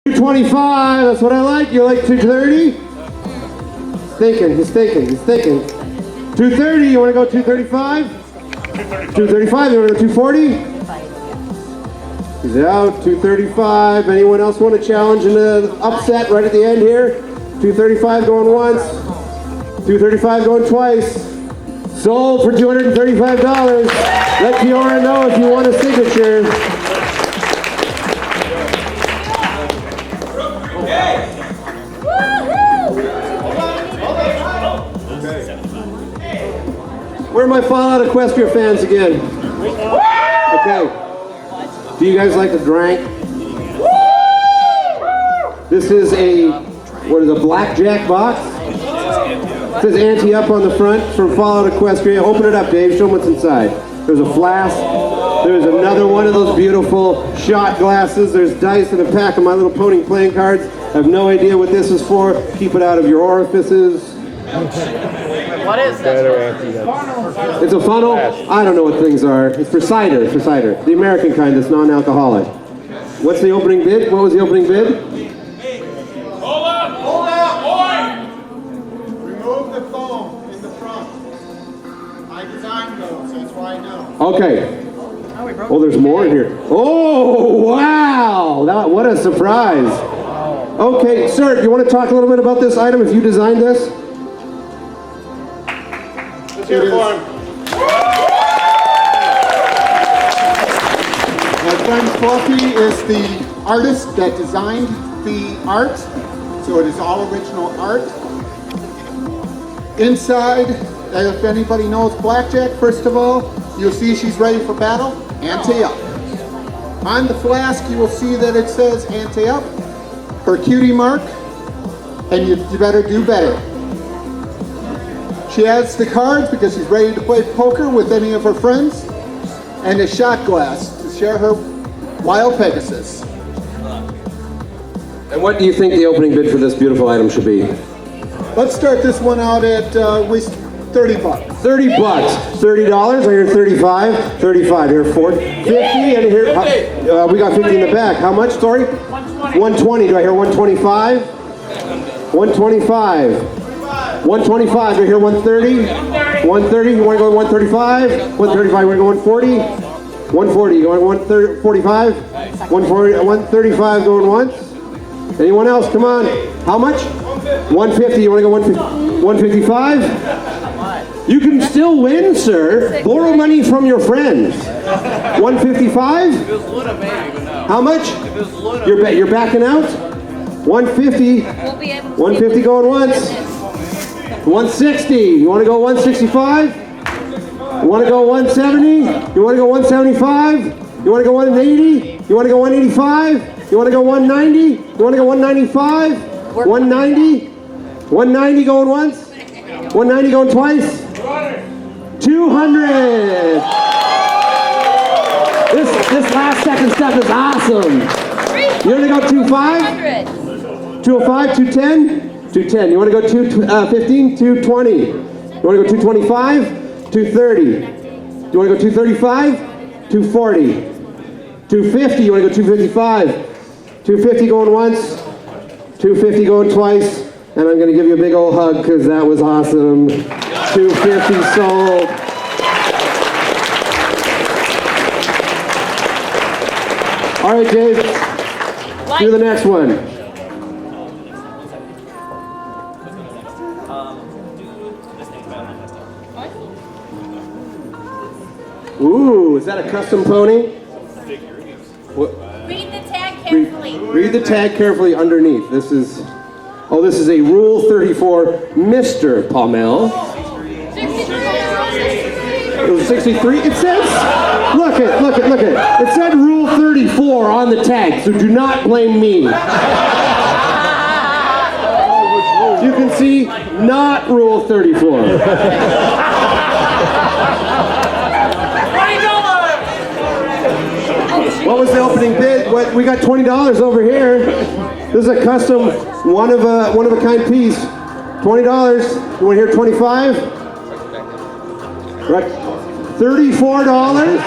225, that's what I like. You like 230? He's thinking. 230, you want to go 235? 235, you want to go 240? He's out, 235. Anyone else want to challenge an upset right at the end here? 235 going once, 235 going twice. Sold for $235. Let Kiora know if you want a signature. Where are my Fallout Equestria fans again? Okay. Do you guys like to drink? This is a blackjack box? It says ante up on the front from Fallout Equestria. Open it up, Dave. Show them what's inside. There's a flask. There's another one of those beautiful shot glasses. There's dice and a pack of My Little Pony playing cards. I have no idea what this is for. Keep it out of your orifices. What is that? It's a funnel? I don't know what things are. It's for cider, The American kind that's non-alcoholic. What's the opening bid? What was the opening bid? Hold up, boy! Remove the foam in the front. I designed those, so that's why I know. Okay. Oh, there's more in here. Oh, wow! What a surprise. Okay, sir, you want to talk a little bit about this item if you designed this? Let's hear it for him. My friend Fluffy is the artist that designed the art, so it is all original art. Inside, if anybody knows blackjack, first of all, you'll see she's ready for battle, ante up. On the flask, you will see that it says ante up, her cutie mark, and you better do better. She has the cards because she's ready to play poker with any of her friends, and a shot glass to share her wild Pegasus. And what do you think the opening bid for this beautiful item should be? Let's start this one out at least 30 bucks. 30 bucks. $30. I hear 35. 35. I hear 40. 50. And here we got 50 in the back. How much? Sorry. 120. Do I hear 125? 125. 125. Do I hear 130? 130. You want to go 135? 135. You want to go 140? 140. You want to go 145? 140. 135 going once. Anyone else? Come on. How much? 150. You want to go 155? You can still win, sir. Borrow money from your friends. 155? How much? You're backing out? 150. 150 going once. 160. You want to go 165? You want to go 170? You want to go 175? You want to go 180? You want to go 185? You want to go 190? You want to go 195? 190? 190 going once? 190 going twice? 200! This last second stuff is awesome. You want to go 25? 205? 210? 210. You want to go 215? 220. You want to go 225? 230. You want to go 235? 240. 250. You want to go 255? 250 going once. 250 going twice. And I'm going to give you a big old hug because that was awesome. 250 sold. All right, Dave. Do the next one. Ooh, is that a custom pony? What? Read the tag carefully. Read the tag carefully underneath. This is a Rule 34 Mr. Palmel. 63. It says, look it. It said Rule 34 on the tag, so do not blame me. You can see, not Rule 34. What was the opening bid? We got $20 over here. This is a custom, one of a kind piece. $20. You want to hear 25? Right. $34.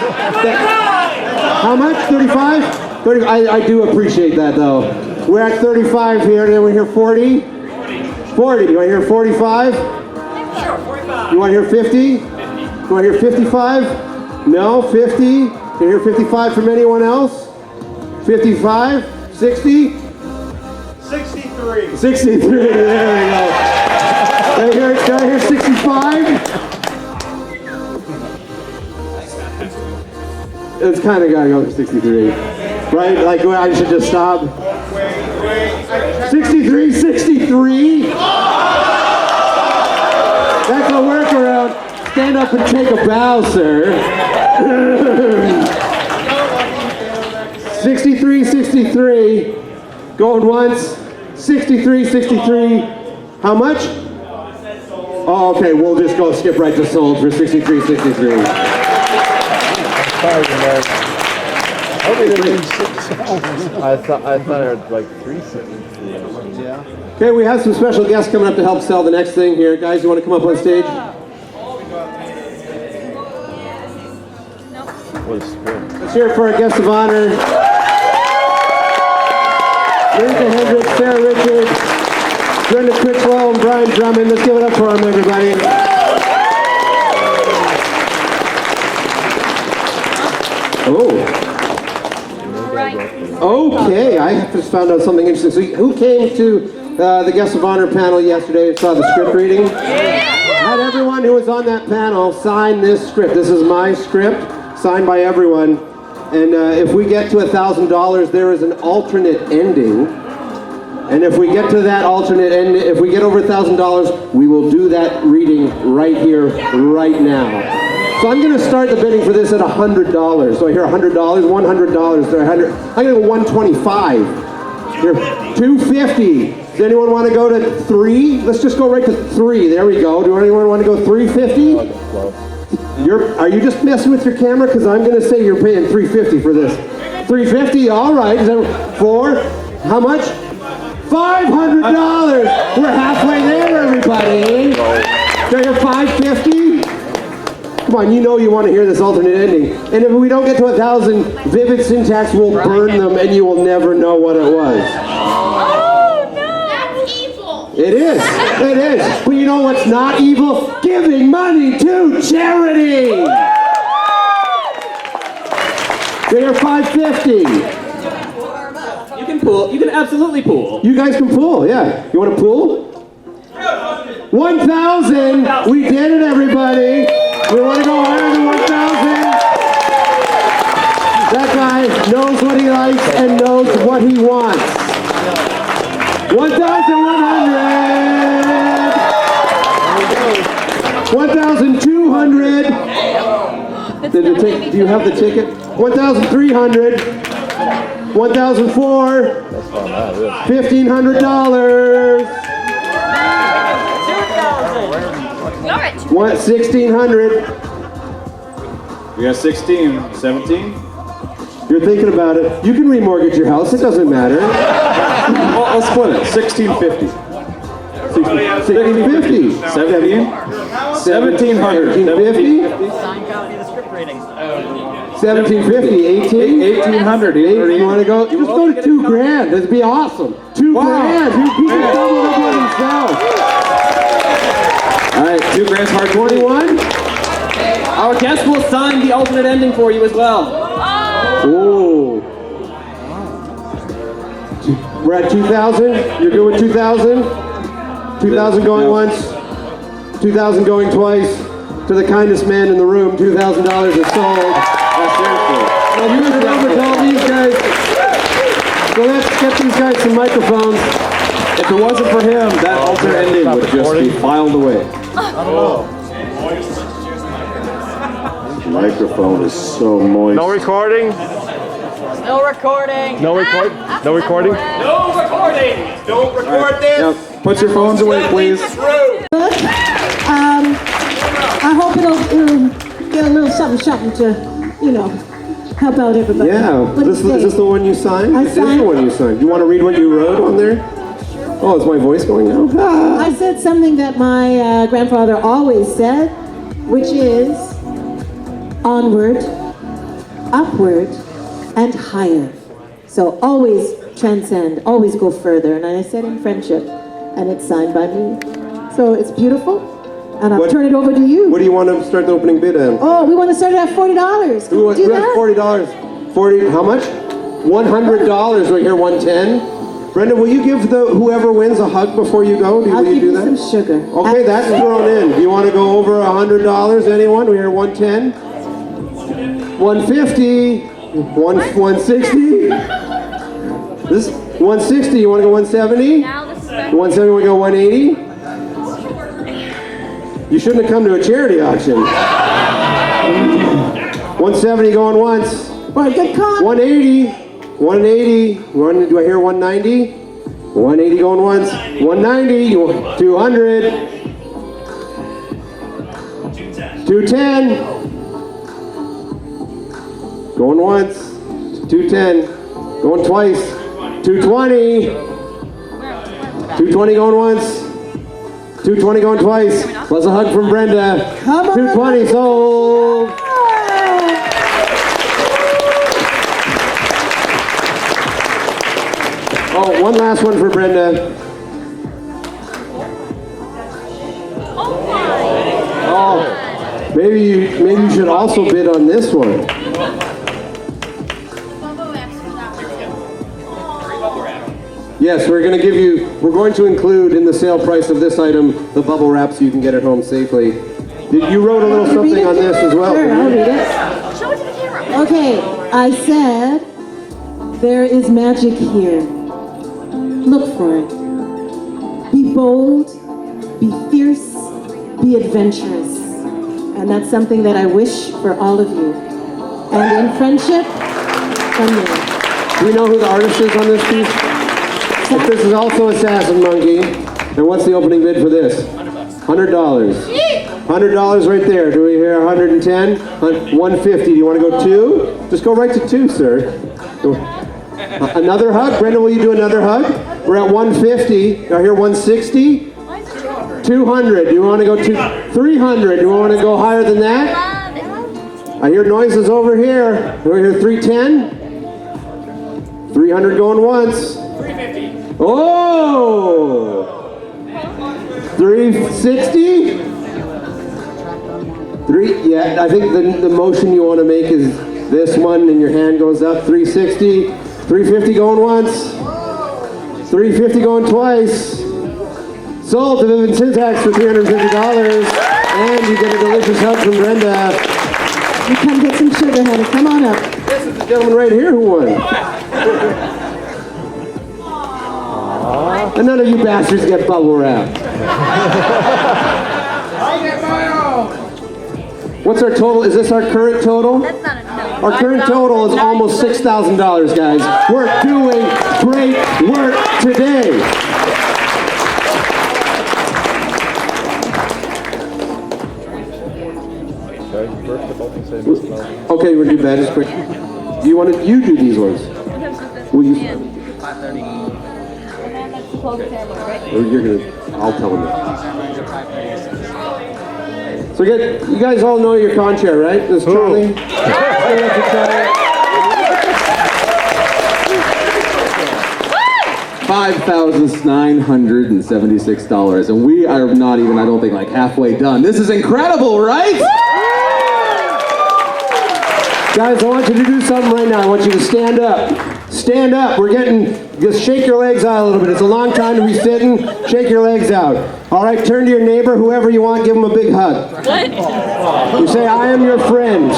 How much? 35? 30. I do appreciate that though. We're at 35 here. Then we hear 40? 40. You want to hear 45? Sure, 45. You want to hear 50? You want to hear 55? No, 50. You hear 55 from anyone else? 55? 60? 63. 63. There we go. Can I hear 65? It's kind of got to go to 63. Right? Like, I should just stop. 63, 63. That's a workaround. Stand up and take a bow, sir. 63, 63. Going once. 63, 63. How much? Oh, okay. We'll just go skip right to sold for 63, 63. I thought I heard like 3 sentences. Yeah. Okay, we have some special guests coming up to help sell the next thing here. Guys, you want to come up on stage? What a script. Let's hear it for our guests of honor. Linda Hendricks, Sarah Richards, Brenda Critchlow, and Brian Drummond. Let's give it up for them, everybody. Oh. Okay, I just found out something interesting. So who came to the guest of honor panel yesterday and saw the script reading? Had everyone who was on that panel sign this script. This is my script, signed by everyone. And if we get to $1,000, there is an alternate ending. And if we get to that alternate ending, if we get over $1,000, we will do that reading right here, right now. So I'm going to start the bidding for this at $100. So I hear $100, $100, there, $100. I'm going to go 125. Here, 250. Does anyone want to go to 3? Let's just go right to 3. There we go. Do anyone want to go 350? Are you just messing with your camera? Because I'm going to say you're paying $350 for this. 350. All right. Is that 4? How much? $500. We're halfway there, everybody. Do I hear 550? Come on, you know you want to hear this alternate ending. And if we don't get to 1,000, Vivid Syntax will burn them and you will never know what it was. Oh, no! That's evil! It is. It is. But you know what's not evil? Giving money to charity! They are 550. You can pool. You can absolutely pool. You guys can pool, yeah. You want to pool? 1,000. We did it, everybody. We want to go higher than 1,000. That guy knows what he likes and knows what he wants. 1,100. 1,200. Do you have the ticket? 1,300. 1,004. $1,500. What? 1,600. We got 16, 17. You're thinking about it. You can remortgage your house. It doesn't matter. Well, let's split it. 1,650. 1,650. 17. 1,700. 1,750. Signed copy of the script reading. 1,750. 18. 1,800. You want to go? Just go to $2,000. That'd be awesome. $2,000. People doubled up on themselves. All right, $2,000 hard 21. Our guest will sign the alternate ending for you as well. Oh. We're at 2,000. You're good with 2,000? 2,000 going once. 2,000 going twice. To the kindest man in the room, $2,000 is sold. Now you would over to all these guys. So let's get these guys some microphones. If it wasn't for him, that alternate ending would just be filed away. The microphone is so moist. No recording? No recording. No record? No recording? No recording! Don't record this! Yep. Put your phones away, please. I hope it'll get a little something to, help out everybody. Yeah. What Is do you this say? the one you signed? I This is signed- the one you signed. You want to read what you wrote on there? Oh, is my voice going now? Ah. I said something that my grandfather always said, which is onward, upward, and higher. So always transcend, always go further. And I said in friendship, and it's signed by me. So it's beautiful, and I'll turn it over to you. What do you want to start the opening bid at? Oh, we want to start it at $40. Can Who we do that? $40? 40, how much? $100 right here, 110. Brenda, will you give whoever wins a hug before you go? I'll Will you give do you that? some sugar. Okay, that's thrown in. Do you want to go over $100? Anyone? We hear 110, 150, 160. This 160. You want to go 170? 170. We go 180. You shouldn't have come to a charity auction. 170 going once. Well, good call. 180. 180. Do I hear 190? 180 going once. 190. 200. 210. Going once. 210. Going twice. 220. 220 going once. 220 going twice. Plus a hug from Brenda. Come on. 220 sold. Oh, one last one for Brenda. Oh, maybe you should also bid on this one. Yes, we're going to include in the sale price of this item the bubble wrap so you can get it home safely. You wrote a little something on this as well. Sure, I'll read it. Show it to the camera. Okay, I said, there is magic here. Look for it. Be bold, be fierce, be adventurous. And that's something that I wish for all of you. And in friendship, from me. Do we know who the artist is on this piece? If this is also Assassin Monkey, then what's the opening bid for this? $100. $100 right there. Do we hear 110? 150. Do you want to go 2? Just go right to 2, sir. Another hug? Brenda, will you do another hug? We're at 150. I hear 160. 200. Do you want to go to 300? Do you want to go higher than that? I hear noises over here. Do we hear 310? 300 going once. 350. Oh! 360? Yeah, I think the motion you want to make is this one and your hand goes up. 360. 350 going once. 350 going twice. Sold to Vivian Syntax for $350. And you get a delicious hug from Brenda. You come get some sugar, honey. Come on up. This is the gentleman right here who won. And none of you bastards get bubble wrap. What's our total? Is this our current total? That's not enough. Our current total is almost $6,000, guys. We're doing great work today. Okay, we'll do badges quick. Do you want to? You do these ones. Will you? Or you're gonna. I'll tell them that. So you guys all know your con chair, right? This Charlie. Stand up to Charlie. $5,976, and we are not even, I don't think, like halfway done. This is incredible, right? Guys, I want you to do something right now. I want you to stand up. Stand up. Just shake your legs out a little bit. It's a long time to be sitting. Shake your legs out. All right, turn to your neighbor, whoever you want, give him a big hug. What? You say, I am your friend.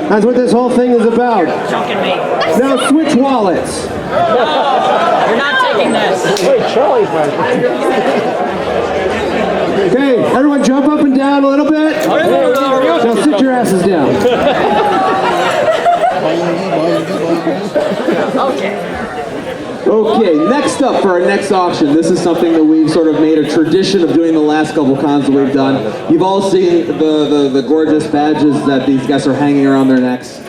That's what this whole thing is about. Joking me. Now switch wallets. You're not taking this. Okay, everyone jump up and down a little bit. Now sit your asses down. Okay, next up for our next auction, this is something that we've sort of made a tradition of doing the last couple cons that we've done. You've all seen the gorgeous badges that these guests are hanging around their necks.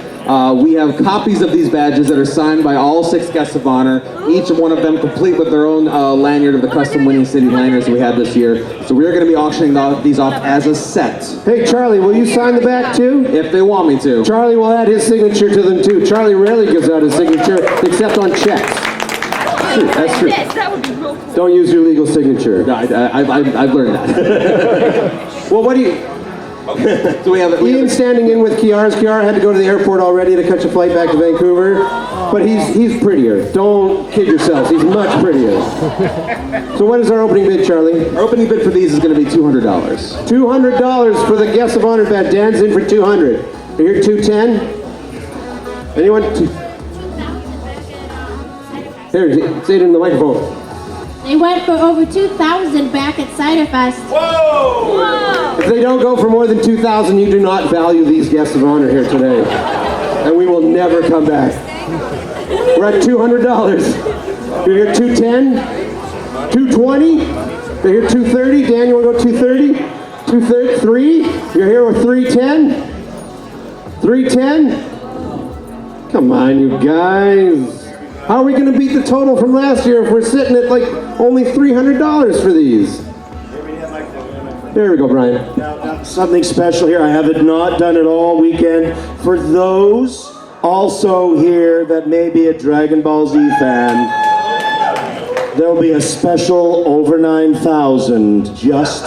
We have copies of these badges that are signed by all 6 guests of honor, each one of them complete with their own lanyard of the custom Whinny City lanyards we had this year. So we're going to be auctioning these off as a set. Hey Charlie, will you sign the back too? If they want me to. Charlie will add his signature to them too. Charlie rarely gives out his signature except on checks. true. That's true. Yes, that would be real cool. Don't use your legal signature. No, I've learned that. Well, what do you... So we have Ian's standing in with Kiara's. Kiara had to go to the airport already to catch a flight back to Vancouver. But he's prettier. Don't kid yourselves. He's much prettier. So what is our opening bid, Charlie? Our opening bid for these is going to be $200. $200 for the guest of honor bet. Dan's in for $200. Are you here 210? Anyone? Here, say it in the microphone. They went for over 2,000 back at Cider Fest. Whoa! If they don't go for more than 2,000, you do not value these guests of honor here today. And we will never come back. We're at $200. You're here 210? 220? They're here 230? Dan, you want to go 230? 233? You're here with 310? 310? Come on, you guys. How are we going to beat the total from last year if we're sitting at like only $300 for these? There we go, Brian. Now, something special here. I have not done it all weekend. For those also here that may be a Dragon Ball Z fan, there'll be a special over 9,000 just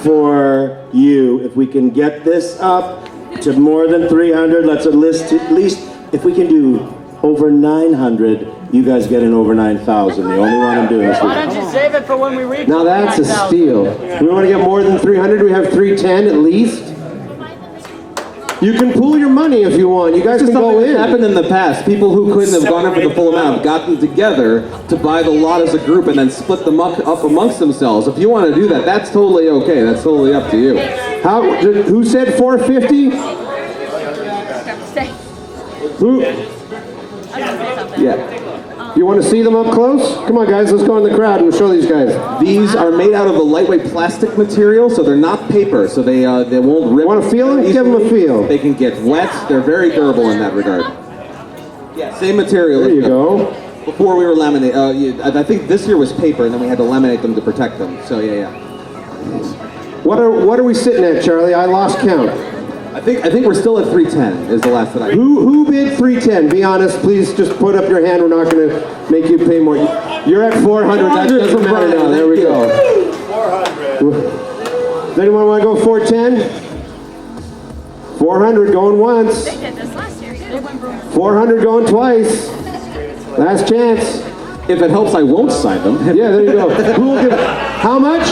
for you. If we can get this up to more than 300, let's at least if we can do over 900, you guys get an over 9,000. The only one I'm doing this Why week. don't you save it for when we reach Now that's a 9,000? steal. We want to get more than 300. We have 310 at least. You can pool your money if you want. You guys This can is go something in. that's happened in the past. People who couldn't have gone in for the full amount have gotten together to buy the lot as a group and then split them up amongst themselves. If you want to do that, that's totally okay. That's totally up to you. Who said 450? Who? Yeah. You want to see them up close? Come on, guys. Let's go in the crowd and show these guys. These are made out of a lightweight plastic material, so they're not paper, so they won't rip. Want to feel them? Give them a feel. They can get wet. They're very durable in that regard. Yeah, same material. There you go. Before we were laminating, I think this year was paper, and then we had to laminate them to protect them. So yeah. What are we sitting at, Charlie? I lost count. I think we're still at 310 is the last that I. Who bid 310? Be honest, please. Just put up your hand. We're not going to make you pay more. You're at 400. That doesn't matter now. There we go. 400. Does anyone want to go 410? 400 going once. They did this last year. They went for 400 going twice. Last chance. If it helps, I won't sign them. Yeah, there you go. Who will give? How much?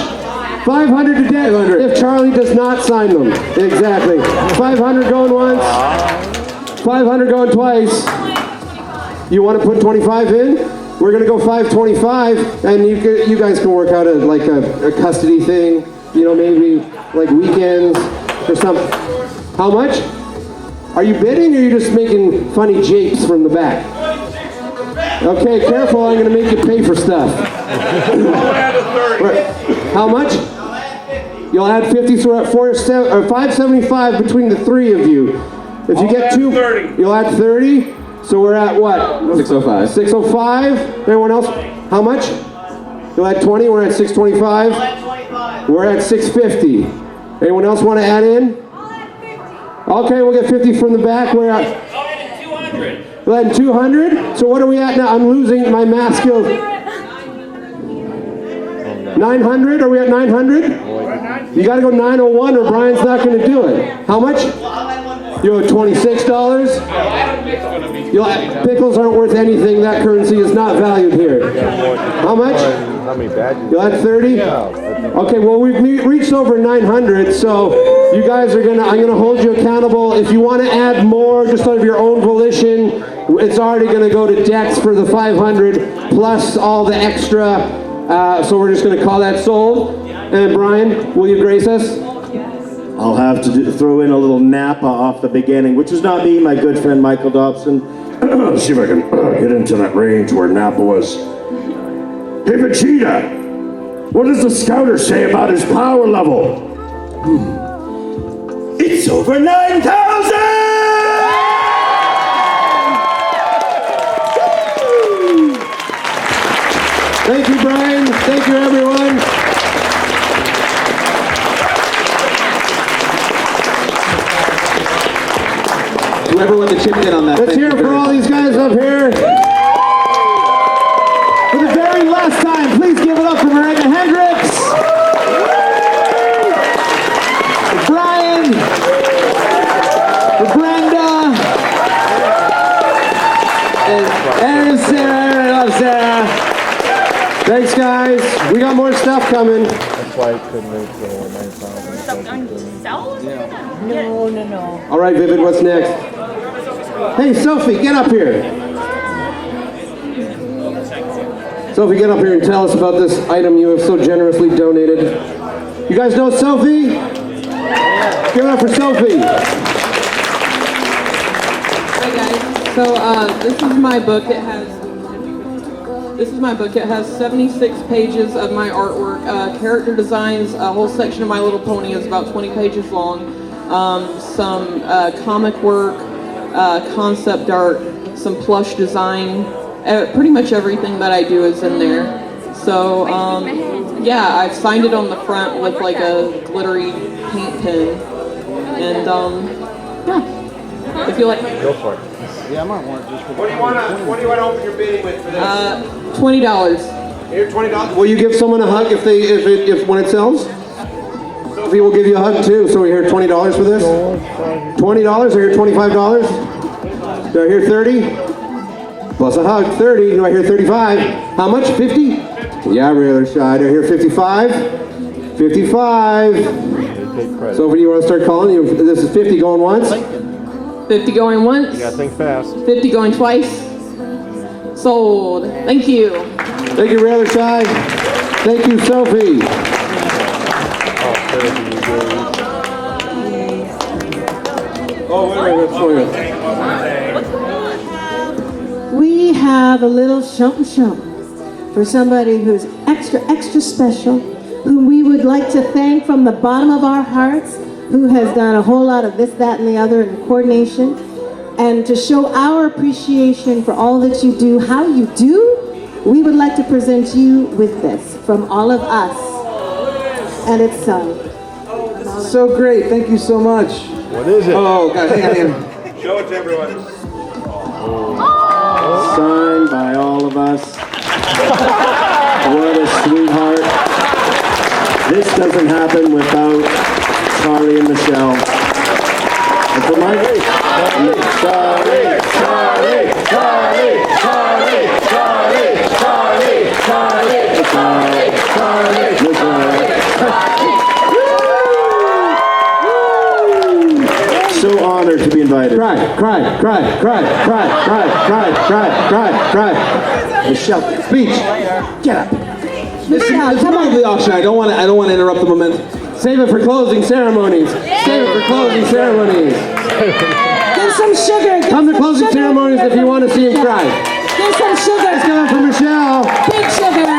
500 to death if Charlie does not sign them. Exactly. 500 going once. 500 going twice. You want to put 25 in? We're going to go 525, and you guys can work out a custody thing. You know, maybe like weekends or something. How much? Are you bidding, or are you just making funny japes from the back? Okay, careful. I'm going to make you pay for stuff. How much? You'll add 50, so we're at 575 between the three of you. If you get two, you'll add 30. So we're at what? 605. 605. Anyone else? How much? You'll add 20. We're at 625. We're at 650. Anyone else want to add in? Okay, we'll get 50 from the back. We're at 200. We'll add 200. So what are we at now? I'm losing my math skills. 900? Are we at 900? You got to go 901 or Brian's not going to do it. How much? You owe $26? Pickles aren't worth anything. That currency is not valued here. How much? How many badges? You'll add 30? Okay, well we've reached over 900, so you guys are I'm gonna hold you accountable. If you want to add more just out of your own volition, it's already gonna go to Dex for the 500 plus all the extra. So we're just gonna call that sold. And Brian, will you grace us? I'll have to throw in a little Napa off the beginning, which is not me, my good friend Michael Dobson. See if I can get into that range where Napa was. Hey Vegeta, what does the scouter say about his power level? It's over 9,000! Thank you, Brian. Thank you, everyone. To everyone that chipped in on that. Let's hear it for all these guys up here. For the Thanks, guys. We got more stuff coming. That's why I couldn't wait till 9,000. No. All right, Vivid, what's next? Hey, Sophie, get up here. Sophie, get up here and tell us about this item you have so generously donated. You guys know Sophie? Give it up for Sophie. Hi guys. So this is my book. It has 76 pages of my artwork, character designs. A whole section of My Little Pony is about 20 pages long. Some comic work, concept art, some plush design. Pretty much everything that I do is in there. So yeah, I've signed it on the front with like a glittery paint pen. And yeah, if you like. Go for it. What do you want to open your bidding with for this? $20. Here, $20. Will you give someone a hug if when it sells? Sophie will give you a hug too. So we hear $20 for this. $20. I hear $25. Do I hear 30? Plus a hug, 30. Do I hear 35? How much? 50? Yeah, really shy. Do I hear 55? 55. Sophie, you want to start calling? This is 50 going once. 50 going once. You gotta think fast. 50 going twice. Sold. Thank you. Thank you, Rather Shy. Thank you, Sophie. Oh, wait. We have a little something for somebody who's extra special, whom we would like to thank from the bottom of our hearts, who has done a whole lot of this, that, and the other in coordination. And to show our appreciation for all that you do, how you do, we would like to present you with this from all of us. And it's So great. Thank you so much. What is it? Oh, God, hang on. Show it to everyone. Signed by all of us. What a sweetheart. This doesn't happen without Charlie and Michelle. And for my So honored to be invited. Cry. Michelle, Speech. get up. Michelle, come on. The auction. I don't want to interrupt the momentum. Save it for closing ceremonies. Save it for closing ceremonies. Give some sugar. Come to closing ceremonies if you want to see him cry. Give some sugar. Let's give it for Michelle. Big sugar.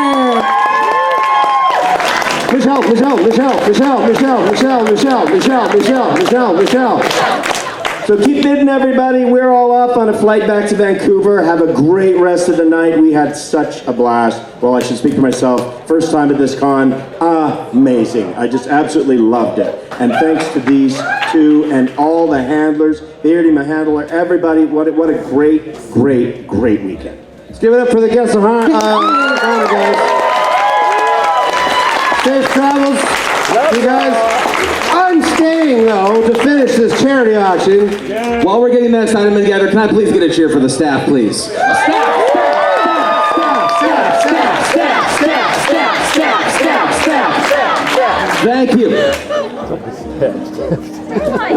Michelle. So keep bidding, everybody. We're all off on a flight back to Vancouver. Have a great rest of the night. We had such a blast. Well, I should speak for myself. First time at this con. Amazing. I just absolutely loved it. And thanks to these two and all the handlers, Beardy, my handler, everybody. What a great weekend. Let's give it up for the guests of honor, guys. Safe travels, you guys. I'm staying though to finish this charity auction. While we're getting that item together, can I please get a cheer for the staff, please? Thank you.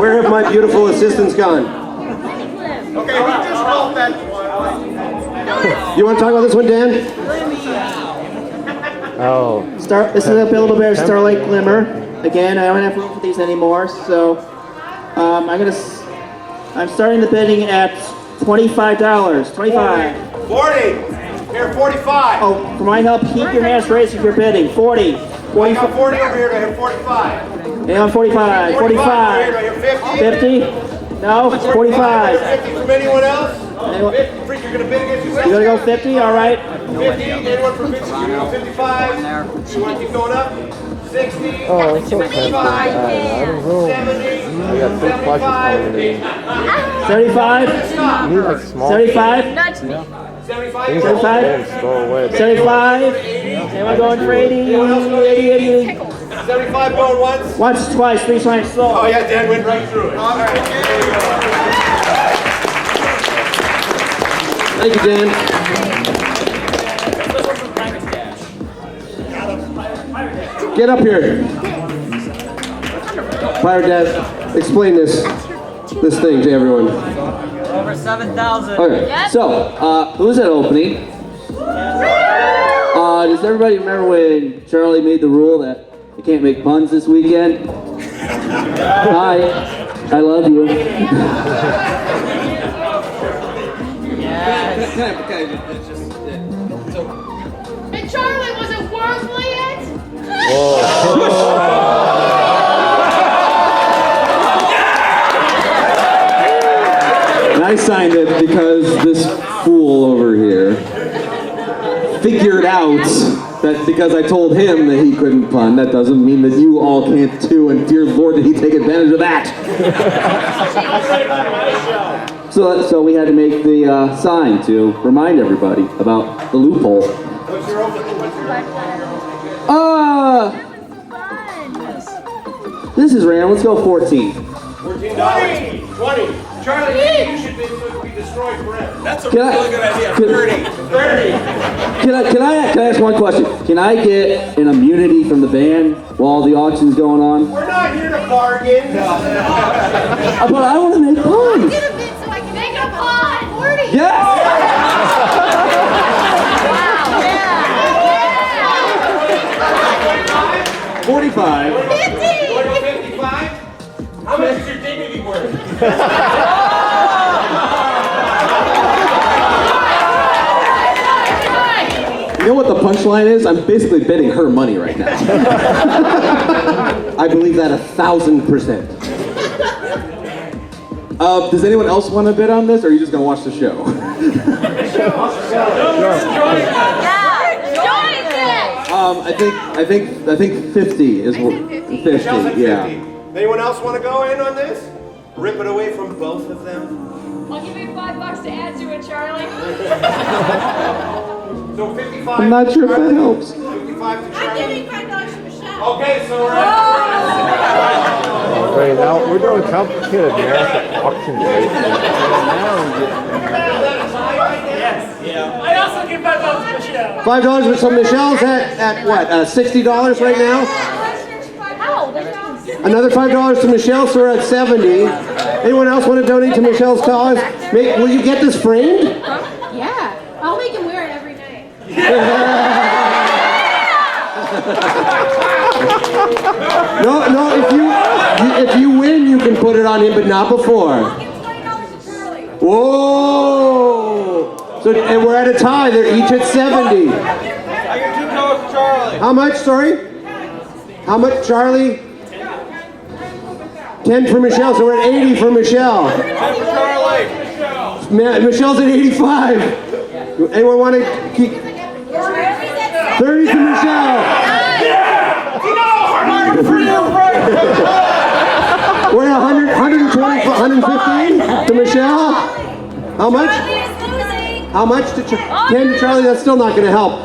Where have my beautiful assistants gone? Okay, we just rolled that one. You want to talk about this one, Dan? Oh. This is a Billable Bear Starlight Glimmer. Again, I don't have room for these anymore, so I'm starting the bidding at $25. 25. 40. Here, 45. Oh, for my help, keep your hands raised if you're bidding. 40. I got 40 over here. I have 45. And 45. 45. 50. No, 45. 50 from anyone else? Anyone? 50. Freak, you're gonna bid against yourself. You gonna go 50? All right. 50. Anyone for 50? You're gonna go 55. You want to keep going up? 60. Oh, it's so expensive. 65. I don't know. 70. I got big flashes coming in. 75. You need like small. 75. 75. Things 75. like that, store away. 75. Anyone going for 80? 80. 75 going once. Once, twice, three times slow. Oh yeah, Dan went right through it. All right. Thank you, Dan. Get up here. Pirate Dad, explain this thing to everyone. Over 7,000. Okay, so, who's at opening? Does everybody remember when Charlie made the rule that you can't make puns this weekend? Hi, I love you. And Charlie, was it Wormley it? And I signed it because this fool over here figured out that because I told him that he couldn't pun, that doesn't mean that you all can't too, and dear Lord, did he take advantage of that. So we had to make the sign to remind everybody about the loophole. What's your opening? This is random. Let's go 14. $14. 20. Charlie, you should be destroyed forever. That's a really good idea. 30. Can I ask one question? Can I get an immunity from the band while the auction's going on? We're not here to bargain. But I want to make puns. Get a bit so I can make a pun. 40. Yes. Wow. 45. 50. 55? How much is your dignity worth? You know what the punchline is? I'm basically betting her money right now. I believe that 1,000%. Does anyone else want to bid on this, or are you just going to watch the show? I think 50 is what. 50, yeah. Anyone else want to go in on this? Rip it away from both of them? I'll give you $5 to add to it, Charlie. So 55. I'm not sure if that helps. 55 to I'm Charlie. giving $5 to Michelle. Okay, so we're at. Right now, we're doing complicated math at auction rate. I also give $5 to Michelle. $5 from Michelle's at what? $60 right now? How? Another $5 to Michelle, so we're at 70. Anyone else want to donate to Michelle's cause? Will you get this framed? Yeah. I'll make him wear it every night. No, if you win, you can put it on him, but not before. I'll give $20 to Charlie. Whoa! So and we're at a tie. They're each at 70. I get $2 to Charlie. How much? Sorry. How much, Charlie? 10 for Michelle, so we're at 80 for Michelle. 10 for Charlie. Michelle's at 85. Anyone want to keep? 30 to Michelle. We're at 120, 115 to Michelle. How much? How much to 10 to Charlie? That's still not going to help.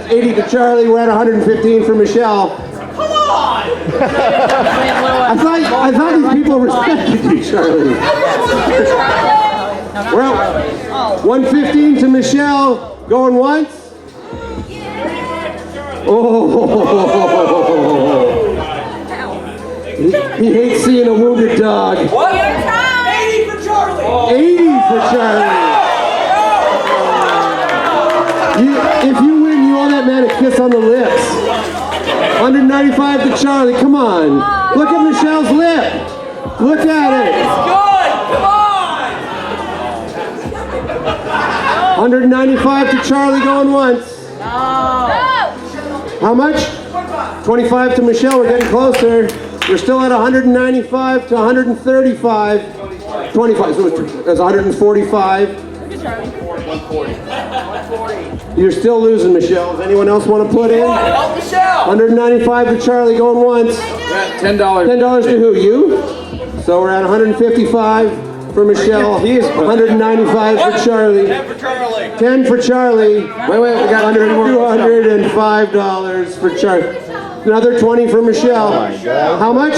80 to Charlie. We're at 115 for Michelle. Come on! I thought these people respected you, Charlie. We're at 115 to Michelle. Going once. Oh! He hates seeing a wounded dog. What? 80 for Charlie! 80 for Charlie. If you win, you owe that man a kiss on the lips. 195 to Charlie. Come on. Look at Michelle's lip. Look at it. It's good! Come on! 195 to Charlie going once. How much? 25 to Michelle. We're getting closer. We're still at 195 to 135. 25. So that's 145. You're still losing, Michelle. Does anyone else want to put in? Help Michelle! 195 to Charlie going once. $10. $10 to who? You? So we're at 155 for Michelle. 195 for Charlie. 10 for Charlie. 10 for Charlie. Wait, we got $205 for Charlie. Another 20 for Michelle. How much?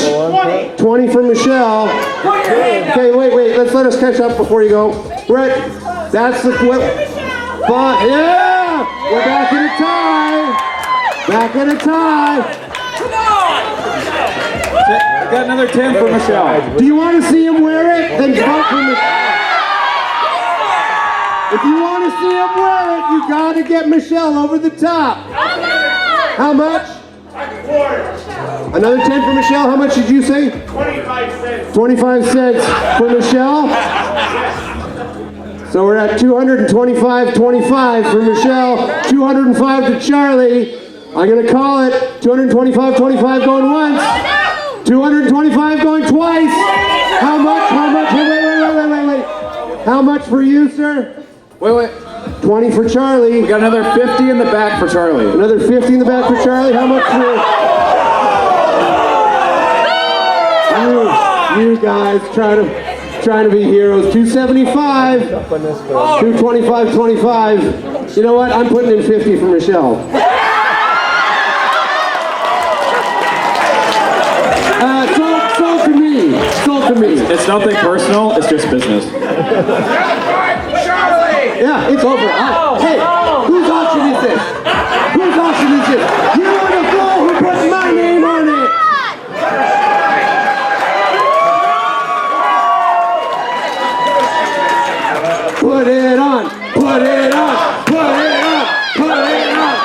20 for Michelle. Okay, wait. Let's let us catch up before you go. We're at, that's the, yeah! We're back in a tie. Back in a tie. Got another 10 for Michelle. Do you want to see him wear it? Then vote for Michelle. If you want to see him wear it, you got to get Michelle over the top. How much? Another 10 for Michelle. How much did you say? 25 cents. 25 cents for Michelle. So we're at 225.25 for Michelle, 205 to Charlie. I'm going to call it 225.25 going once, 225 going twice. How much? Wait. How much for you, sir? Wait. 20 for Charlie. We got another 50 in the back for Charlie. Another 50 in the back for Charlie. How much for you guys trying to be heroes? 275. 225.25. You know what? I'm putting in 50 for Michelle. Sold to me. It's nothing personal, it's just business. Yeah, it's over. Hey, whose auction is this? Whose auction is this? You are the fool who put my name on it. Put it on. Put it on. Put it on. Put it on.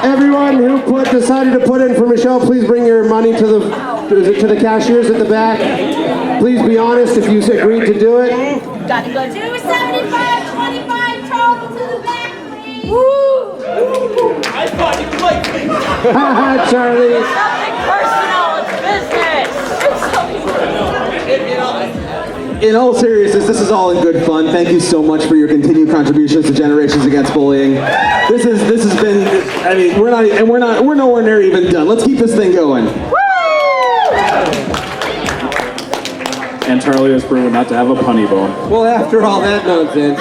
Everyone who decided to put in for Michelle, please bring your money to the cashiers at the back. Please be honest if you agreed to do it. Gotta go 275.25. Charlie to the back, please. Woo! I thought you liked me. Haha, Charlie. It's nothing personal, it's business. In all seriousness, this is all in good fun. Thank you so much for your continued contributions to Generations Against Bullying. This has been. I mean, we're nowhere near even done. Let's keep this thing going. And Charlie has proven not to have a punny bone. Well, after all that nonsense,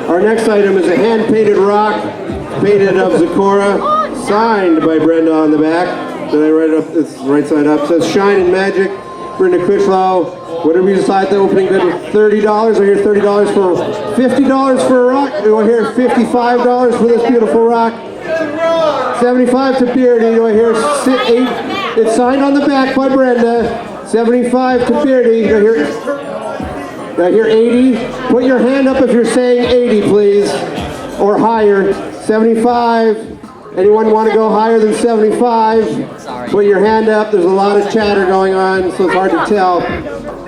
our next item is a hand-painted rock, painted of Zakora, signed by Brenda on the back. Did I write it up? It's right side up. It says Shine and Magic, Brenda Critchlow. What did we decide the opening bid was $30? I hear $30 for $50 for a rock. Do I hear $55 for this beautiful rock? 75 to Beardy. Do I hear 8? It's signed on the back by Brenda. 75 to Beardy. Do I hear 80? Put your hand up if you're saying 80, please, or higher. 75. Anyone want to go higher than 75? Put your hand up. There's a lot of chatter going on, so it's hard to tell.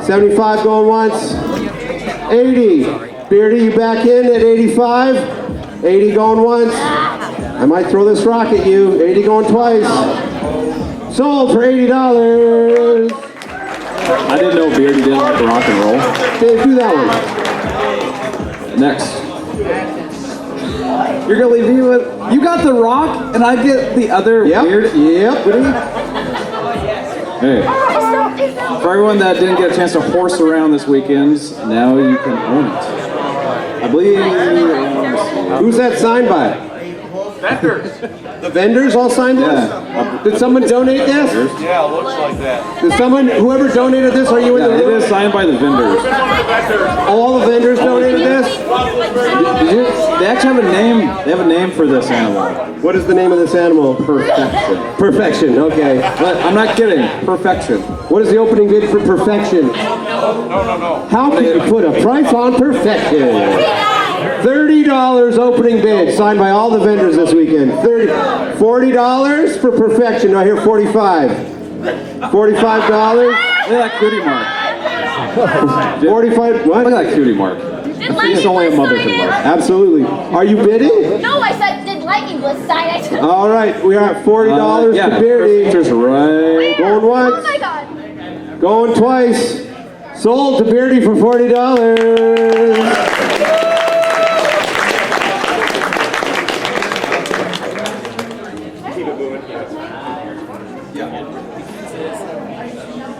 75 going once. 80. Beardy, you back in at 85. 80 going once. I might throw this rock at you. 80 going twice. Sold for $80. I didn't know Beardy didn't like rock and roll. Okay, do that one. Next. You're gonna leave me with. You got the rock, and I get the other weird. Yep. Hey. For everyone that didn't get a chance to horse around this weekend, now you can own it. I believe. Who's that signed by? Vendors. The vendors all signed this? Yeah. Did someone donate this? Yeah, it looks like that. Did someone, whoever donated this, are you in the Yeah, it room? is signed by the vendors. All the vendors donated this? They actually have a name. They have a name for this animal. What is the name of this animal? Perfection. Perfection, okay. But I'm not kidding. Perfection. What is the opening bid for Perfection? No. How can you put a price on Perfection? $30 opening bid, signed by all the vendors this weekend. $40 for Perfection. Do I hear 45? $45? Look at that cutie mark. 45, what? Look at that cutie mark. He's only a mother can mark. Absolutely. Are you bidding? No, I said did lightning was signed. All right, we are at $40 Yeah, to Beardy. Just right. Oh Going once. my god. Going twice. Sold to Beardy for $40.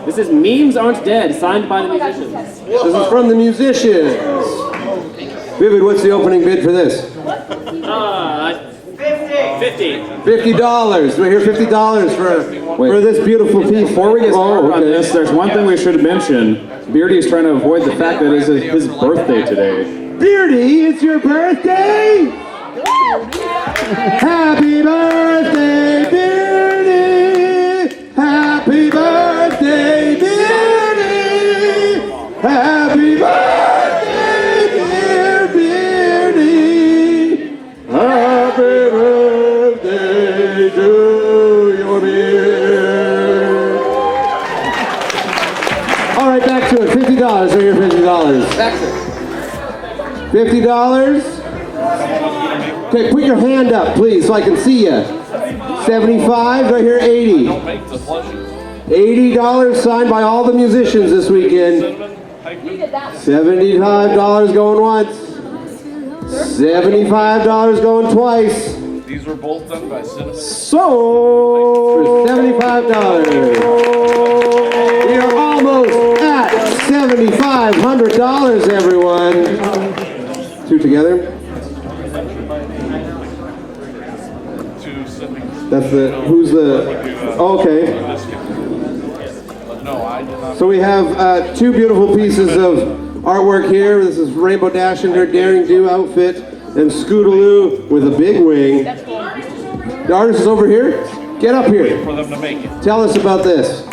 This is Memes Aren't Dead, signed by the musicians. This is from the musicians. Vivid, what's the opening bid for this? 50. $50. Do I hear $50 for this beautiful piece? Before we get started on this, there's one thing we should mention. Beardy's trying to avoid the fact that it's his birthday today. Beardy, it's your birthday! Happy birthday, Beardy! Happy birthday, Beardy! Happy birthday, dear Beardy! Happy birthday to your beard! All right, back to it. $50. Right here, $50. Back to $50? Okay, put your hand up, please, so I can see you. 75, right here, 80. $80 signed by all the musicians this weekend. $75 going once. $75 going twice. These were both done by Cinnamon. So, for $75. We are almost at $7,500, everyone. Two together. That's who's the, okay. So we have two beautiful pieces of artwork here. This is Rainbow Dash in her Daring Do outfit, and Scootaloo with a big wing. The artist is over here. Get up here. For them to make it. Tell us about this.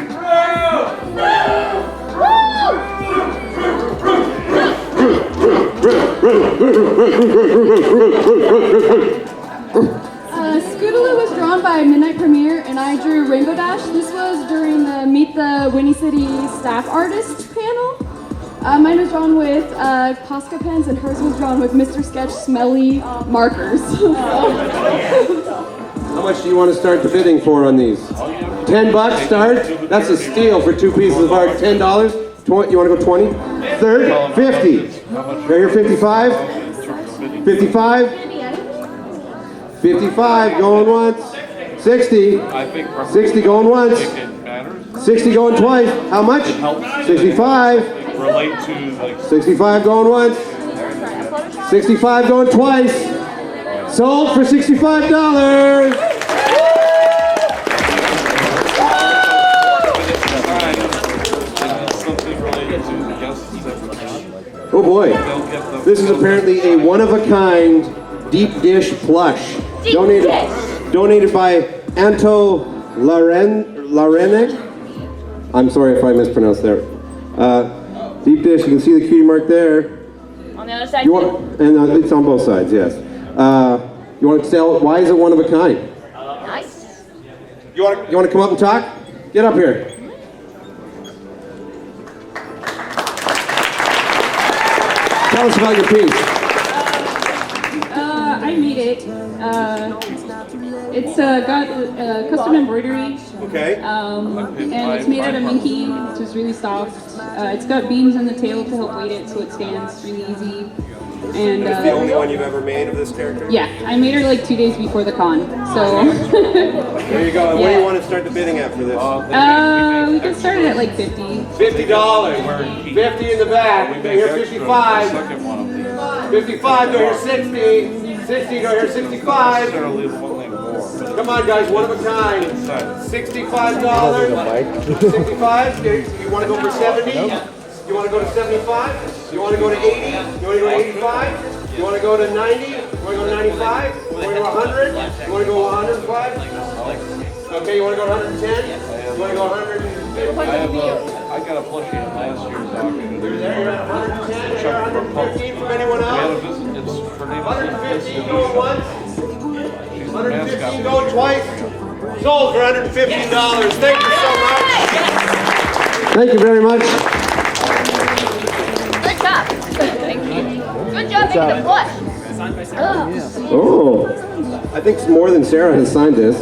Scootaloo was drawn by Midnight Premiere, and I drew Rainbow Dash. This was during the Meet the Whinny City staff artist panel. Mine was drawn with Posca pens, and hers was drawn with Mr. Sketch smelly markers. How much do you want to start the bidding for on these? $10 start? That's a steal for two pieces of art. $10? You want to go 20? Third? 50. Right here, 55? 55? 55 going once. 60. 60 going once. 60 going twice. How much? 65. Relate to like 65 going once. 65 going twice. Sold for $65. Oh boy. This is apparently a one-of-a-kind deep dish plush. Donated by Anto Larenek. I'm sorry if I mispronounced that. Deep dish, you can see the cutie mark there. On the other side, and it's on both sides, yes. You want to tell, why is it one of a kind? nice. You want to come up and talk? Get up here. Tell us about your piece. I made it. It's got custom embroidery. Okay. And it's made out of minky, which is really soft. It's got beams in the tail to help weight it so it stands really easy. And Is this the only one you've ever made of this character? yeah, I made her like 2 days before the con. So There you go. And what do you want to start the bidding at for this? we can start it at like 50. $50. 50 in the back. Go here 55. 55, go here 60. 60, go here 65. Come on guys, one of a kind. $65. 65? You want to go for 70? You want to go to 75? You want to go to 80? You want to go to 85? You want to go to 90? You want to go to 95? You want to go 100? You want to go 105? Okay, you want to go to 110? You want to go 150? I got a plushie in last year's auction. There, you're at 110, you're 115 from anyone else? 115 going once? 115 going twice? Sold for $115. Thank you so much. Thank you very much. Good job. Thank you. Good job making the plush. Oh, I think more than Sarah has signed this.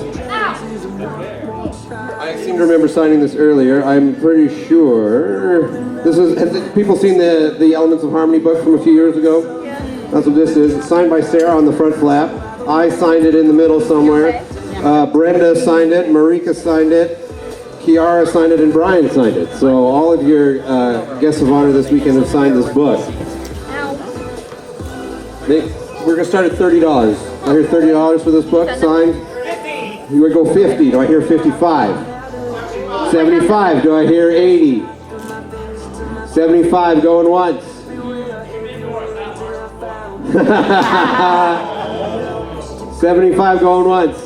I seem to remember signing this earlier. I'm pretty sure. This is. Have people seen the Elements of Harmony book from a few years ago? Yeah. That's what this is. It's signed by Sarah on the front flap. I signed it in the middle somewhere. Brenda signed it. Marika signed it. Kiara signed it, and Brian signed it. So all of your guests of honor this weekend have signed this book. We're gonna start at $30. I hear $30 for this book signed. You would go 50. Do I hear 55? 75. Do I hear 80? 75 going once. 75 going once.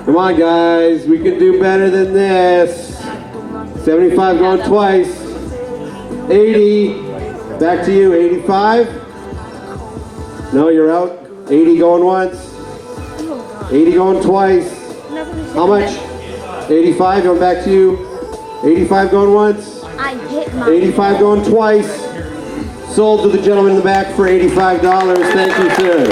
Come on, guys. We can do better than this. 75 going twice. 80. Back to you. 85. No, you're out. 80 going once. 80 going twice. How much? 85 going back to you. 85 going once. I hit my 85 going twice. Sold to the gentleman in the back for $85. Thank you, sir.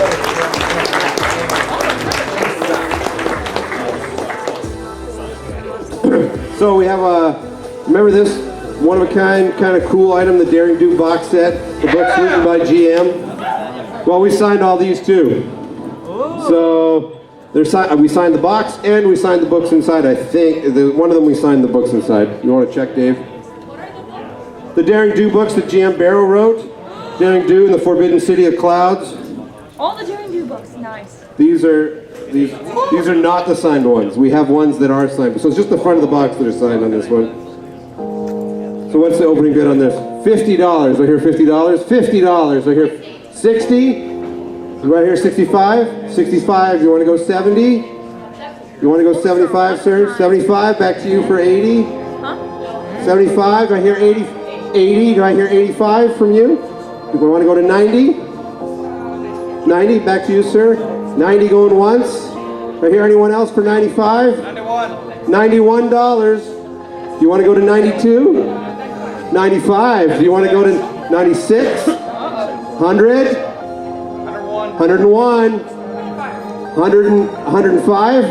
So we have a, remember this one of a kind of cool item, the Daring Do box set. The book's written by GM. Well, we signed all these too. So we signed the box and we signed the books inside. I think one of them we signed the books inside. You want to check, Dave? The Daring Do books that GM Barrow wrote. Daring Do in the Forbidden City of Clouds. all the Daring Do books. Nice. These are not the signed ones. We have ones that are signed. So it's just the front of the box that are signed on this one. So what's the opening bid on this? $50. I hear $50. $50. I hear 60. Right here, 65. 65. You want to go 70? You want to go 75, sir? 75. Back to you for 80. 75. I hear 80. 80. Do I hear 85 from you? You want to go to 90? 90. Back to you, sir. 90 going once. Do I hear anyone else for 95? 91. $91. Do you want to go to 92? 95. Do you want to go to 96? 100? 101. 105?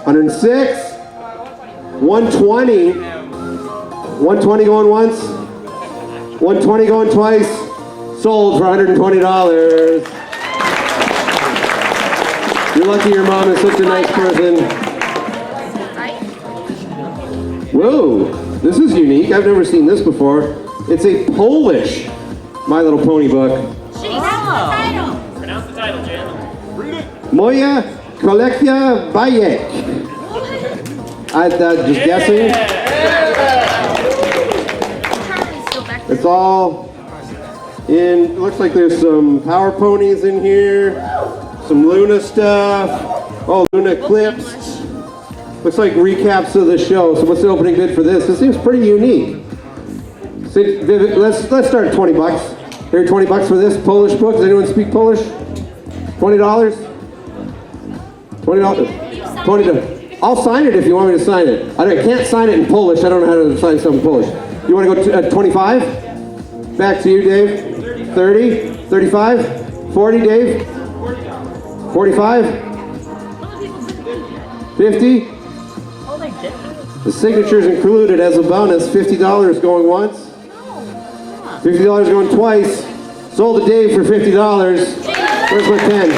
106. 120. 120 going once. 120 going twice. Sold for $120. You're lucky your mom is such a nice person. Whoa, this is unique. I've never seen this before. It's a Polish My Little Pony book. Pronounce the title, Jim. Moja kolekcja bajek. I'm just guessing. It's all in, it looks like there's some Power Ponies in here, some Luna stuff. Oh, Luna clips. Looks like recaps of the show. So what's the opening bid for this? This seems pretty unique. Let's start at $20. Here, $20 for this Polish book. Does anyone speak Polish? $20? $20? $20. I'll sign it if you want me to sign it. I can't sign it in Polish. I don't know how to sign something in Polish. You want to go to 25? Back to you, Dave. 30? 35? 40, Dave? 45? 50? The signature's included as a bonus. $50 going once. $50 going twice. Sold to Dave for $50. Where's my pen?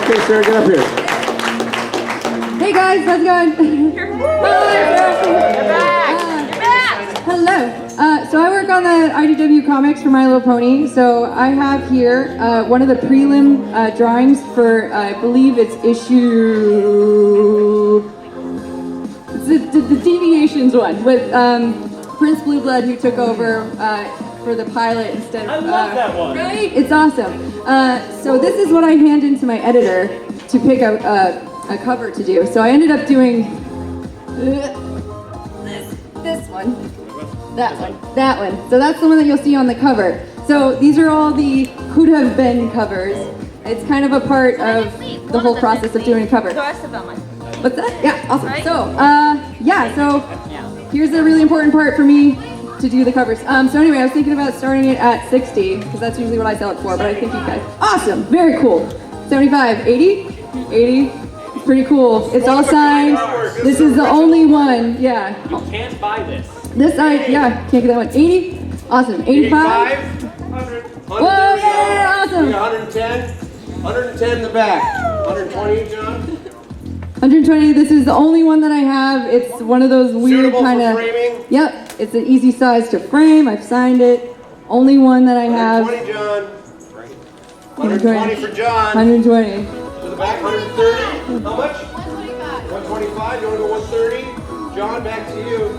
Okay, Sarah, get up here. Hey guys, how's it going? Hello. So I work on the IDW comics for My Little Pony. So I have here one of the prelim drawings for, I believe it's issue... It's the Deviations one with Prince Blueblood, who took over for the pilot instead of... I love that one. Right? It's awesome. So this is what I hand into my editor to pick a cover to do. So I ended up doing this one, that one. So that's the one that you'll see on the cover. So these are all the could have been covers. It's kind of a part of the whole process of doing a cover. What's that? Yeah, awesome. So here's the really important part for me to do the covers. So anyway, I was thinking about starting it at 60 because that's usually what I sell it for. But I think you guys, awesome, very cool. 75, 80, 80. Pretty cool. It's all signed. This is the only one. Yeah. You can't buy this. This side, yeah, can't get that one. 80. Awesome. 85. 100. Whoa, yeah, awesome. 110. 110 in the back. 120, John. 120. This is the only one that I have. It's one of those weird kind of. Yep. It's an easy size to frame. I've signed it. Only one that I have. 120, John. 120 for John. 120. To the back, 130. How much? 125. 125. You want to go 130? John, back to you.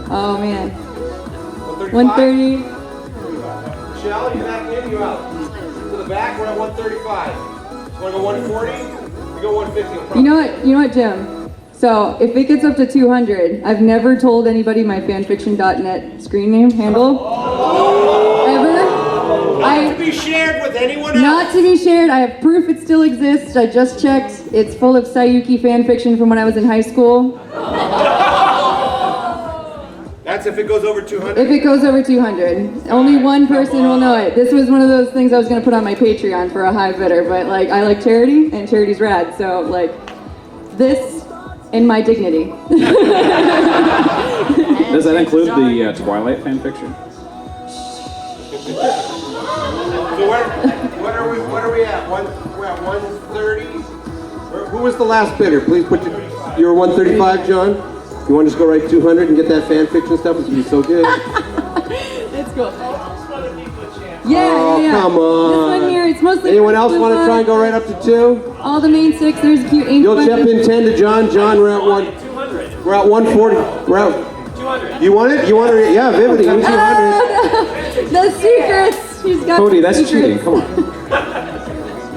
Oh man. 135. 130. Michelle, you back in? You out? To the back, we're at 135. You want to go 140? We go 150. You know what, Jim? So if it gets up to 200, I've never told anybody my fanfiction.net screen name handle. Ever. Not to be shared with anyone else. Not to be shared. I have proof it still exists. I just checked. It's full of Sayuki fanfiction from when I was in high school. That's if it goes over 200? If it goes over 200. Only one person will know it. This was one of those things I was going to put on my Patreon for a high bidder, but like I like charity, and charity's rad, so like this and my dignity. Does that include the Twilight fanfiction? So what are we at? We're at 130? Who was the last bidder? Please put you're 135, John? You want to just go right 200 and get that fan fiction stuff? It's going to be so good. It's cool. Oh, Yeah. come on. This one here, it's mostly. Anyone else want to try and go right up to 2? All the main 6. There's a cute ink. You'll chip in 10 to John. John, we're at 1. We're at 140. We're at 200. You want it? You want it? Yeah, Vivid. Give me 200. The secrets. He's got Cody, that's secrets. cheating. Come on.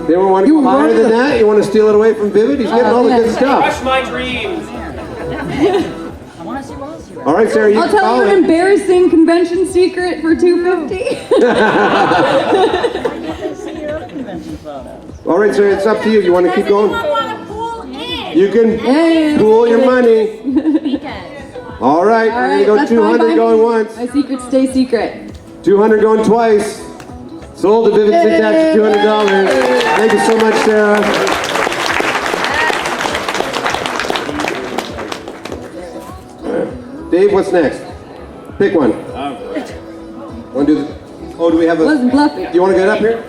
They don't want to go higher than that? You want to steal it away from Vivid? He's getting all the good stuff. Crush my dreams. All right, Sarah, you I'll can tell call you it. an embarrassing convention secret for $250. All right, Sarah, it's up to you. You want to keep going? You can pool your money. All right, we're going to go 200 going once. My secrets stay secret. 200 going twice. Sold to Vivid Syntax for $200. Thank you so much, Sarah. Dave, what's next? Pick one. Want to do the, oh, do we have a... Wasn't bluffing. Do you want to get up here?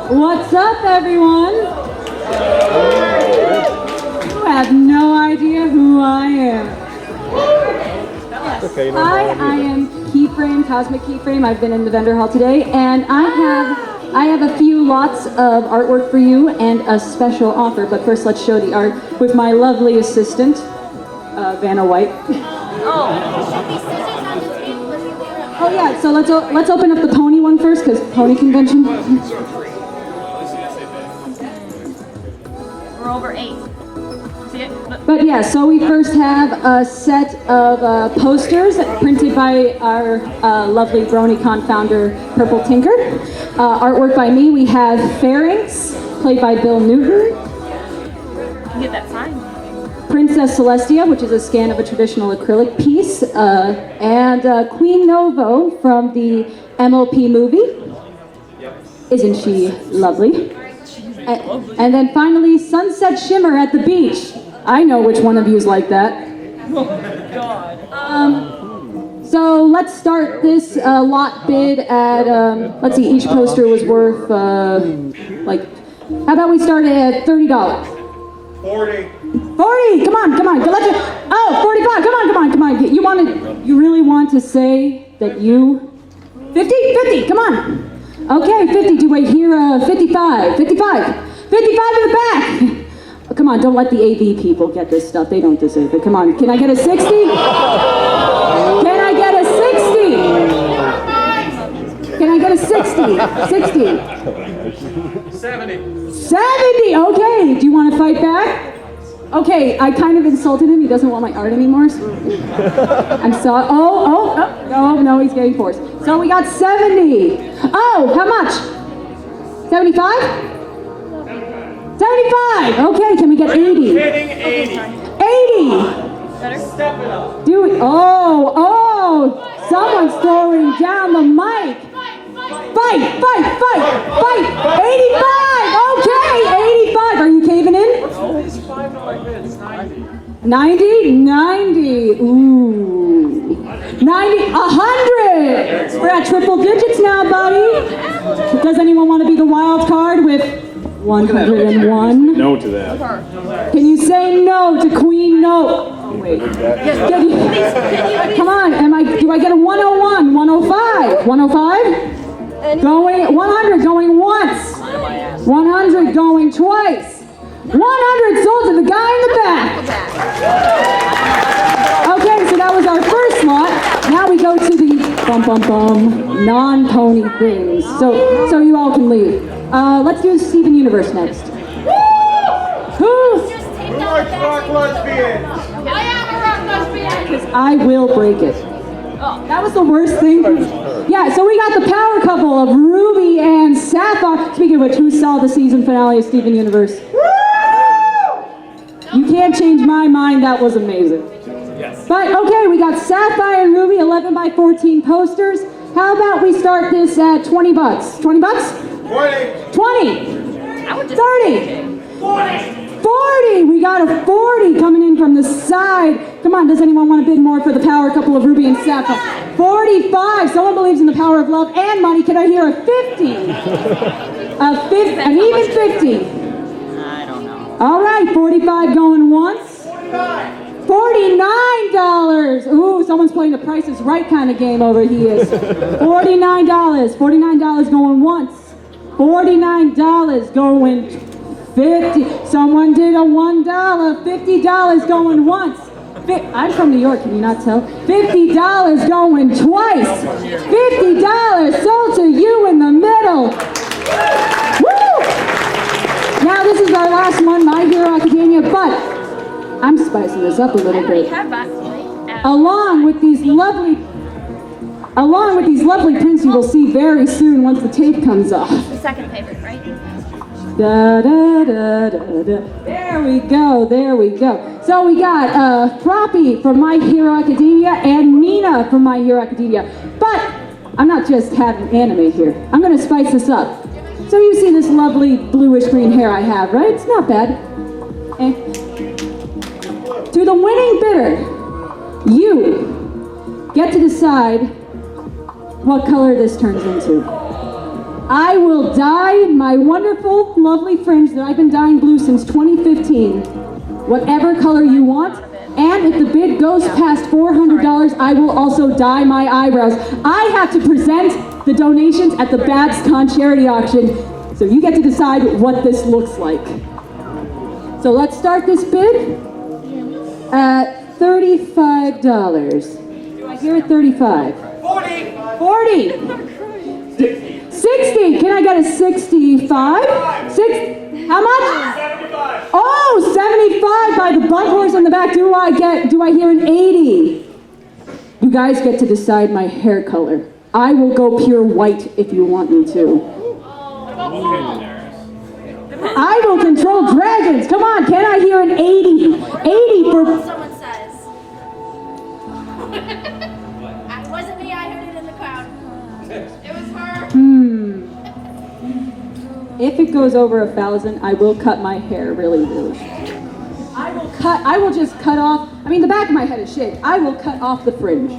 What's up, everyone? You have no idea who I am. I am Keyframe, Cosmic Keyframe. I've been in the vendor hall today, and I have a few lots of artwork for you and a special offer. But first, let's show the art with my lovely assistant, Vanna White. Oh yeah, so let's open up the pony one first, because pony convention. We're over 8. See it? Look. But yeah, so we first have a set of posters printed by our lovely BronyCon founder, Purple Tinker. Artwork by me. We have Pharynx, played by Bill Newton. You can get that signed. Princess Celestia, which is a scan of a traditional acrylic piece, and Queen Novo from the MLP movie. Isn't she lovely? And then finally, Sunset Shimmer at the beach. I know which one of you's like that. So let's start this lot bid at, let's see, each poster was worth, how about we start at $30? 40. 40, come on, oh, 45, come on. You really want to say that you, 50, come on. Okay, 50, do wait here, 55 in the back. Oh, come on, don't let the AV people get this stuff, they don't deserve it. Come on, can I get a 60? Can I get a 60? Can I get a 60? 70, okay, do you want to fight back? Okay, I kind of insulted him. He doesn't want my art anymore. So I'm sorry. Oh, no, he's getting forced. So we got 70. Oh, how much? 75? 75. Okay, can we get 80? 80. Better? Step it up. Do it. Oh, someone's throwing down the mic. Fight. 85. Okay, 85. Are you caving in? 90. Ooh. 90. 100. We're at triple digits now, buddy. Does anyone want to be the wild card with 101? No to that. Can you say no to Queen No? Wait. Come on, do I get a 101, 105, 105? Going, 100 going once. 100 going twice. 100 sold to the guy in the back. Okay, so that was our first slot. Now we go to the non-pony things. So you all can leave. Let's do Steven Universe next. Who? Rock lesbian. I am a rock lesbian. Because I will break it. That was the worst thing. Yeah, so we got the power couple of Ruby and Sapphire. Speaking of which, who saw the season finale of Steven Universe? You can't change my mind, that was amazing. Yes. But okay, we got Sapphire and Ruby 11 by 14 posters. How about we start this at 20 bucks? 20 bucks? 20. 30. 40! We got a 40 coming in from the side. Come on, does anyone want to bid more for the power couple of Ruby and Sapphire? 45! Someone believes in the power of love and money. Can I hear a 50? A 50, an even 50. I don't know. All right, 45 going once. $49! Ooh, someone's playing the Price is Right kind of game over here. $49. $49 going once. $49 going 50. Someone did a $1. $50 going once. I'm from New York, can you not tell? $50 going twice. $50 sold to you in the middle. Woo! Now this is our last one, My Hero Academia, but I'm spicing this up a little bit. Along with these lovely prints you will see very soon once the tape comes off. The second favorite, right? Da, da, da, da, da. There we go. So we got Froppy from My Hero Academia and Nina from My Hero Academia. But I'm not just having anime here. I'm going to spice this up. So you see this lovely bluish green hair I have, right? It's not bad. To the winning bidder, you get to decide what color this turns into. I will dye my wonderful, lovely fringe that I've been dyeing blue since 2015, whatever color you want. And if the bid goes past $400, I will also dye my eyebrows. I have to present the donations at the BabsCon charity auction, so you get to decide what this looks like. So let's start this bid at $35. Do I hear 35? 40! 60! Can I get a 65? How much? 75. Oh, 75 by the butt horse in the back. Do I hear an 80? You guys get to decide my hair color. I will go pure white if you want me to. I will control dragons. Come on, can I hear an 80? 80 for... Someone says. It wasn't me, I heard it in the crowd. It was her. If it goes over 1,000, I will cut my hair really, really short. I will just cut off, the back of my head is shaved. I will cut off the fringe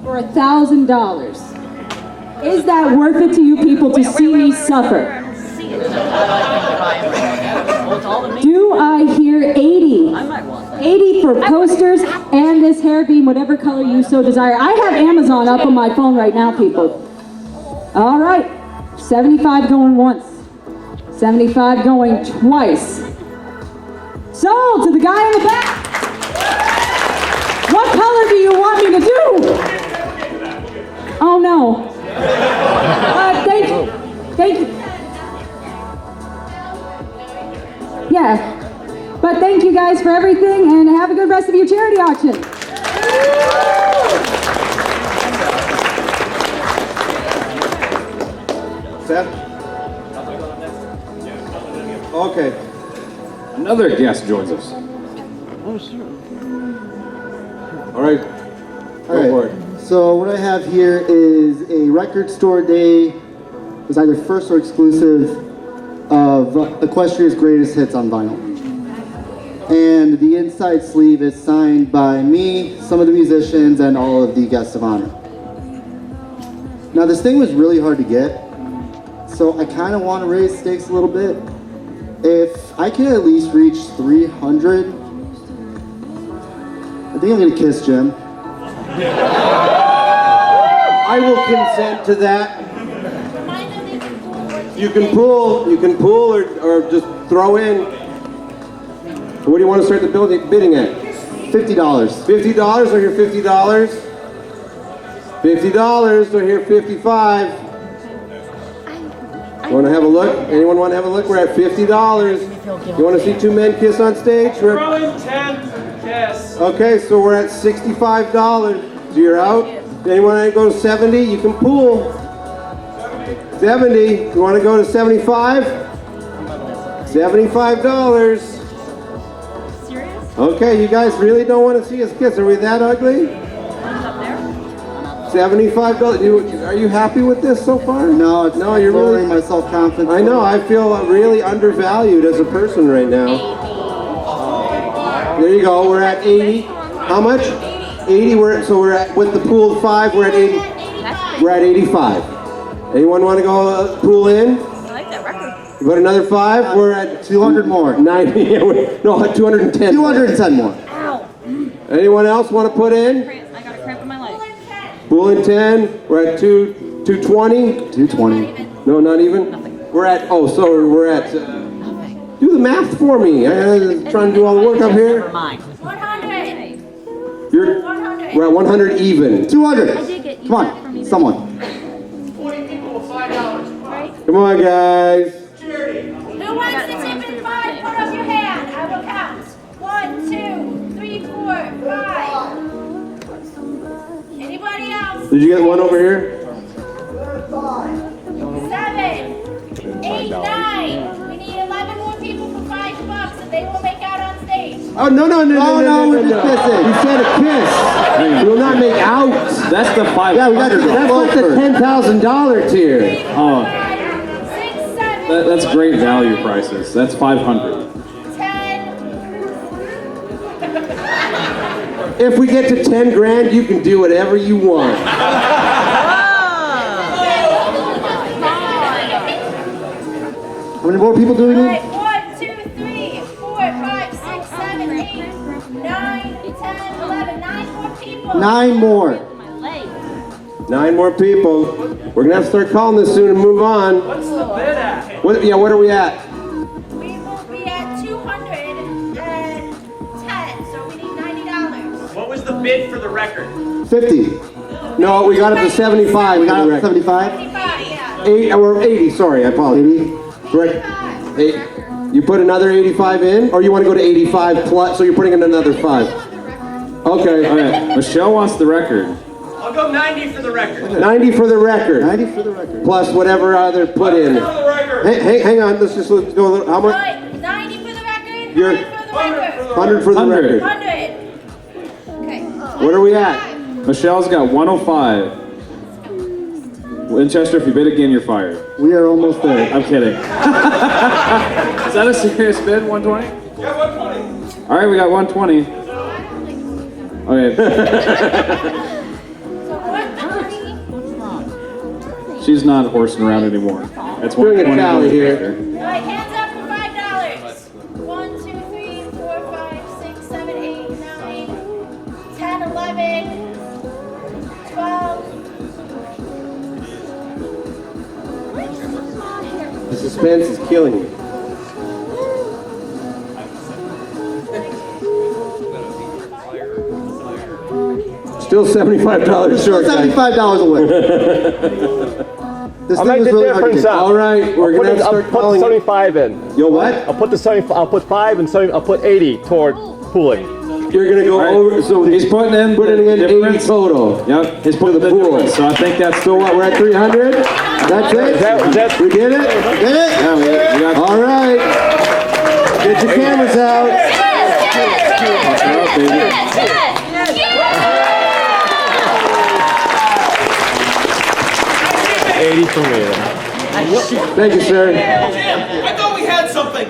for $1,000. Is that worth it to you people to see me suffer? Do I hear 80? 80 for posters and this hair beam, whatever color you so desire. I have Amazon up on my phone right now, people. All right, 75 going once, 75 going twice. Sold to the guy in the back. What color do you want me to do? Oh no. Thank you. Yeah, but thank you guys for everything and have a good rest of your charity auction. Seth? Okay. Another guest joins us. Oh, sure. All right. Go for it. So what I have here is a record store day. It was either first or exclusive of Equestria's Greatest Hits on vinyl. And the inside sleeve is signed by me, some of the musicians, and all of the guests of honor. Now this thing was really hard to get, so I kind of want to raise stakes a little bit. If I can at least reach 300, think I'm gonna kiss Jim. I will consent to that. You can pull or just throw in. What do you want to start the bidding at? $50. $50, so here $50. $50, so here 55. You want to have a look? Anyone want to have a look? We're at $50. You want to see two men kiss on stage? Throw in 10. Yes. Okay, so we're at $65. So you're out. Anyone want to go to 70? You can pool. 70. You want to go to 75? $75. Okay, you guys really don't want to see us kiss. Are we that ugly? $75. Are you happy with this so far? No, it's no, you're lowering really my self-confidence. I know. I feel really undervalued as a person right now. There you go. We're at 80. How much? 80. We're at with the pool 5. We're at 80. We're at 85. Anyone want to go pool in? I like that record. Put another 5. We're at 200 more. 90. No, 210. 210 more. Ow. Anyone else want to put in? I got a cramp in my leg. Pool in 10. We're at 220. 220. No, not even. Nothing. We're at. Oh, so we're at. Do the math for me. I'm trying to do all the work up here. Never mind. 100. We're at 100 even. 200. I did get Come on, someone. 40 people with $5. Come on, guys. Who wants to tip in 5? Put up your hand. I will count. 1, 2, 3, 4, 5. Anybody else? Did you get one over here? 7, 8, 9. We need 11 more people for $5, and they will make out on stage. Oh, no. we're just kissing. You said a kiss. We will not make out. That's the $500. Yeah, that's like the $10,000 tier. Oh, 6, 7, that's great value prices. That's $500. 10. If we get to 10 grand, you can do whatever you want. How many more people do we All need? right, 1, 2, 3, 4, 5, 6, 7, 8, 9, 10, 11. 9 more people. 9 more. 9 more people. We're gonna have to start calling this soon and move on. What's the bid at? What are we at? We will be at 210, so we need $90. What was the bid for the record? 50. No, we got it to 75. We got for the it to record. 75. 75, yeah. 8 or 80. Sorry, I apologize. 80. Right. 8. You put another 85 in, or you want to go to 85 plus? So you're putting in another 5. Okay. All right, Michelle wants the record. I'll go 90 for the record. 90 for the record. 90 for the record. Plus whatever other put in. For the record. Hey, hang on. Let's go a little. How All much? right, 90 for the record. You're 100 for the 100 for the record. 100. 100. Okay. What are we at? Michelle's got 105. Winchester, if you bid again, you're fired. We are almost there. I'm kidding. Is that a serious bid, 120? Yeah, 120. All right, we got 120. Okay. So 120. She's not horsing around anymore. That's Doing a 120. tally here. All right, hands up for $5. 1, 2, 3, 4, 5, 6, 7, 8, 9, 10, 11, 12. The suspense is killing me. Still $75 short. guys. $75 away. This I'll thing make was the really hard to difference get. up. All right, we're gonna have to I'll start put the calling. 75 in. You'll what? I'll put the 70. I'll put 5 and 70. I'll put 80 toward pooling. You're gonna go over. So He's putting in putting in the 80 difference. total. Yep, he's For putting the the pool. difference. So I think that's So what? We're at 300. That's it. We did it. Did it? Yeah, we got All right. Get your cameras out. up, baby. 80 for me. Then. Thank you, sir. I thought we had something.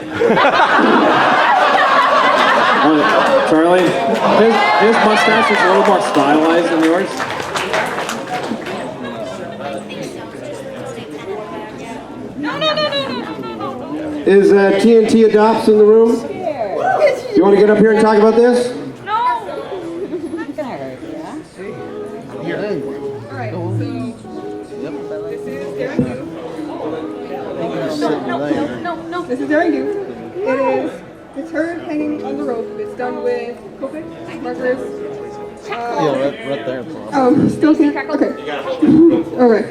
Charlie, his mustache is a little more stylized than yours. Is TNT Adopts in the room? You want to get up here and talk about this? No. This is during due. It's her hanging on the rope. It's done with Copic, markers. Right there. Still can't. Okay. Okay.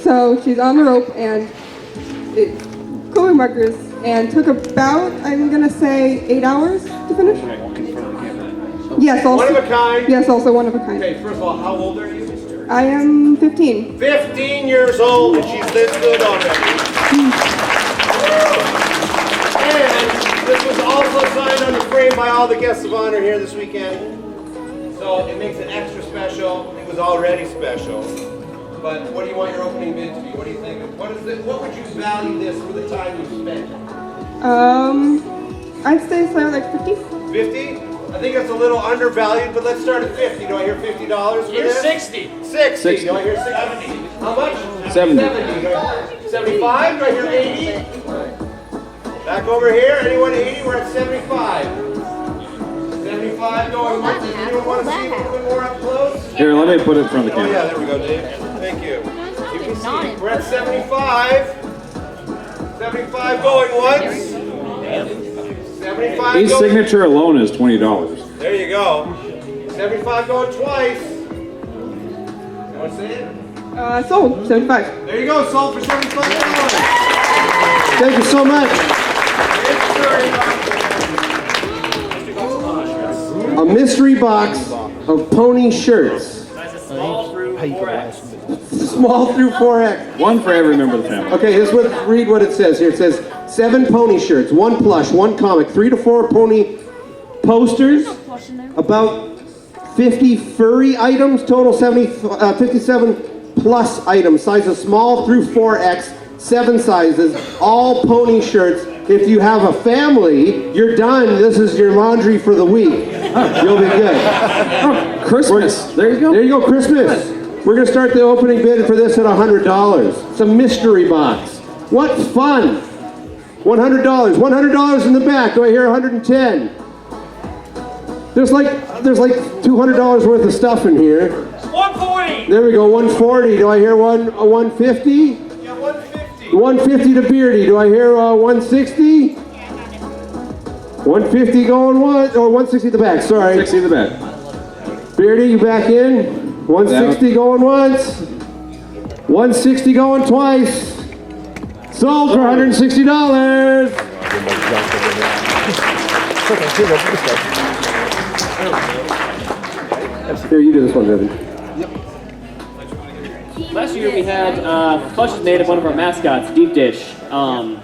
So she's on the rope and it's Copic markers and took about, I'm gonna say, 8 hours to finish. Yes, also. One of a kind? Yes, also one of a kind. Okay, first of all, how old are you? I am 15. 15 years old and she's this good already. And this was also signed on the frame by all the guests of honor here this weekend. So it makes it extra special. It was already special. But what do you want your opening bid to be? What do you think? What would you value this for the time you spent? I'd say something like 50. 50? I think that's a little undervalued, but let's start at 50. Do I hear $50 for Here's this? 60. 60. Do I hear 60? How much? 70. 75? Do I hear 80? Back over here. Anyone 80? We're at 75. 75 going once. Does anyone want to see a little bit more up close? Here, let me put it in front of the Oh camera. yeah, there we go, Dave. Thank you. You can see. We're at 75. 75 going once. 75 His going. signature alone is $20. There you go. 75 going twice. You want to say it? Sold. 75. There you go. Sold for $75. Thank you so much. A mystery box of pony shirts. Small through 4X. Small through 4X. One for every member of the family. Okay, read what it says here. It says 7 pony shirts, 1 plush, 1 comic, 3 to 4 pony posters, about 50 furry items, total 57 plus items, sizes small through 4X, 7 sizes, all pony shirts. If you have a family, you're done. This is your laundry for the week. You'll be good. Oh, Christmas. There you go. There you go, Christmas. We're going to start the opening bid for this at $100. It's a mystery box. What fun. $100. $100 in the back. Do I hear 110? There's like $200 worth of stuff in here. 140. There we go, 140. Do I hear 150? Yeah, 150. 150 to Beardy. Do I hear 160? 150 going once, or 160 at the back, sorry. 60 in the back. Beardy, you back in? 160 going once. 160 going twice. Sold for $160. Here, you do this one, Devin. Last year we had plushes made of one of our mascots, Deep Dish.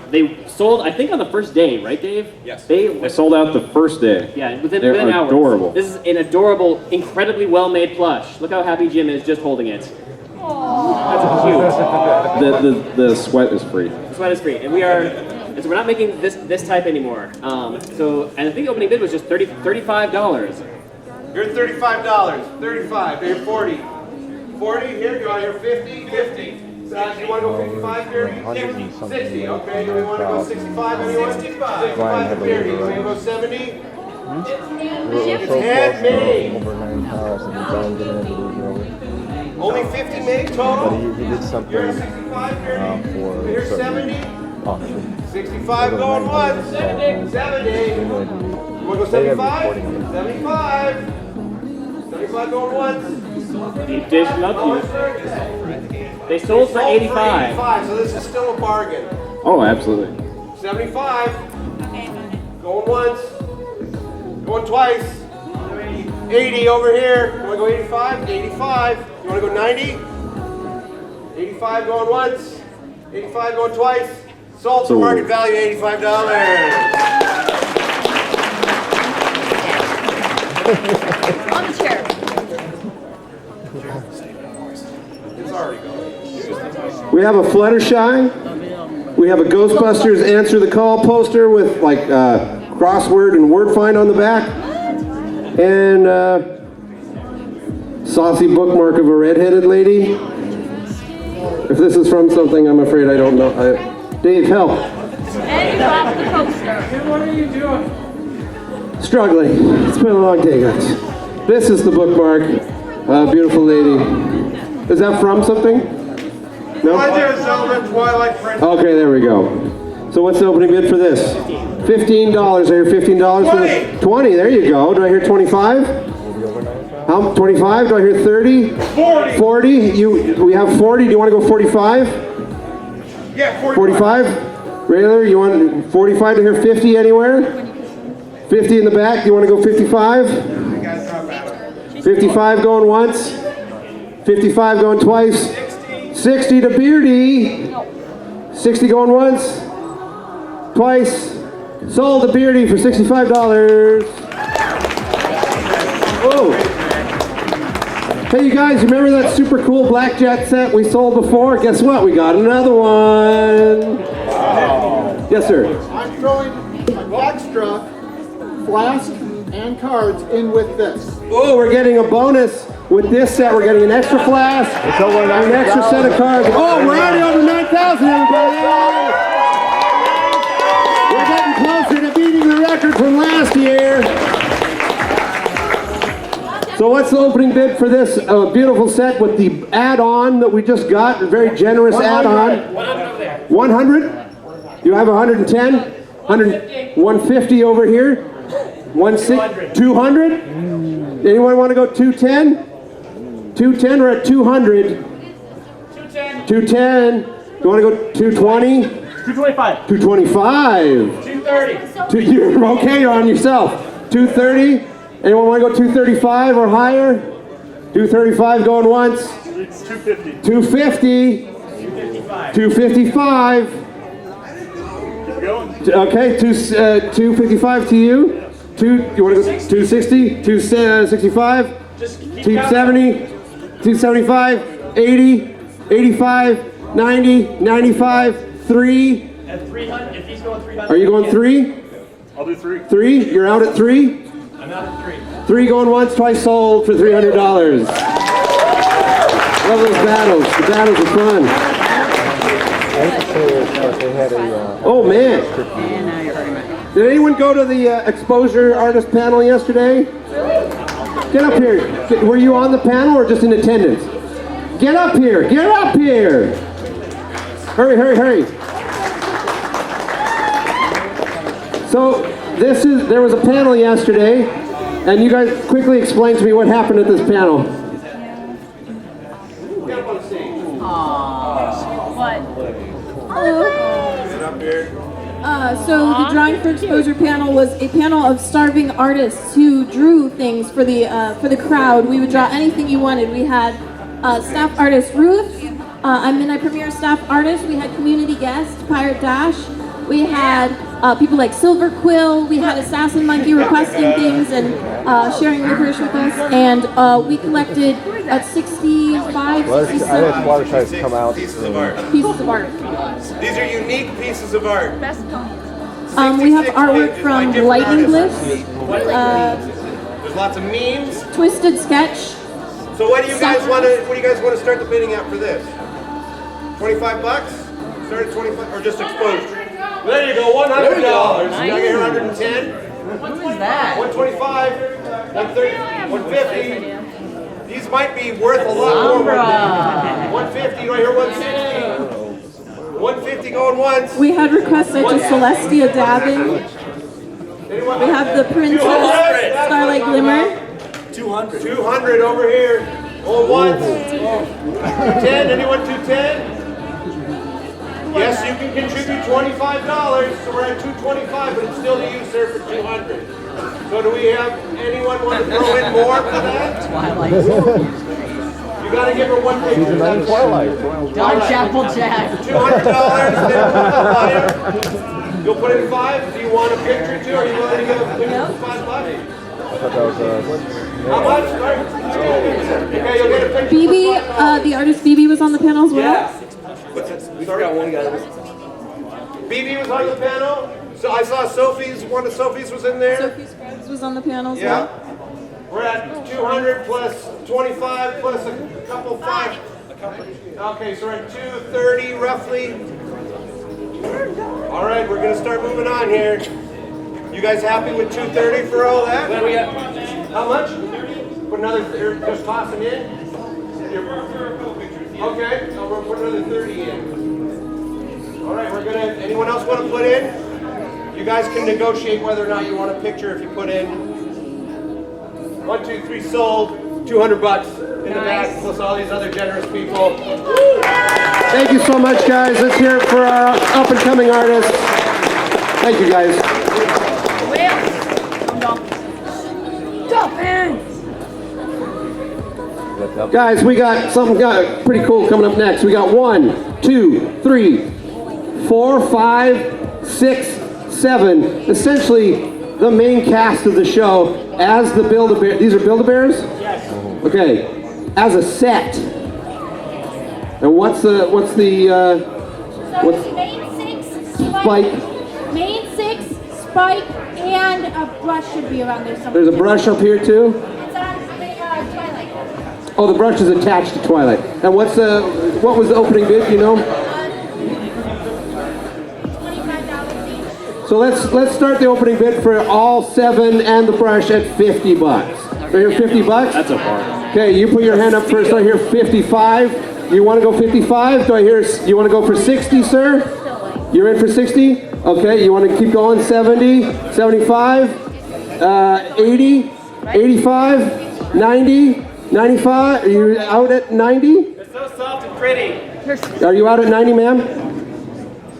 They sold, I think, on the first day, right, Dave? Yes. They sold out the first day. Yeah, within They're hours. adorable. This is an adorable, incredibly well-made plush. Look how happy Jim is just holding it. That's cute. The sweat is free. The sweat is free, and so we're not making this type anymore. And I think the opening bid was just $35. You're $35. 35. You're 40. 40. Here, do I hear 50? 50. So do you want to go 55 here? 60. Okay. Do we want to go 65? Anyone? 65. 65 here. Do you want to go 70? It's handmade. Over 9,000. Only 50 made total? But he did something You're 65 here. for Here's 70. auction. 65 going once. 70. 70. You want to go 75? 75. 75 going once. Deep Dish loves you. They sold for 85. 85, so this is still a bargain. Oh, absolutely. 75. Going once. Going twice. 80 over here. You want to go 85? 85. You want to go 90? 85 going once. 85 going twice. Sold for market value $85. On the chair. We have a Fluttershy. We have a Ghostbusters Answer the Call poster with like crossword and word find on the back. And saucy bookmark of a redheaded lady. If this is from something, I'm afraid I don't know. Dave, help. And you dropped the poster. What are you doing? Struggling. It's been a long day, guys. This is the bookmark. Beautiful lady. Is that from something? No? Legend of Zelda Twilight Princess. Okay, there we go. So what's the opening bid for this? $15. I hear $15 for the 20. There you go. Do I hear 25? How 25? Do I hear 30? 40. We have 40. Do you want to go 45? Yeah, 45? Rayler, you want 45 to hear 50 anywhere? 50 in the back. Do you want to go 55? 55 going once. 55 going twice. 60 to Beardy. 60 going once. Twice. Sold to Beardy for $65. Oh. Hey, you guys, remember that super cool blackjack set we sold before? Guess what? We got another one. Yes, sir. I'm throwing an extra flask and cards in with this. Oh, we're getting a bonus with this set. We're getting an extra flask, an extra set of cards. Oh, we're already over 9,000, everybody. We're getting closer to beating the record from last year. So what's the opening bid for this beautiful set with the add-on that we just got? A very generous add-on. 100? You have 110? 150 over here? 200? Anyone want to go 210? 210, we're at 200. 210. You want to go 220? 225. 225. 230. You're okay, you're on yourself. 230. Anyone want to go 235 or higher? 235 going once. 250. 250. 255. Keep going. Okay, 255 to you. You want to go 260? 265? Just keep 270? 275? 80? 85? 90? 95? 3? At 300, if he's going 300. Are you going 3? I'll do 3. 3? You're out at 3? I'm out at 3. 3 going once, twice sold for $300. Love those battles. The battles are fun. Oh man. Did anyone go to the exposure artist panel yesterday? Get up here. Were you on the panel or just in attendance? Get up here. Get up here. Hurry, hurry, hurry. So there was a panel yesterday, and you guys quickly explain to me what happened at this panel. So the Drawing for Exposure panel was a panel of starving artists who drew things for the crowd. We would draw anything you wanted. We had staff artist Ruth, a Midnight Premiere staff artist. We had community guest Pirate Dash. We had people like Silver Quill. We had Assassin Monkey requesting things and sharing licorice with us. And we collected 65, 67 Watershide's come out. pieces of art. These are unique pieces of art. We have artwork from Lightning Bliss, There's lots of memes. Twisted Sketch. So what do you guys want to start the bidding at for this? 25 bucks? Start at 25 or just exposure? There you go, $100. You got your 110? What was that? 125, 130, 150. These might be worth a lot more. 150, right here, 160. 150 going once. We had requests such as Celestia Dabbing. We have the Princess Starlight Glimmer. 200. 200 over here. Going once. 210, anyone 210? Yes, you can contribute $25, so we're at $225, but it's still to you, sir, for $200. So do we have anyone want to throw in more for that? Twilight. You got to give her one picture. Season 9 Twilight. Dark Chapel Jack. $200, you'll put in 5. Do you want a picture too, or are you willing to give a picture for $5? I thought that was How much? Okay, you'll get a picture. BB, the artist BB was on the panel as well. Yeah. We got one guy. BB was on the panel. So I saw Sophie's. One of Sophie's was in there. Sophie Scruggs was on the panel as Yeah. well. We're at 200 plus 25 plus a couple 5. Okay, so we're at 230 roughly. All right, we're gonna start moving on here. You guys happy with 230 for all that? What do we got? How much? Put another. Just toss them in. Okay, so we'll put another 30 in. All right, we're gonna. Anyone else want to put in? You guys can negotiate whether or not you want a picture if you put in. 1, 2, 3 sold. $200 in the back, plus all these other generous people. Thank you so much, guys. Let's hear it for our up-and-coming artists. Thank you, guys. Guys, we got something pretty cool coming up next. We got 1, 2, 3, 4, 5, 6, 7. Essentially, the main cast of the show as the Build-A-Bear. These are Build-A-Bears? Yes. Okay, as a set. And what's main 6, Spike? Main 6, Spike, and a brush should be around there somewhere. There's a brush up here too? It's on Twilight. Oh, the brush is attached to Twilight. And what was the opening bid, you know? $25 So let's start the opening bid for all 7 and the brush at $50. Do I hear $50? That's a bar. Okay, you put your hand up first. I hear 55. You want to go 55? Do I hear? You want to go for 60, sir? You're in for 60? Okay. You want to keep going? 70, 75, 80, 85, 90, 95. Are you out at 90? They're so soft and pretty. Are you out at 90, ma'am?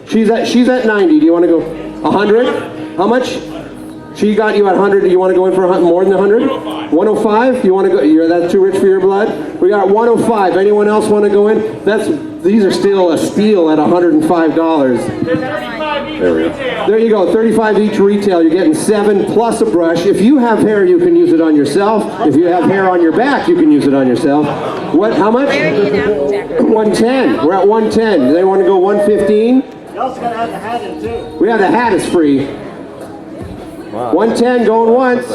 She's at 90. Do you want to go 100? How much? She got you at 100. Do you want to go in for more than 100? 105. You want to go? That's too rich for your blood. We got 105. Anyone else want to go in? These are still a steal at $105. There we go. There you go. 35 each retail. You're getting 7 plus a brush. If you have hair, you can use it on yourself. If you have hair on your back, you can use it on yourself. What? How much? 110. We're at 110. Do they want to go 115? You also gotta have the hat in too. We have the hat is free. 110 going once.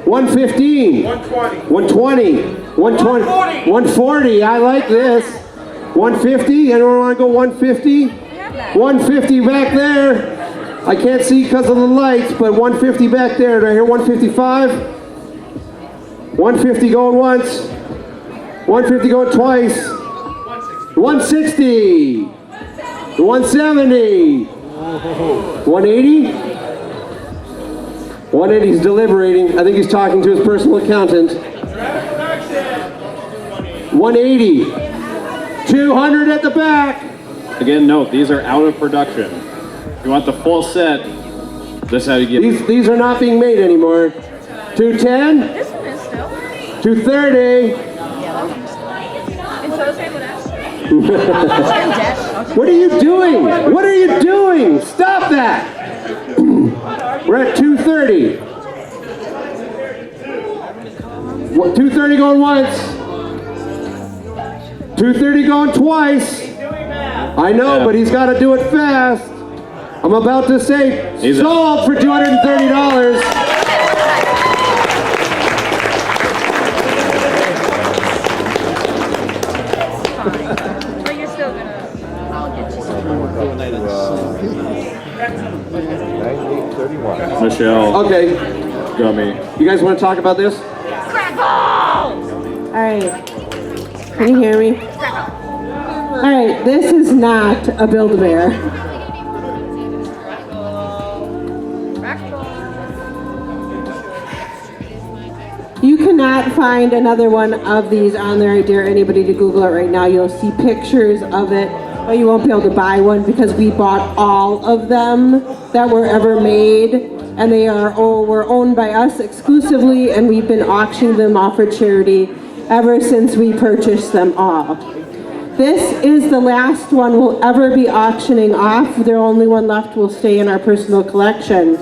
115. 120. 120. 120. 140. I like this. 150. Anyone want to go 150? 150 back there. I can't see because of the lights, but 150 back there. Do I hear 155? 150 going once. 150 going twice. 160. 170. 180. 180, he's deliberating. I think he's talking to his personal accountant. 180. 200 at the back. Again, note, these are out of production. If you want the full set, this is how you get These are not being made anymore. 210. This one is still. 230. And so is Bangladesh. What are you doing? What are you doing? Stop that. We're at 230. 230 going once. 230 going twice. I know, but he's got to do it fast. I'm about to say sold for $230. But you're still gonna. I'll get you some. Michelle. Okay. Gummy. You guys want to talk about this? All right. Can you hear me? All right. This is not a Build-A-Bear. You cannot find another one of these on there. I dare anybody to Google it right now. You'll see pictures of it, but you won't be able to buy one because we bought all of them that were ever made, and they were owned by us exclusively, and we've been auctioning them off for charity ever since we purchased them all. This is the last one we'll ever be auctioning off. The only one left will stay in our personal collection.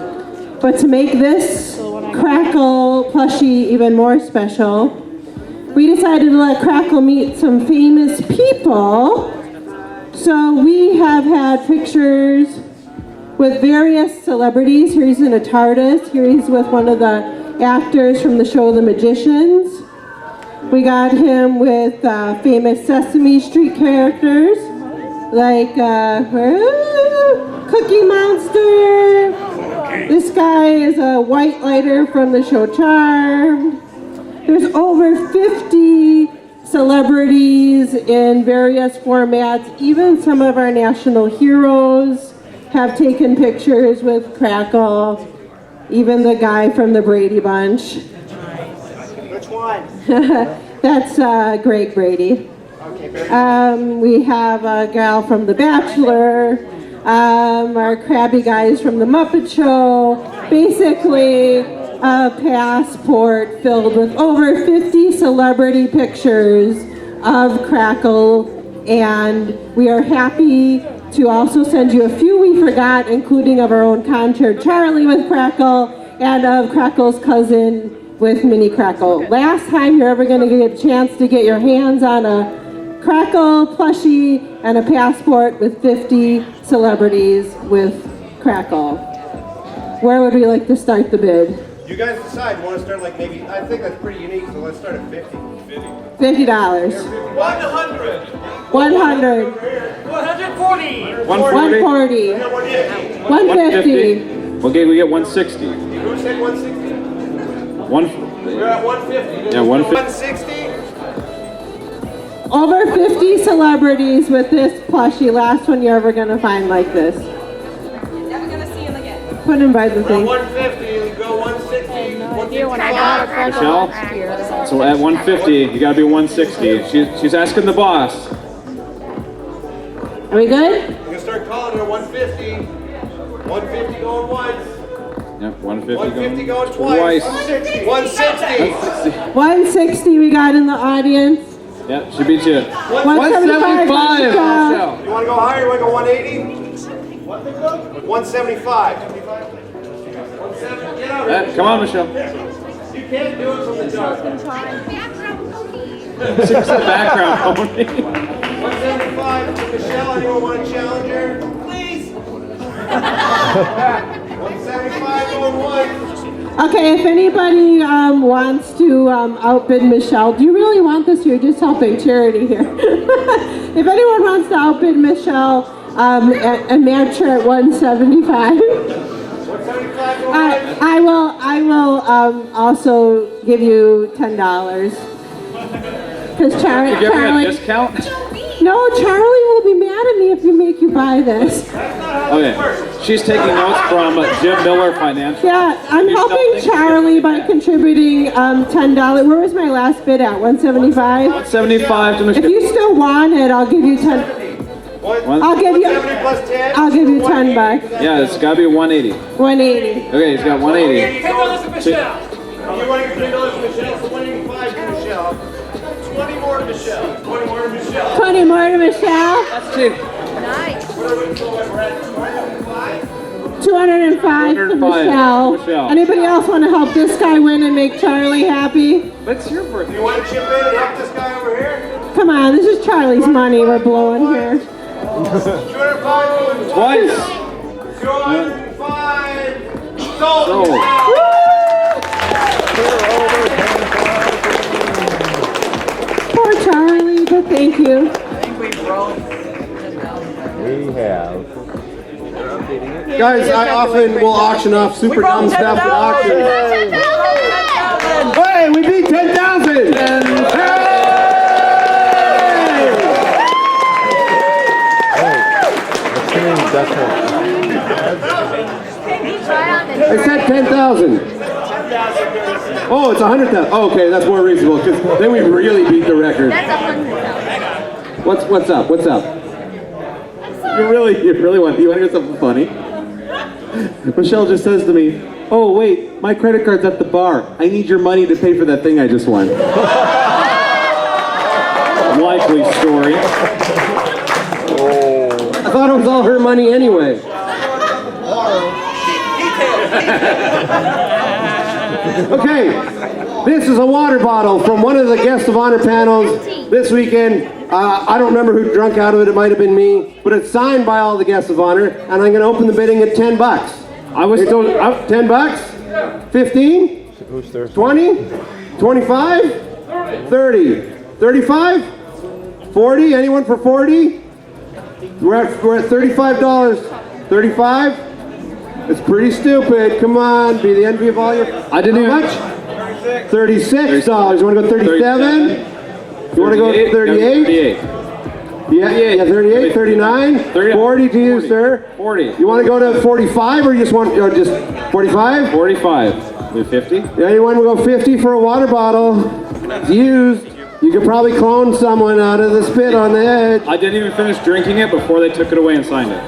But to make this Crackle plushie even more special, we decided to let Crackle meet some famous people. So we have had pictures with various celebrities. Here he's in a TARDIS. Here he's with one of the actors from the show The Magicians. We got him with famous Sesame Street characters like Cookie Monster. This guy is a white lighter from the show Charmed. There's over 50 celebrities in various formats, even some of our national heroes. have taken pictures with Crackle, even the guy from the Brady Bunch. Which one? That's Greg Brady. We have a gal from The Bachelor, our crabby guys from The Muppet Show, basically a passport filled with over 50 celebrity pictures of Crackle, and we are happy to also send you a few we forgot, including of our own concert Charlie with Crackle, and of Crackle's cousin with Mini Crackle. Last time you're ever going to get a chance to get your hands on a Crackle plushie and a passport with 50 celebrities with Crackle. Where would we like to start the bid? You guys decide. You want to start like maybe, I think that's pretty unique, so let's start at 50. $50. 100. 100. 140. 140. 150. Okay, we get 160. Who said 160? We're at 150. Yeah, 150. 160. Over 50 celebrities with this plushie. Last one you're ever going to find like this. Never gonna see him again. Put him by the We're thing. at 150. Go 160. No idea when I got a Crackle Michelle? last year. So at 150, you gotta be 160. She's asking the boss. Are we good? You can start calling her 150. 150 going once. Yep, 150 150 going going twice. 160. 160 we got in the audience. Yep, she beat you. 175. 175. You want to go higher? You want to go 180? 175. 170. Get out. Come on, Michelle. You can't do it from the dark. 6% background pony. 175 to Michelle. Anyone want to challenge her? Please. 175 going once. Okay, if anybody wants to outbid Michelle, do you really want this? You're just helping charity here. If anyone wants to outbid Michelle and match her at 175, I will also give you $10. Because Charlie, You give me a discount? no, Charlie will be mad at me if you make you buy this. Okay, she's taking notes from Jim Miller Financial. Yeah, I'm helping Charlie by contributing $10. Where was my last bid at? 175? 175 to If Michelle. you still want it, I'll give you 10. I'll give you 170 plus 10. I'll give you $10. Yeah, it's gotta be 180. 180. Okay, he's got 180. $10 to Michelle. You want to get $10 to Michelle, so 185 to Michelle. 20 more to Michelle. 20 more to Michelle. 20 more to Michelle. That's cheap. Nice. What are we doing? We're at 205? 205 to Michelle. Anybody else want to help this guy win and make Charlie happy? What's your birthday? You want to chip in and help this guy over here? Come on, this is Charlie's money we're blowing here. 205 Twice. 205. Sold. Sold. Poor Charlie, but thank you. We have. Guys, I often will auction off super dumb stuff at auctions. Hey, we beat 10,000! I said 10,000. Oh, it's 100,000. Oh, okay, that's more reasonable because then we really beat the record. What's up? What's up? You really want to hear something funny? Michelle just says to me, "Oh wait, my credit card's at the bar. I need your money to pay for that thing I just won." Likely story. I thought it was all her money anyway. Okay, this is a water bottle from one of the guest of honor panels this weekend. I don't remember who drunk out of it. It might have been me, but it's signed by all the guests of honor, and I'm going to open the bidding at $10. I was told $10, 15, 20, 25, 30, 35, 40. Anyone for 40? We're at $35. 35. It's pretty stupid. Come on, be the envy of all your. I didn't How even. much? $36. You want to go 37? You want to go 38? Yeah, 38, 39, 40 to you, sir. 40. You want to go to 45 or you just want just 45? 45. Do 50? Anyone will go 50 for a water bottle. It's used. You could probably clone someone out of the spit on the edge. I didn't even finish drinking it before they took it away and signed it.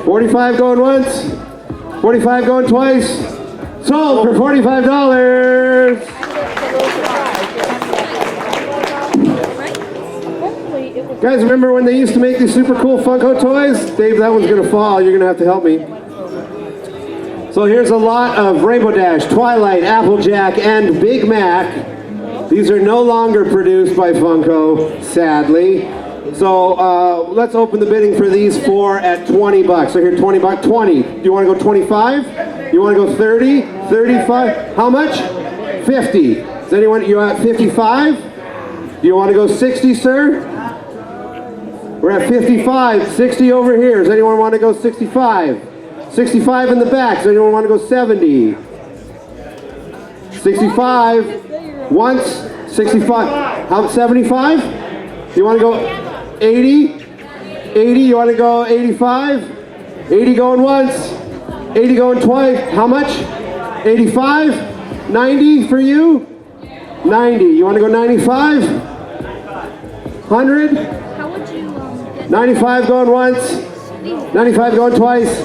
45 going once. 45 going twice. Sold for $45. Guys, remember when they used to make these super cool Funko toys? Dave, that one's gonna fall. You're gonna have to help me. So here's a lot of Rainbow Dash, Twilight, Applejack, and Big Mac. These are no longer produced by Funko, sadly. So let's open the bidding for these four at 20 bucks. So here, 20 bucks, 20. Do you want to go 25? You want to go 30? 35? How much? 50. Is anyone, you at 55? Do you want to go 60, sir? We're at 55, 60 over here. Does anyone want to go 65? 65 in the back. Does anyone want to go 70? 65, once, 65. How, 75? You want to go 80? 80, you want to go 85? 80 going once, 80 going twice. How much? 85? 90 for you? 90, you want to go 95? 100? 95 going once, 95 going twice.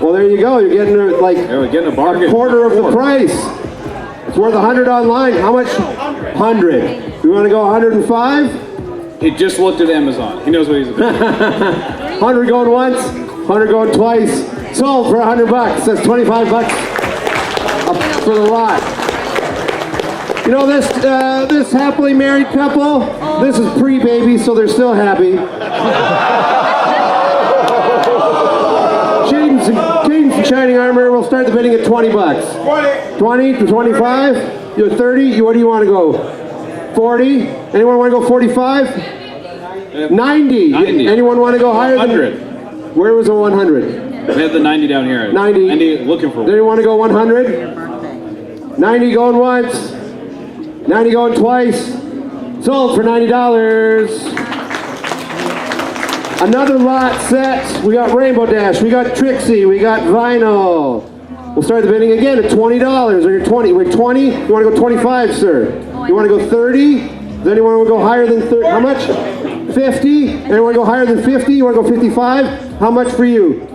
Well, there you go. You're getting like we're getting a bargain. A quarter of the price. It's worth 100 online. How much? 100. You want to go 105? He just looked at Amazon. He knows what he's about. 100 going once, 100 going twice. Sold for 100 bucks. That's 25 bucks for the lot. You know this this happily married couple, this is pre-baby, so they're still happy. Jaden's and Shining Armor, we'll start the bidding at 20 bucks. 20 to 25? You're 30? What do you want to go? 40? Anyone want to go 45? 90? Anyone want to go higher than 100? Where was the 100? We have the 90 down here. 90. 90 looking for one. Anyone want to go 100? 90 going once. 90 going twice. Sold for $90. Another lot set. We got Rainbow Dash. We got Trixie. We got Vinyl. We'll start the bidding again at $20. Or you're 20. We're 20. You want to go 25, sir? You want to go 30? Does anyone want to go higher than 30? How much? 50? Anyone want to go higher than 50? You want to go 55? How much for you?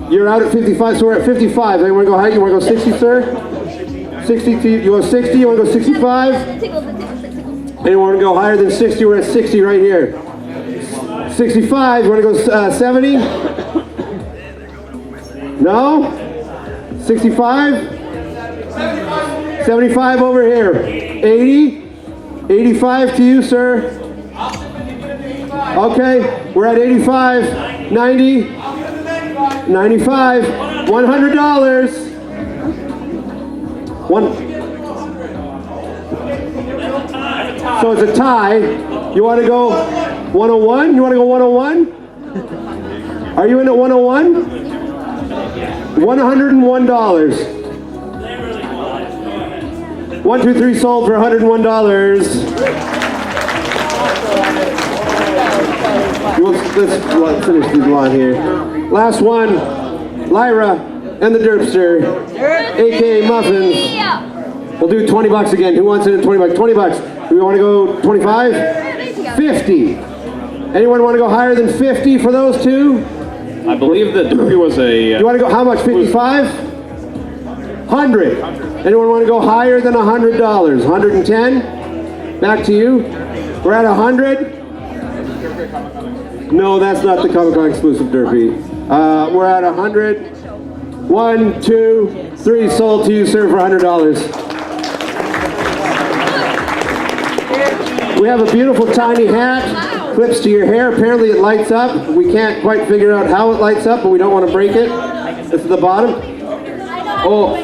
You're out at 55, so we're at 55. Anyone want to go higher? You want to go 60, sir? 60 to you go 60, you want to go 65? Anyone want to go higher than 60? We're at 60 right here. 65, you want to go 70? No? 65? 75 over here. 80? 85 to you, sir. Okay, we're at 85, 90, 95, $100. So it's a tie. You want to go 101? You want to go 101? Are you in at 101? $101. 1, 2, 3 sold for $101. Let's finish this lot here. Last one, Lyra and the Derpster, aka Muffins. We'll do 20 bucks again. Who wants it at 20 bucks? 20 bucks. Do we want to go 25? 50. Anyone want to go higher than 50 for those two? I believe that Derby was a... You want to go, how much, 55? 100. Anyone want to go higher than $100? 110? Back to you. We're at 100. No, that's not the Comic-Con exclusive Derby. We're at 100. 1, 2, 3 sold to you, sir, for $100. We have a beautiful tiny hat, clips to your hair. Apparently it lights up. We can't quite figure out how it lights up, but we don't want to break it. It's at the bottom. Oh,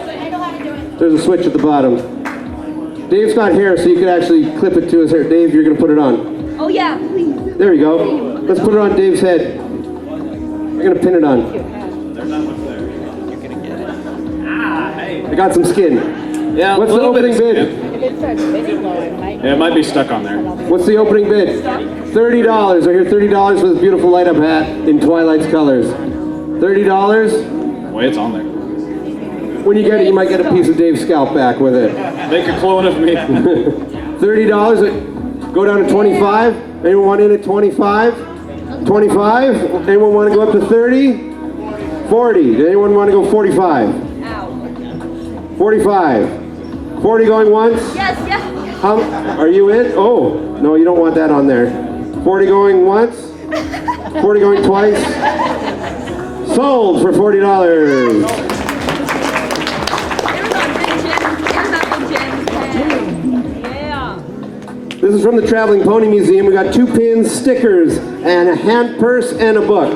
there's a switch at the bottom. Dave's got hair, so you can actually clip it to his hair. Dave, you're going to put it on. Oh yeah, please. There you go. Let's put it on Dave's head. We're going to pin it on. I got some skin. Yeah, what's the opening bid? Yeah, it might be stuck on there. What's the opening bid? $30. I hear $30 for this beautiful light up hat in Twilight's colors. $30. Wait, it's on there. When you get it, you might get a piece of Dave's scalp back with it. Make a clone of me. $30. Go down to 25. Anyone want in at 25? 25. Anyone want to go up to 30? 40. Did anyone want to go 45? 45. 40 going once? Yes, yes. How, are you in? Oh, no, you don't want that on there. 40 going once? 40 going twice? Sold for $40. This is from the Traveling Pony Museum. We got 2 pins, stickers, and a hand purse and a book.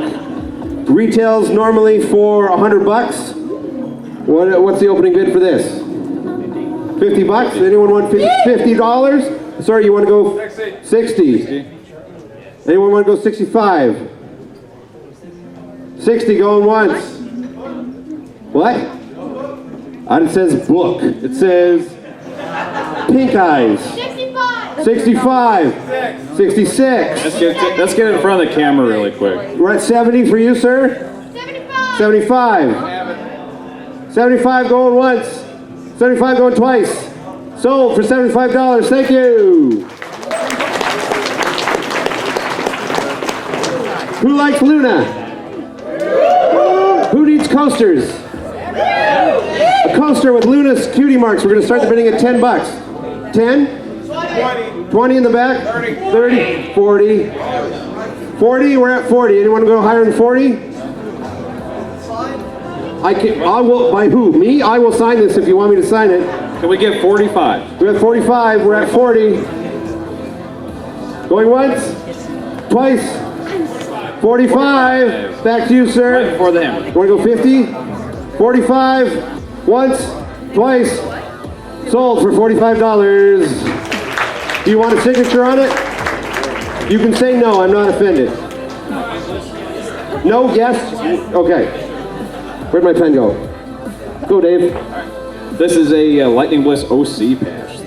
Retails normally for $100. What's the opening bid for this? $50? Anyone want $50? Sorry, you want to go 60? Anyone want to go 65? 60 going once. What? It says book. It says pink eyes. 65. 66. Let's get in front of the camera really quick. We're at 70 for you, sir? 75. 75 going once. 75 going twice. Sold for $75. Thank you. Who likes Luna? Who needs coasters? A coaster with Luna's cutie marks. We're going to start the bidding at $10. 10? 20 in the back? 30? 40? 40? We're at 40. Anyone go higher than 40? I will, by who? Me? I will sign this if you want me to sign it. Can we get 45? We're at 45. We're at 40. Going once? Twice? 45. Back to you, sir. Right before the hammer. Want to go 50? 45. Once? Twice? Sold for $45. Do you want a signature on it? You can say no. I'm not offended. No? Yes? Okay. Where'd my pen go? Go, Dave. This is a Lightning Bliss OC patch.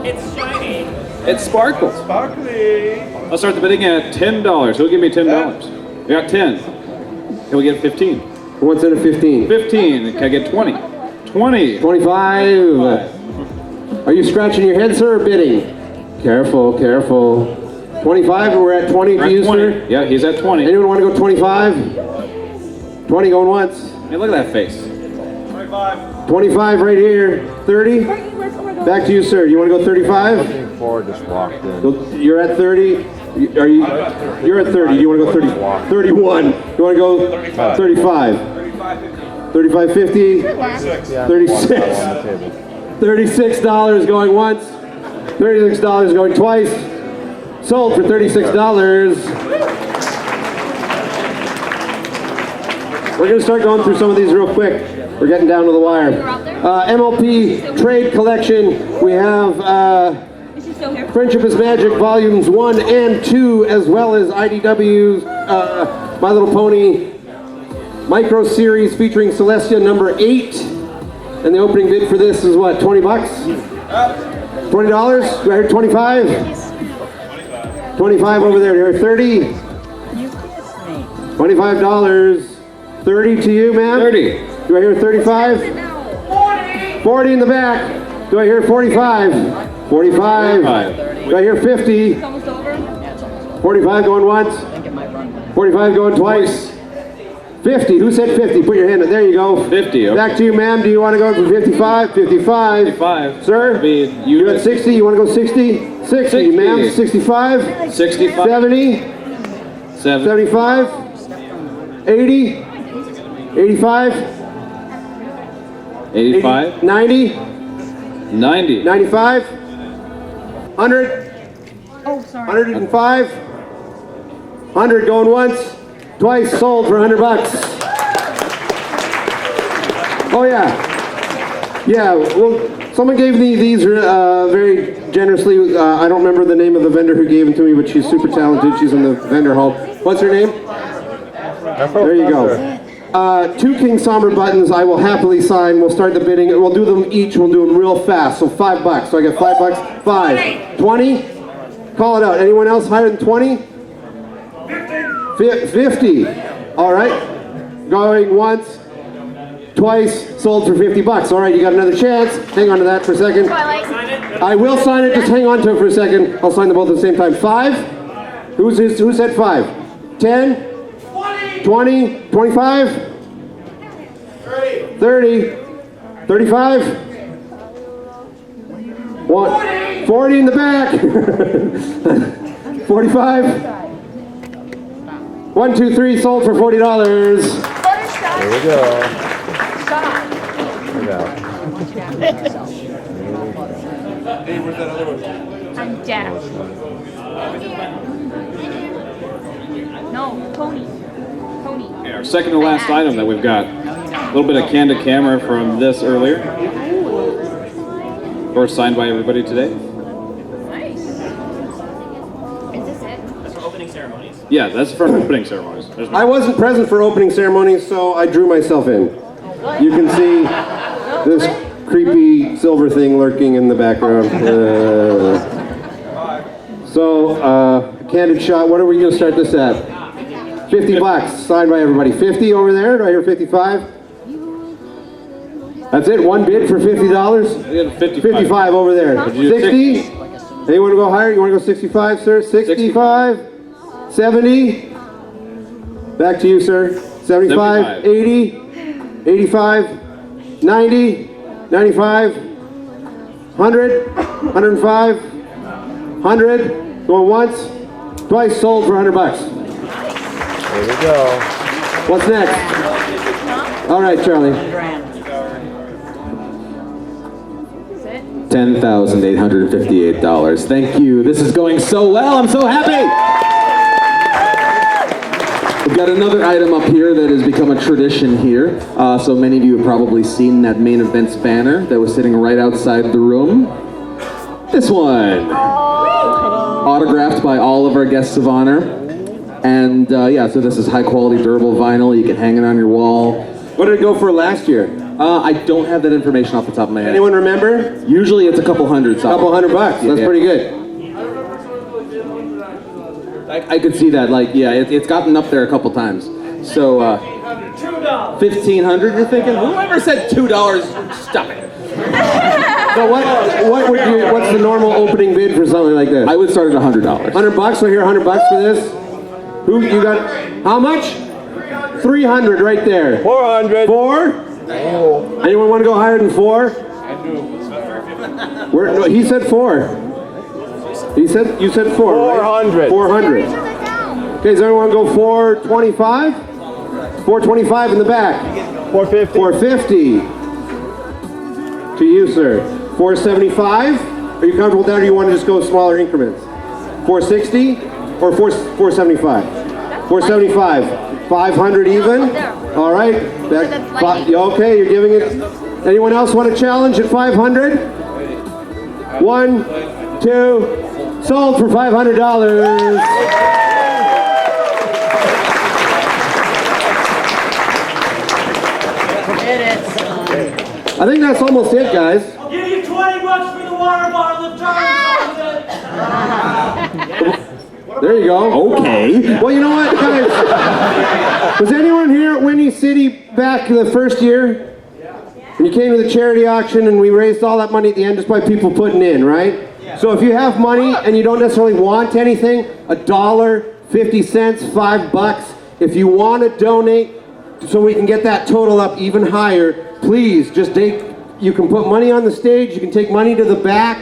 It's shiny. It sparkles. Sparkly. I'll start the bidding at $10. Who'll give me $10? We got 10. Can we get 15? What's in a 15? 15. Can I get 20? 20. 25. Are you scratching your head, sir, or bidding? Careful, careful. 25, and we're at 20 to you, sir? Yeah, he's at 20. Anyone want to go 25? 20 going once. Hey, look at that face. 25 right here. 30? Back to you, sir. You want to go 35? Looking forward, just walked in. You're at 30? You're at 30. You want to go 30? 31. You want to go 35? 35, 50? 36. $36 going once. $36 going twice. Sold for $36. We're going to start going through some of these real quick. We're getting down to the wire. MLP Trade Collection. We have Friendship is Magic Volumes 1 and 2, as well as IDW's My Little Pony Micro Series featuring Celestia number 8. And the opening bid for this is what, $20? $20? Do I hear 25? 25 over there. Do I hear 30? $25. 30 to you, ma'am? 30. Do I hear 35? 40 in the back. Do I hear 45? 45. Do I hear 50? 45 going once. 45 going twice. 50. Who said 50? Put your hand up. There you go. 50. Okay. Back to you, ma'am. Do you want to go for 55? 55. 55. Sir? You at 60? You want to go 60? 60. Ma'am, 65? 65. 70? 75? 80? 85? 85. 90? 90. 95? 100? Oh, sorry. 105? 100 going once, twice, sold for $100. Oh yeah. Yeah, well, someone gave me these very generously. I don't remember the name of the vendor who gave them to me, but she's super talented. She's in the vendor hall. What's her name? There you go. 2 King Somber buttons I will happily sign. We'll start the bidding. We'll do them each. We'll do them real fast. So $5. So I get $5. 5. 20? Call it out. Anyone else higher than 20? 50. All right. Going once, twice, sold for $50. All right, you got another chance. Hang on to that for a second. I will sign it. Just hang on to it for a second. I'll sign them both at the same time. 5? Who said 5? 10? 20? 25? 30? 35? 40 in the back. 45? 1, 2, 3, sold for $40. There we go. Hey, where's that other one? I'm Jack. No, Tony. Okay, our second to last item that we've got. A little bit of candid camera from this earlier. Of course, signed by everybody today. Nice. Is this it? That's for opening ceremonies. Yeah, that's for opening ceremonies. I wasn't present for opening ceremonies, so I drew myself in. You can see this creepy silver thing lurking in the background. Candid shot. What are we going to start this at? $50. Signed by everybody. 50 over there. Do I hear 55? That's it. One bid for $50. We had 55 over there. 60. Anyone go higher? You want to go 65, sir? 65. 70. Back to you, sir. 75. 80. 85. 90. 95. 100. 105. 100. Going once. Twice, sold for $100. There we go. What's next? All right, Charlie. $10,858. Thank you. This is going so well. I'm so happy. We've got another item up here that has become a tradition here. So many of you have probably seen that main events banner that was sitting right outside the room. This one. Autographed by all of our guests of honor. And yeah, so this is high quality durable vinyl. You can hang it on your wall. What did it go for last year? I don't have that information off the top of my head. Anyone remember? Usually it's a couple hundred. Couple $100. That's pretty good. I could see that. Like, yeah, it's gotten up there a couple times. So, $1,500. You're thinking? Whoever said $2? Stop it. So what's the normal opening bid for something like this? I would start at $100. $100. So here, $100 for this. Who you got? How much? 300 right there. 400. 4? Anyone want to go higher than 4? I do. No, he said 4. You said 4. 400. Right? 400. Okay, does anyone go 425? 425 in the back. 450. 450. To you, sir. 475. Are you comfortable with that, or you want to just go smaller increments? 460 or 475? 475. 500 even. All right. Okay, you're giving it. Anyone else want to challenge at 500? 1, 2. Sold for $500. I think that's almost it, guys. I'll give you $20 for the water bottle if Charlie's There you go. Okay. Well, you know what, guys? Was anyone here at Whinny City back the first year? When you came to the charity auction and we raised all that money at the end just by people putting in, right? So if you have money and you don't necessarily want anything, $1, 50 cents, $5. If you want to donate so we can get that total up even higher, please just you can put money on the stage, you can take money to the back.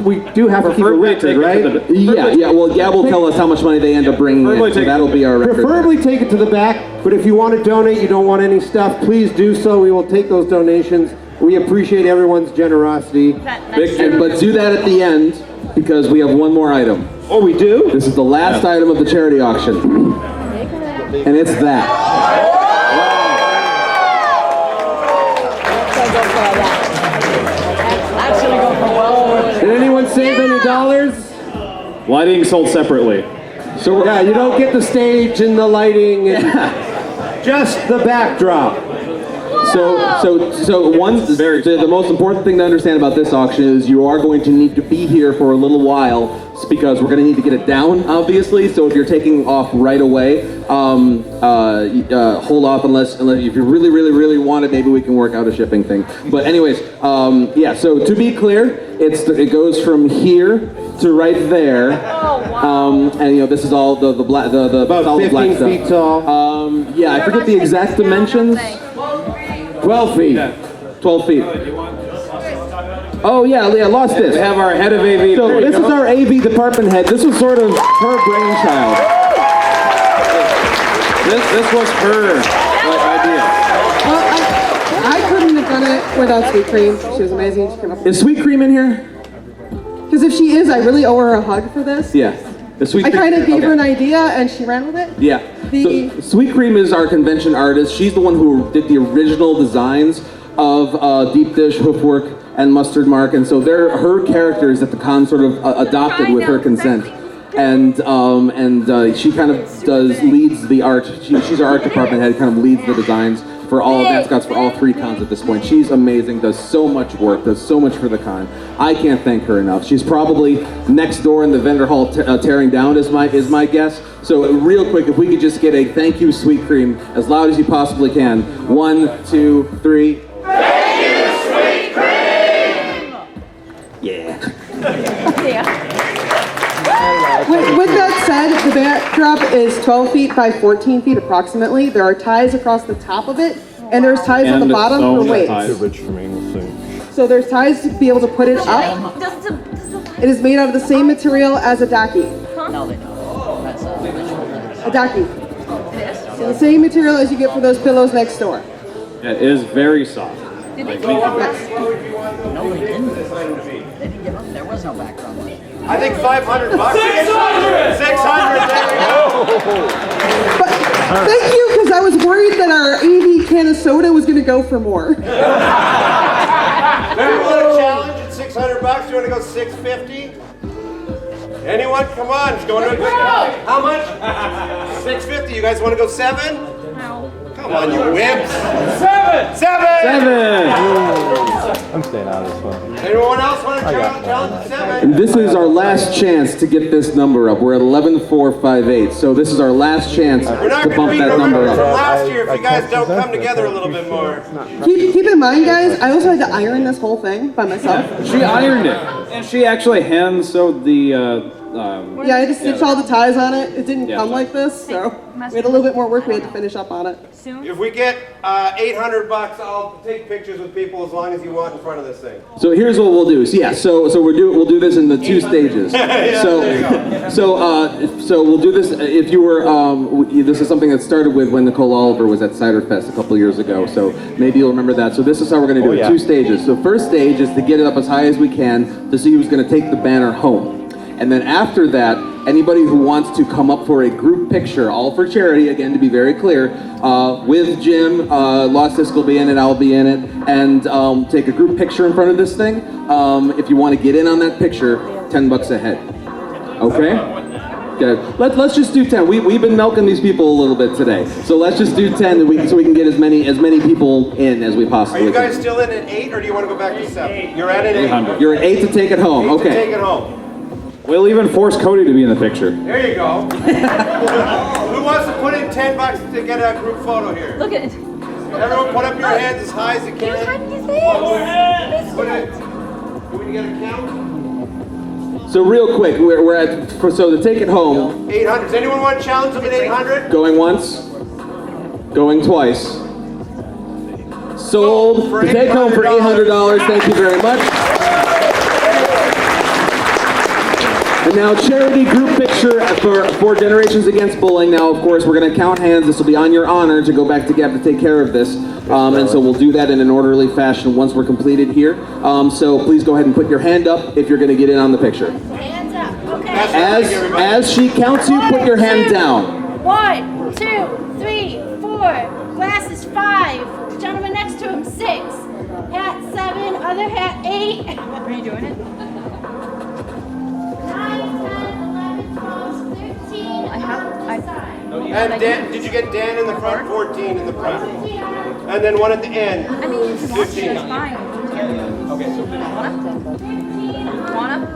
We do have to keep a record, right? Yeah, well, Gab will tell us how much money they end up bringing in, so that'll be our record. Preferably take it to the back, but if you want to donate, you don't want any stuff, please do so. We will take those donations. We appreciate everyone's generosity. But do that at the end, because we have one more item. Oh, we do? This is the last item of the charity auction. And it's that. Did anyone save any dollars? Lighting sold separately. So yeah, you don't get the stage and the lighting. And just the backdrop. So one, the most important thing to understand about this auction is you are going to need to be here for a little while because we're going to need to get it down, obviously. So if you're taking off right away, hold off unless if you really want it, maybe we can work out a shipping thing. But anyways, yeah. So to be clear, it goes from here to right there, and this is all the black the about solid 15 black stuff. feet tall. Yeah, I forget the exact dimensions. 12 feet. 12 feet. Oh yeah, I lost this. We have our head of AV. So this is our AV department head. This was sort of her brainchild. This was her idea. Well, I couldn't have done it without Sweet Cream. She was amazing. She came up. Is Sweet Cream in here? Because if she is, I really owe her a hug for this. Yeah. The Sweet I Cream- kind of gave okay. her an idea and she ran with it. Yeah. So, Sweet Cream is our convention artist. She's the one who did the original designs of Deep Dish, Hoofwork, and Mustard Mark, and so they're her characters that the con sort of adopted with her consent. And she kind of leads the art. She's our art department head, kind of leads the designs for all mascots for all 3 cons at this point. She's amazing, does so much work, does so much for the con. I can't thank her enough. She's probably next door in the vendor hall tearing down is my guess. So real quick, if we could just get a thank you, Sweet Cream, as loud as you possibly can. 1, 2, 3. Thank you, Sweet Cream! Yeah. With that said, the backdrop is 12 feet by 14 feet approximately. There are ties across the top of it, and there's ties at the bottom for weights. So there's ties to be able to put it up. It is made out of the same material as a daki. No, they don't. A daki. So the same material as you get for those pillows next door. It is very soft. Did they Yes. No, they didn't. They didn't give up. There was no background. I think $500. 600! 600, there we go. Thank you, because I was worried that our AV can of soda was going to go for more. Remember a little challenge at $600? You want to go $650? Anyone? Come on, it's going to a quick. How much? $650. You guys want to go 7? No. Come on, you wimps. 7! 7! I'm staying out of this one. Anyone else want to challenge at 7? And this is our last chance to get this number up. We're at 11,458. So this is our last chance We're not to going to bump beat that number remember from up. last year if you guys don't come together a little bit more. Keep in mind, guys, I also had to iron this whole thing by myself. She ironed it, and she actually hand sewed the. Yeah, I had to stitch all the ties on it. It didn't come like this, so we had a little bit more work we had to finish up on it. If we get $800, I'll take pictures with people as long as you want in front of this thing. So here's what we'll do. So yeah, so we'll do this in the 2 stages. So we'll do this. If you were, this is something that started with when Nicole Oliver was at Cider Fest a couple years ago. So maybe you'll remember that. So this is how we're going to do it. 2 stages. So first stage is to get it up as high as we can to see who's going to take the banner home. And then after that, anybody who wants to come up for a group picture, all for charity, again, to be very clear, with Jim, Lost Disc will be in it, I'll be in it, and take a group picture in front of this thing. If you want to get in on that picture, $10 a head. Okay? Okay. Let's just do 10. We've been milking these people a little bit today, so let's just do 10 so we can get as many people in as we Are possibly you can. guys still in at 8 or do you want to go back to 7? You're at 8. You're at 8 to take it home. 8 to Okay. take it home. We'll even force Cody to be in the picture. There you go. Who wants to put in $10 to get a group photo here? Look at it. Everyone put up your hands as high as you can. Put it. Do we get a count? So real quick, we're at so to take it home. 800. Does anyone want to challenge them at 800? Going once, going twice. Sold. To take home for $800. Thank you very much. And now charity group picture for Generations Against Bullying. Now, of course, we're going to count hands. This will be on your honor to go back to Gab to take care of this. And so we'll do that in an orderly fashion once we're completed here. So please go ahead and put your hand up if you're going to get in on the picture. Hands up. Okay. As she counts you, put your hand down. 1, 2, 3, 4. Glasses 5. Gentleman next to him 6. Hat 7. Other hat 8. Are you doing it? 9, 10, 11, 12, 13. I And Dan, did you get Dan in the front? 14 in the front. And then one at the end. I mean, you can watch it, 15. it's fine. Okay, so Wanna?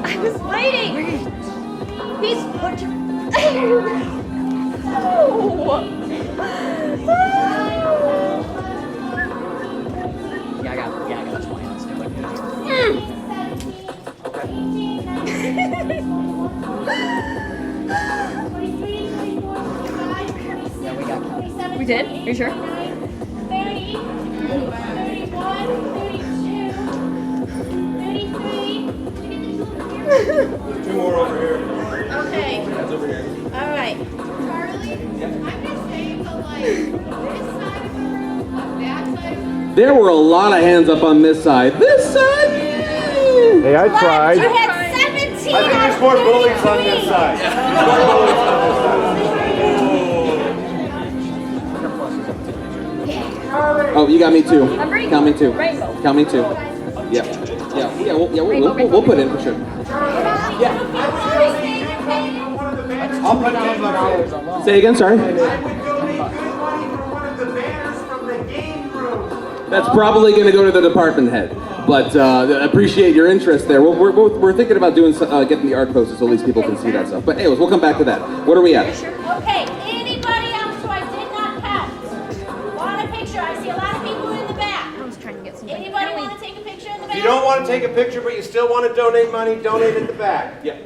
I was waiting. He's what you. Yeah, I got 20. Let's do it. Yeah, we did? Are you sure? 30, 31, 32, 33. Two more over here. Okay. That's over here. All right. Charlie, I'm just saying, but like, this side of the room, the back side of the room. There were a lot of hands up on this side. This side? Hey, I tried. You had 17 I think there's more bullies on this side. More bullies on this side. Oh, you got me too. Rainbow. Count me too. Rainbow. Count me too. Yeah. We'll put in for sure. I'll put $10 Say again, sorry. I would donate good money for one of the banners from the game room. That's probably going to go to the department head, but appreciate your interest there. We're thinking about doing getting the art posted so at least people can see that stuff. But anyways, we'll come back to that. What are we at? Okay, anybody else who I did not count? Want a picture? I see a lot of people in the back. I was trying to get some. Anybody want to take a picture in the back? If you don't want to take a picture, but you still want to donate money, donate at the back. Yeah.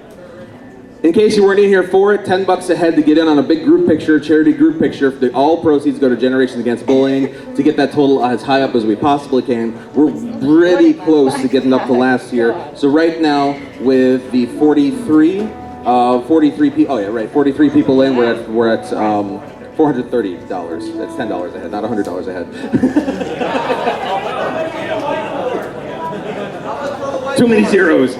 In case you weren't in here for it, $10 a head to get in on a big group picture, charity group picture. All proceeds go to Generations Against Bullying to get that total as high up as we possibly can. We're pretty close to getting up to last year. So right now, with the 43 people, 43 people in, we're at $430. That's $10 a head, not $100 a head. Too many zeros.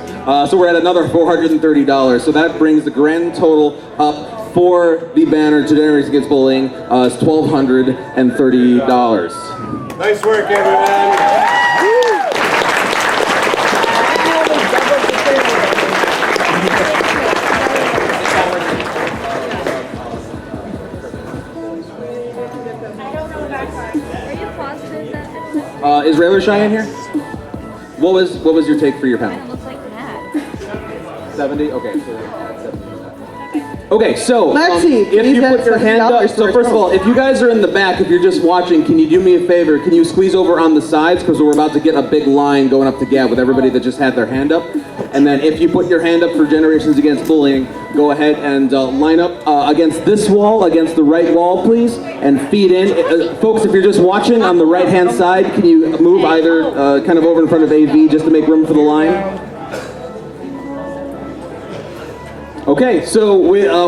So we're at another $430. So that brings the grand total up for the banner to Generations Against Bullying is $1,230. Nice work, everyone. Is Railer Shy in here? What was your take for your panel? 70? Okay. Okay, so Lexi, if you put your hand up, so first of all, if you guys are in the back, if you're just watching, can you do me a favor? Can you squeeze over on the sides? Because we're about to get a big line going up to Gab with everybody that just had their hand up. And then if you put your hand up for Generations Against Bullying, go ahead and line up against this wall, against the right wall, please, and feed in. Folks, if you're just watching on the right-hand side, can you move either kind of over in front of AV just to make room for the line? Okay, so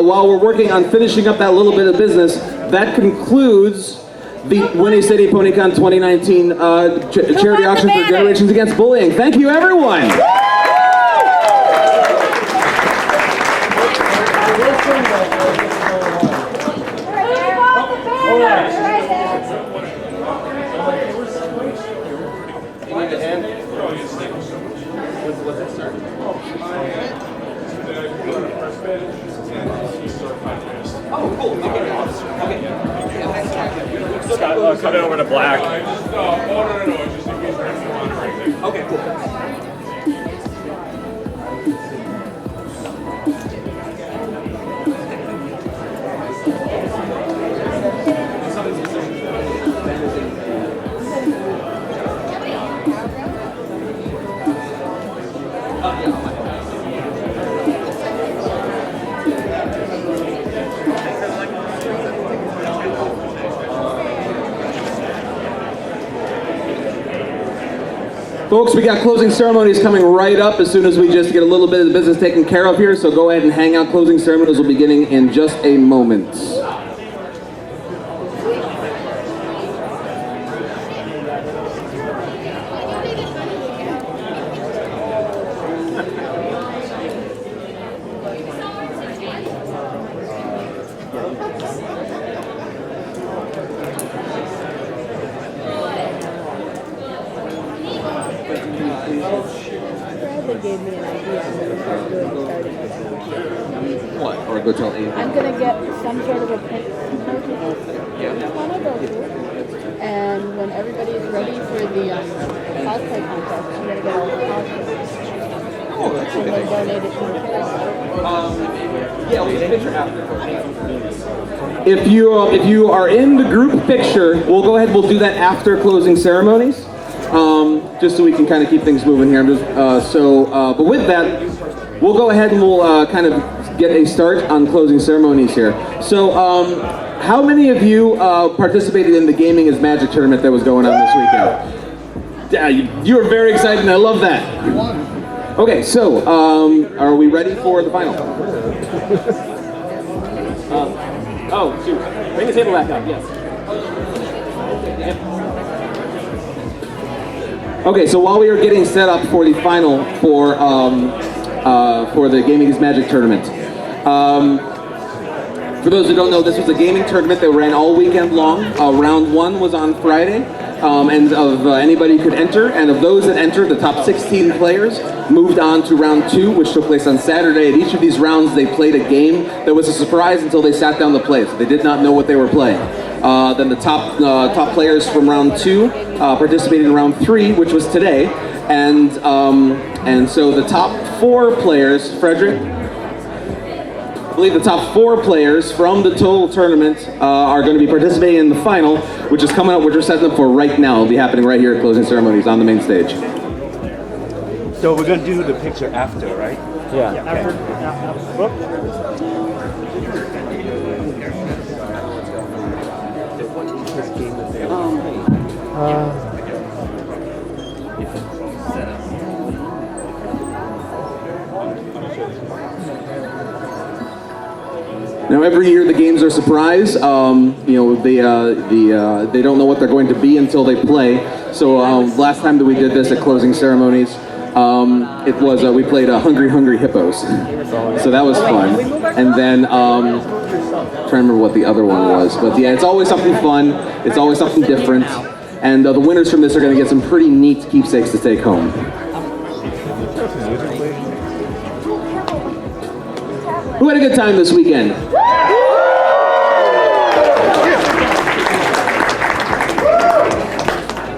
while we're working on finishing up that little bit of business, that concludes the Whinny City PonyCon 2019 charity auction for Generations Against Bullying. Thank you, everyone. Cut it over to black. Okay, cool. Folks, we got closing ceremonies coming right up as soon as we just get a little bit of the business taken care of here, so go ahead and hang out. Closing ceremonies will be beginning in just a moment. gave me an idea. I'm going to start doing starting with that. What? Or go tell Amy? I'm going to get some sort of a print want to go to. And when everybody is ready for the cosplay contest, I'm going to get all the cosplays. Oh, that's and then donate it to the yeah, we'll take a picture after. If you are in the group picture, we'll go ahead. We'll do that after closing ceremonies, just so we can kind of keep things moving here. But with that, we'll go ahead and we'll kind of get a start on closing ceremonies here. So, how many of you participated in the Gaming is Magic tournament that was going on this weekend? Yeah, you were very excited, and I love that. Okay, so are we ready for the final? Oh, shoot. Bring the table back up, yes. Okay, so while we are getting set up for the final for the Gaming is Magic tournament, for those who don't know, this was a gaming tournament that ran all weekend long. Round 1 was on Friday, and anybody could enter, and of those that entered, the top 16 players moved on to round 2, which took place on Saturday. At each of these rounds, they played a game that was a surprise until they sat down to play, so they did not know what they were playing. Then the top players from round 2 participated in round 3, which was today, and so the top 4 players, Frederick, I believe the top 4 players from the total tournament are going to be participating in the final, which is coming up, which we're setting up for right now. It'll be happening right here at closing ceremonies on the main stage. So we're going to do the picture after, right? Yeah. Now every year the games are a surprise. They don't know what they're going to be until they play. So last time that we did this at closing ceremonies, it was we played Hungry Hungry Hippos. So that was fun. And then trying to remember what the other one was, but yeah, it's always something fun. It's always something different. And the winners from this are going to get some pretty neat keepsakes to take home. Who had a good time this weekend?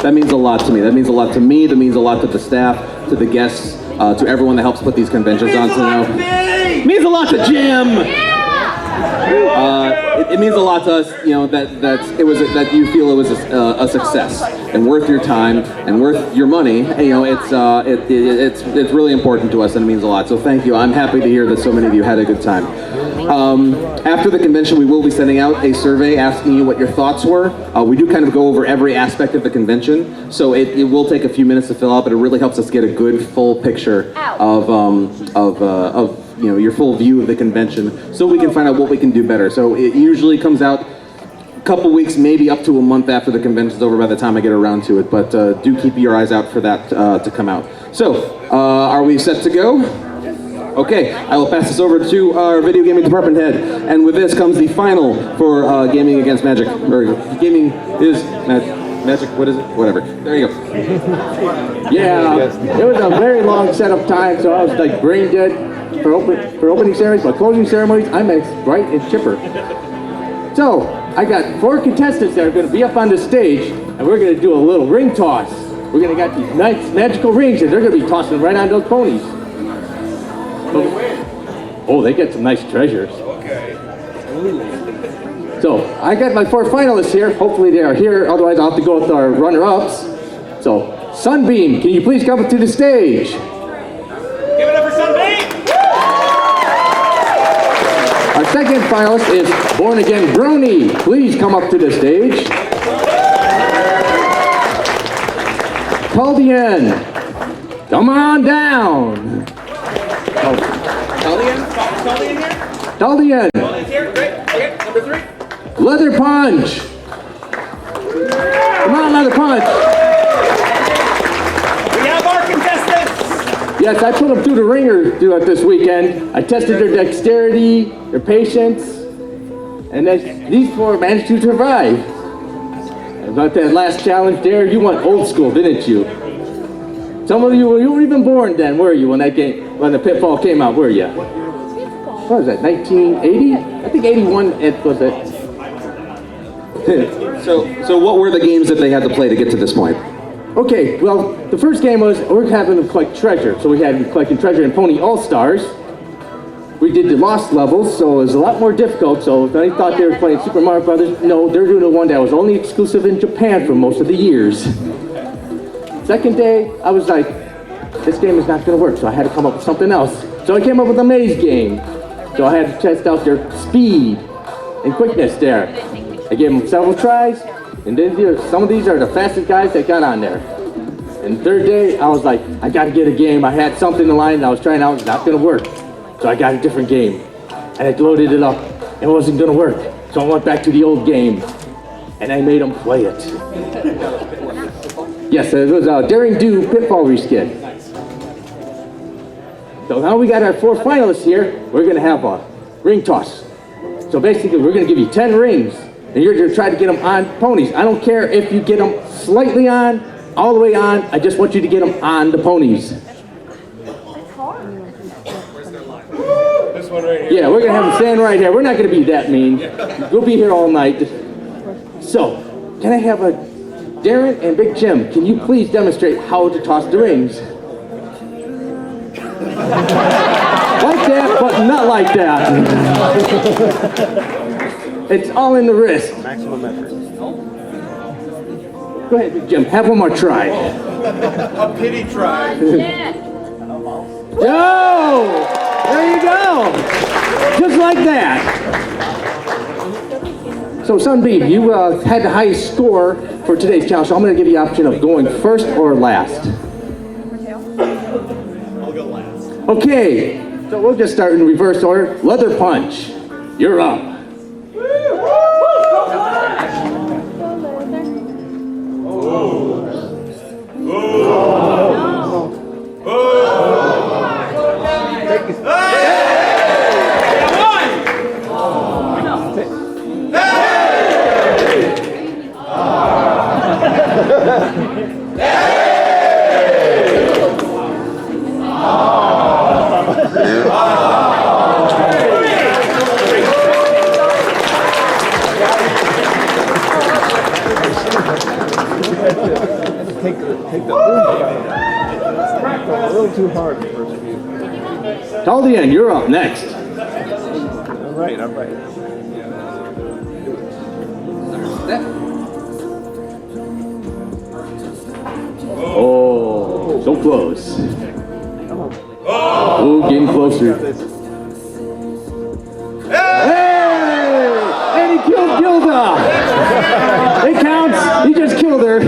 That means a lot to me. That means a lot to me. That means a lot to the staff, to the guests, to everyone that helps put these conventions on. It means a lot to Jim. It means a lot to us, that you feel it was a success and worth your time and worth your money. It's really important to us, and it means a lot. So thank you. I'm happy to hear that so many of you had a good time. After the convention, we will be sending out a survey asking you what your thoughts were. We do kind of go over every aspect of the convention, so it will take a few minutes to fill out, but it really helps us get a good full picture of your full view of the convention, so we can find out what we can do better. So it usually comes out a couple weeks, maybe up to a month after the convention's over by the time I get around to it, but do keep your eyes out for that to come out. So, are we set to go? Okay, I will pass this over to our video gaming department head, and with this comes the final for Gaming Against Magic, or Gaming is Magic, what is it? Whatever. There you go. Yeah, it was a very long setup time, so I was like brain dead for opening ceremonies, but closing ceremonies, I'm bright and chipper. So, I got 4 contestants that are going to be up on the stage, and we're going to do a little ring toss. We're going to get these nice magical rings, and they're going to be tossing right on those ponies. Oh, they get some nice treasures. Okay. So, I got my 4 finalists here. Hopefully they are here, otherwise I'll have to go with our runner-ups. So, Sunbeam, can you please come up to the stage? Give it up for Sunbeam! Our second finalist is Born Again Brony. Please come up to the stage. Caldian, come on down. Caldian here? Caldian. Caldian's here, great. Okay, number 3. Leather Punch. Come on, Leather Punch. We have our contestants. Yes, I put them through the ringer this weekend. I tested their dexterity, their patience, and then these 4 managed to survive. About that last challenge there, you went old school, didn't you? Some of you weren't even born then, were you, when the Pitfall came out, were you? What was that, 1980? I think 81 it was it. So what were the games that they had to play to get to this point? Okay, well, the first game was we're having to collect treasure. So we had collecting treasure in Pony All-Stars. We did the Lost levels, so it was a lot more difficult. So if they thought they were playing Super Mario Brothers, no, they're doing the one that was only exclusive in Japan for most of the years. Second day, I was like, this game is not going to work, so I had to come up with something else. So I came up with a maze game. So I had to test out their speed and quickness there. I gave them several tries, and then some of these are the fastest guys that got on there. And third day, I was like, I got to get a game. I had something in line that I was trying out, it's not going to work. So I got a different game. And I loaded it up, and it wasn't going to work. So I went back to the old game, and I made them play it. Yes, it was a Daring Do Pitfall reskin. So now we got our 4 finalists here. We're going to have a ring toss. So basically, we're going to give you 10 rings, and you're going to try to get them on ponies. I don't care if you get them slightly on, all the way on. I just want you to get them on the ponies. This one right here. Yeah, we're going to have them stand right here. We're not going to be that mean. We'll be here all night. So, can I have a Darren and Big Jim, can you please demonstrate how to toss the rings? Like that, but not like that. It's all in the wrist. Maximum effort. Go ahead, Big Jim, have one more try. A pity try. Yo! There you go! Just like that. So Sunbeam, you had the highest score for today's challenge, so I'm going to give you the option of going first or last. I'll go last. Okay, so we'll just start in reverse order. Leather Punch, you're up. A little too hard the first few. Taldian, you're up next. I'm right. Oh, so close. Oh, getting closer. Hey! And he killed Gilda! It counts. He just killed her.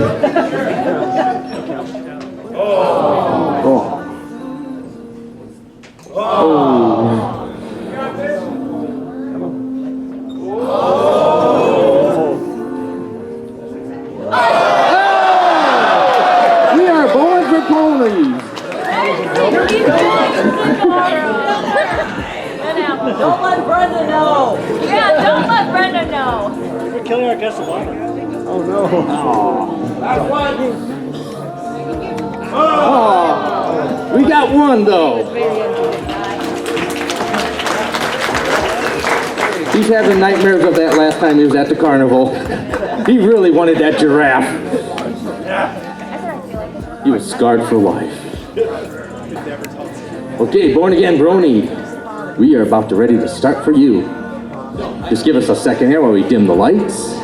We are born for ponies. Don't let Brenda know. Yeah, don't let Brenda know. We're killing our guest of honor. Oh no. Oh, we got one though. He's having nightmares of that last time he was at the carnival. He really wanted that giraffe. He was scarred for life. Okay, Born Again Brony, we are about to ready to start for you. Just give us a second here while we dim the lights.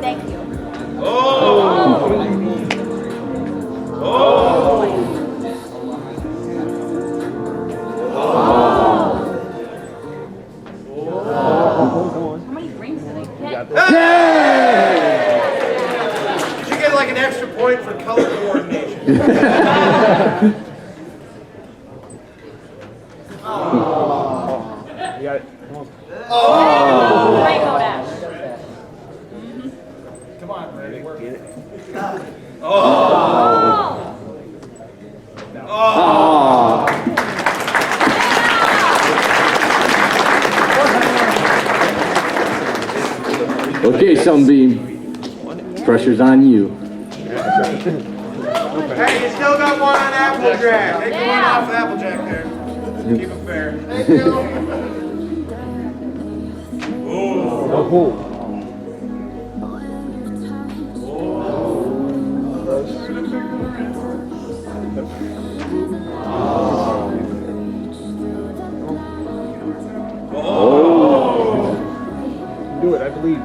Thank you. Did you get like an extra point for color coordination? You got it. Come on. Rainbow Dash. Come on, Brady. Get it. Okay, Sunbeam. pressure's on you. Hey, you still got one on Applejack. Take the one off Applejack there. Keep it fair. Thank you. Do it, I believe.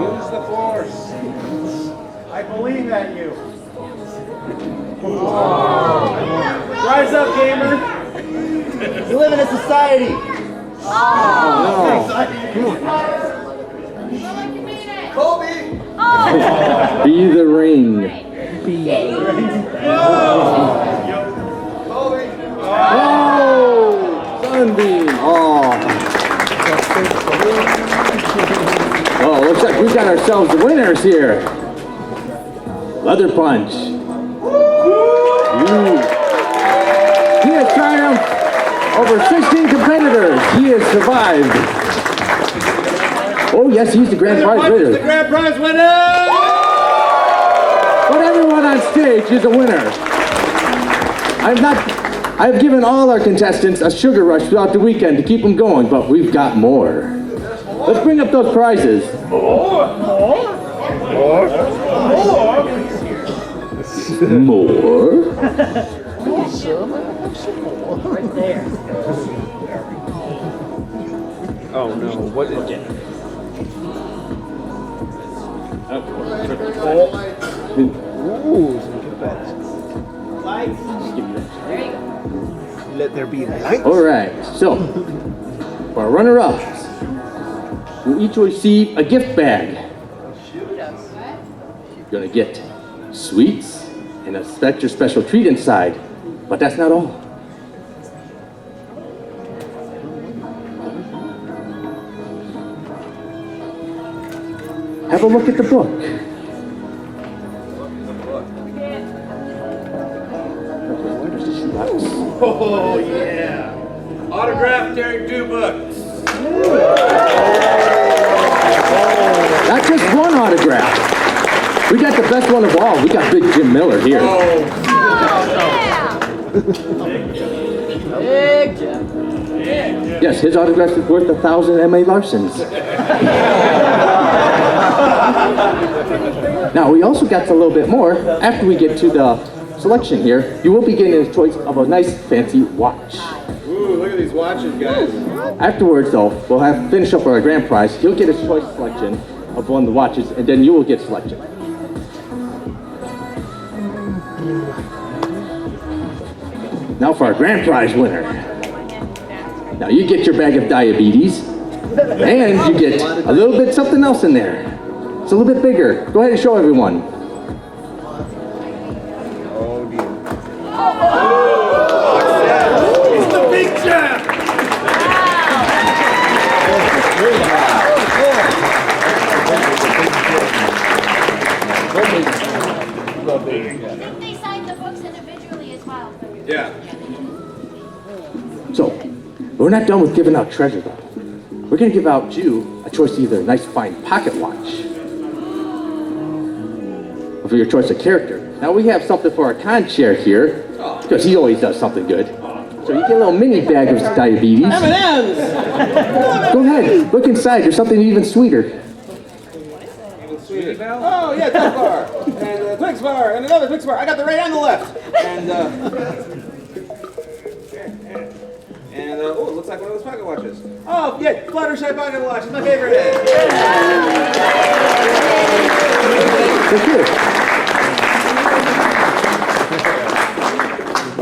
Use the force. I believe at you. Rise up, gamer. You live in a society. Be the ring. Oh! Sunbeam! Oh, looks like we've got ourselves the winners here. Leather Punch. He has triumphed over 16 competitors. He has survived. Oh yes, he's the grand prize winner. The grand prize winner! But everyone on stage is a winner. I've given all our contestants a sugar rush throughout the weekend to keep them going, but we've got more. Let's bring up those prizes. More. Right there. Oh no, what is it? Ooh, some good bets. Let there be light. All right, so for our runner-ups, you'll each receive a gift bag. You're gonna get sweets and a special treat inside, but that's not all. Have a look at the book. Oh, yeah. Autographed Derek Du book. Not just one autograph. We got the best one of all. We got Big Jim Miller here. Big Jim. Yes, his autograph is worth 1,000 M.A. Larsons. Now, we also got a little bit more. After we get to the selection here, you will be getting a choice of a nice fancy watch. Ooh, look at these watches, guys. Afterwards, though, we'll have finish up our grand prize. He'll get his choice selection of one of the watches, and then you will get selection. Now for our grand prize winner. Now you get your bag of diabetes, and you get a little bit something else in there. It's a little bit bigger. Go ahead and show everyone. He's the big champ. Didn't they sign the books individually as well? Yeah. So, we're not done with giving out treasure though. We're gonna give out you a choice of either a nice fine pocket watch or for your choice of character. Now we have something for our con chair here, because he always does something good. So you get a little mini bag of diabetes. M&M's! Go ahead, look inside, there's something even sweeter. Oh, yeah, Twix bar. And a Twix bar. And another Twix bar. I got the right and the left. And, oh, it looks like one of those pocket watches. Oh, yeah, Fluttershy pocket watch. It's my favorite. Thank you.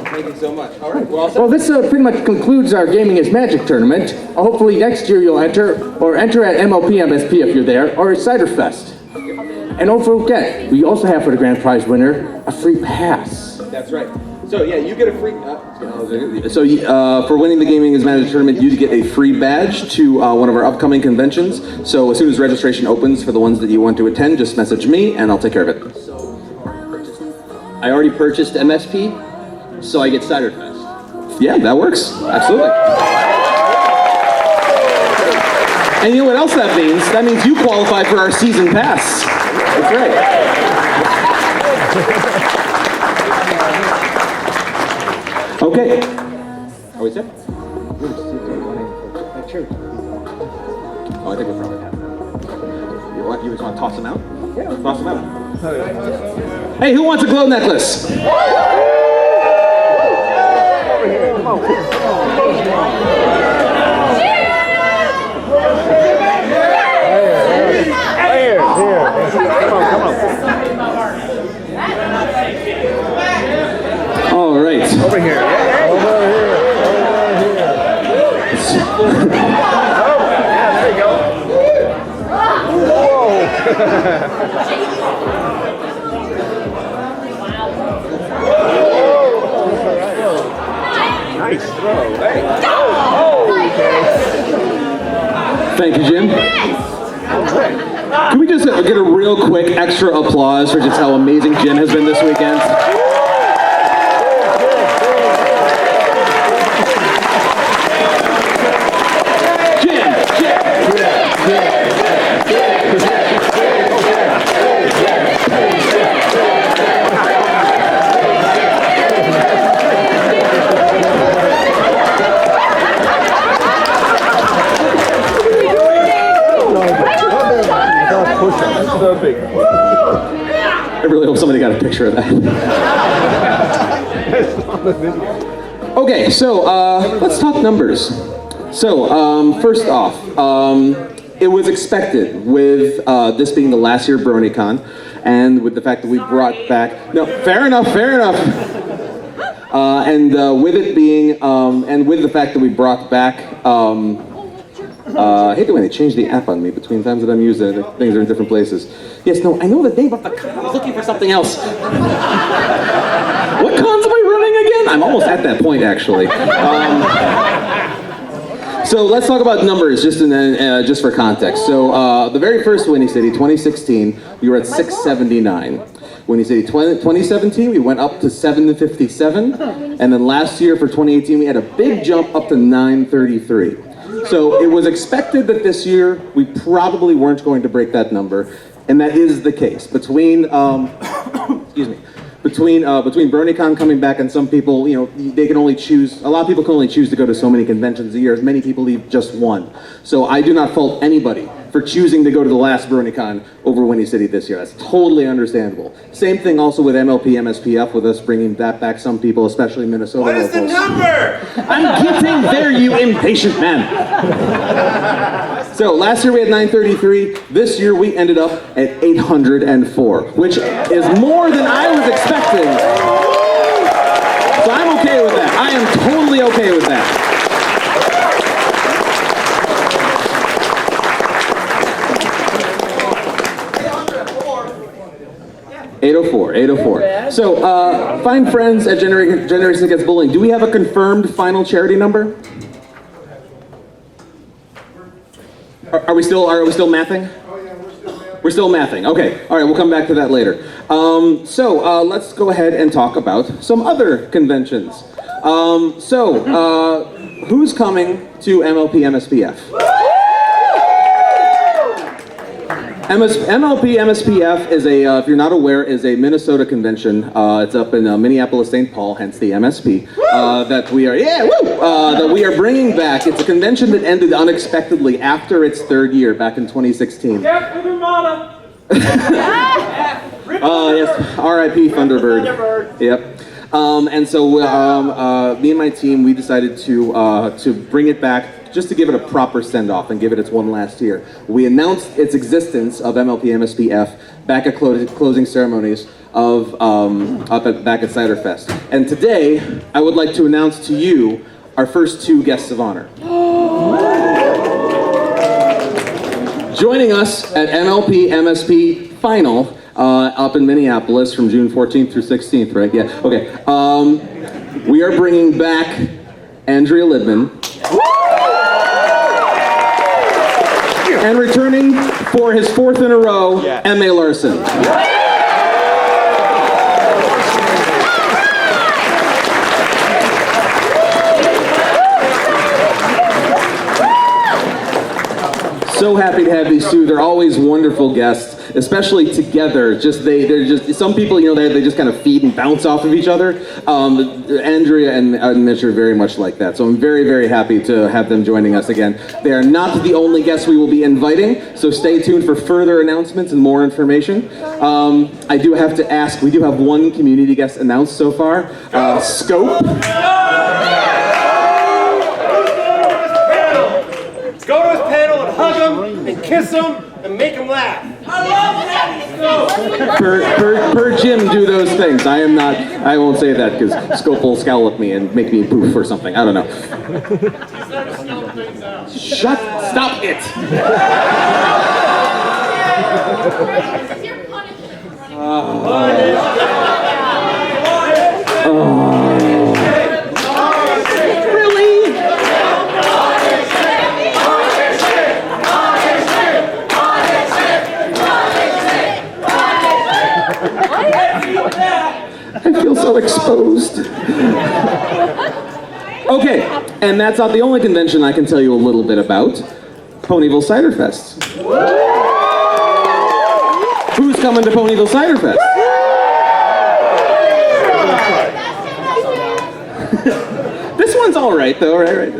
Thank you so much. All right, Well, this pretty much concludes our Gaming is Magic tournament. Hopefully next year you'll enter at MLP MSP if you're there, or at Ciderfest. And don't forget, we also have for the grand prize winner a free pass. That's right. So, yeah, you get a free... So for winning the Gaming is Magic tournament, you get a free badge to one of our upcoming conventions. So as soon as registration opens for the ones that you want to attend, just message me and I'll take care of it. I already purchased MSP, so I get Ciderfest. Yeah, that works. Absolutely. And you know what else that means? That means you qualify for our season pass. That's right. Okay. Are we set? Oh, I think we're probably happy. You what? You just want to toss them out? Yeah. Toss them out. Hey, who wants a glow necklace? All right. Over here. Over here. Yeah, there you go. Whoa. Nice throw. Hey. Oh, okay. Thank you, Jim. Can we just get a real quick extra applause for just how amazing Jim has been this weekend? I really hope somebody got a picture of that. Okay, so let's talk numbers. So first off, it was expected with this being the last year of BronyCon, and with the fact that we brought back, no, fair enough. And with it being, and with the fact that we brought back, I hate the way they change the app on me between times that I'm using it. Things are in different places. Yes, no, I know the name of the con. I was looking for something else. What cons am I running again? I'm almost at that point, actually. So let's talk about numbers, just for context. So the very first Whinny City, 2016, we were at 679. Whinny City 2017, we went up to 757. And then last year for 2018, we had a big jump up to 933. So it was expected that this year we probably weren't going to break that number, and that is the case. Between BronyCon coming back and some people, they can only choose. A lot of people can only choose to go to so many conventions a year. As many people leave just one. So I do not fault anybody for choosing to go to the last BronyCon over Whinny City this year. That's totally understandable. Same thing also with MLP, MSPF, with us bringing that back. Some people, especially Minnesota What is the locals. number? I'm getting there, you impatient man. So last year we had 933. This year we ended up at 804, which is more than I was expecting. So I'm okay with that. I am totally okay with that. 804. So, find friends at Generation Against Bullying. Do we have a confirmed final charity number? Are we still mathing? We're still mathing. Okay. All right. We'll come back to that later. Let's go ahead and talk about some other conventions. Who's coming to MLP MSPF? MLP MSPF is if you're not aware, is a Minnesota convention. It's up in Minneapolis, St. Paul, hence the MSP. That we are bringing back. It's a convention that ended unexpectedly after its third year back in 2016. Yes, R.I.P. Thunderbird. Yep. And so me and my team, we decided to bring it back just to give it a proper send-off and give it its one last year. We announced its existence of MLP MSPF back at closing ceremonies of back at Ciderfest. And today, I would like to announce to you our first two guests of honor. Joining us at MLP MSP Final up in Minneapolis from June 14th through 16th, right? Yeah, okay. We are bringing back Andrea Lidman. And returning for his fourth in a row, M.A. Larson. So happy to have these two. They're always wonderful guests, especially together. They're just some people, they just kind of feed and bounce off of each other. Andrea and Mitch are very much like that. So I'm very, very happy to have them joining us again. They are not the only guests we will be inviting, so stay tuned for further announcements and more information. I do have to ask, we do have one community guest announced so far, Scope. Go to his panel and hug him and kiss him and make him laugh. Per Jim, do those things. I won't say that because Scope will scowl at me and make me poof or something. I don't know. Stop it. I feel so exposed. Okay, and that's not the only convention I can tell you a little bit about. Ponyville Cider Fest. Who's coming to Ponyville Cider Fest? This one's all right, though, right?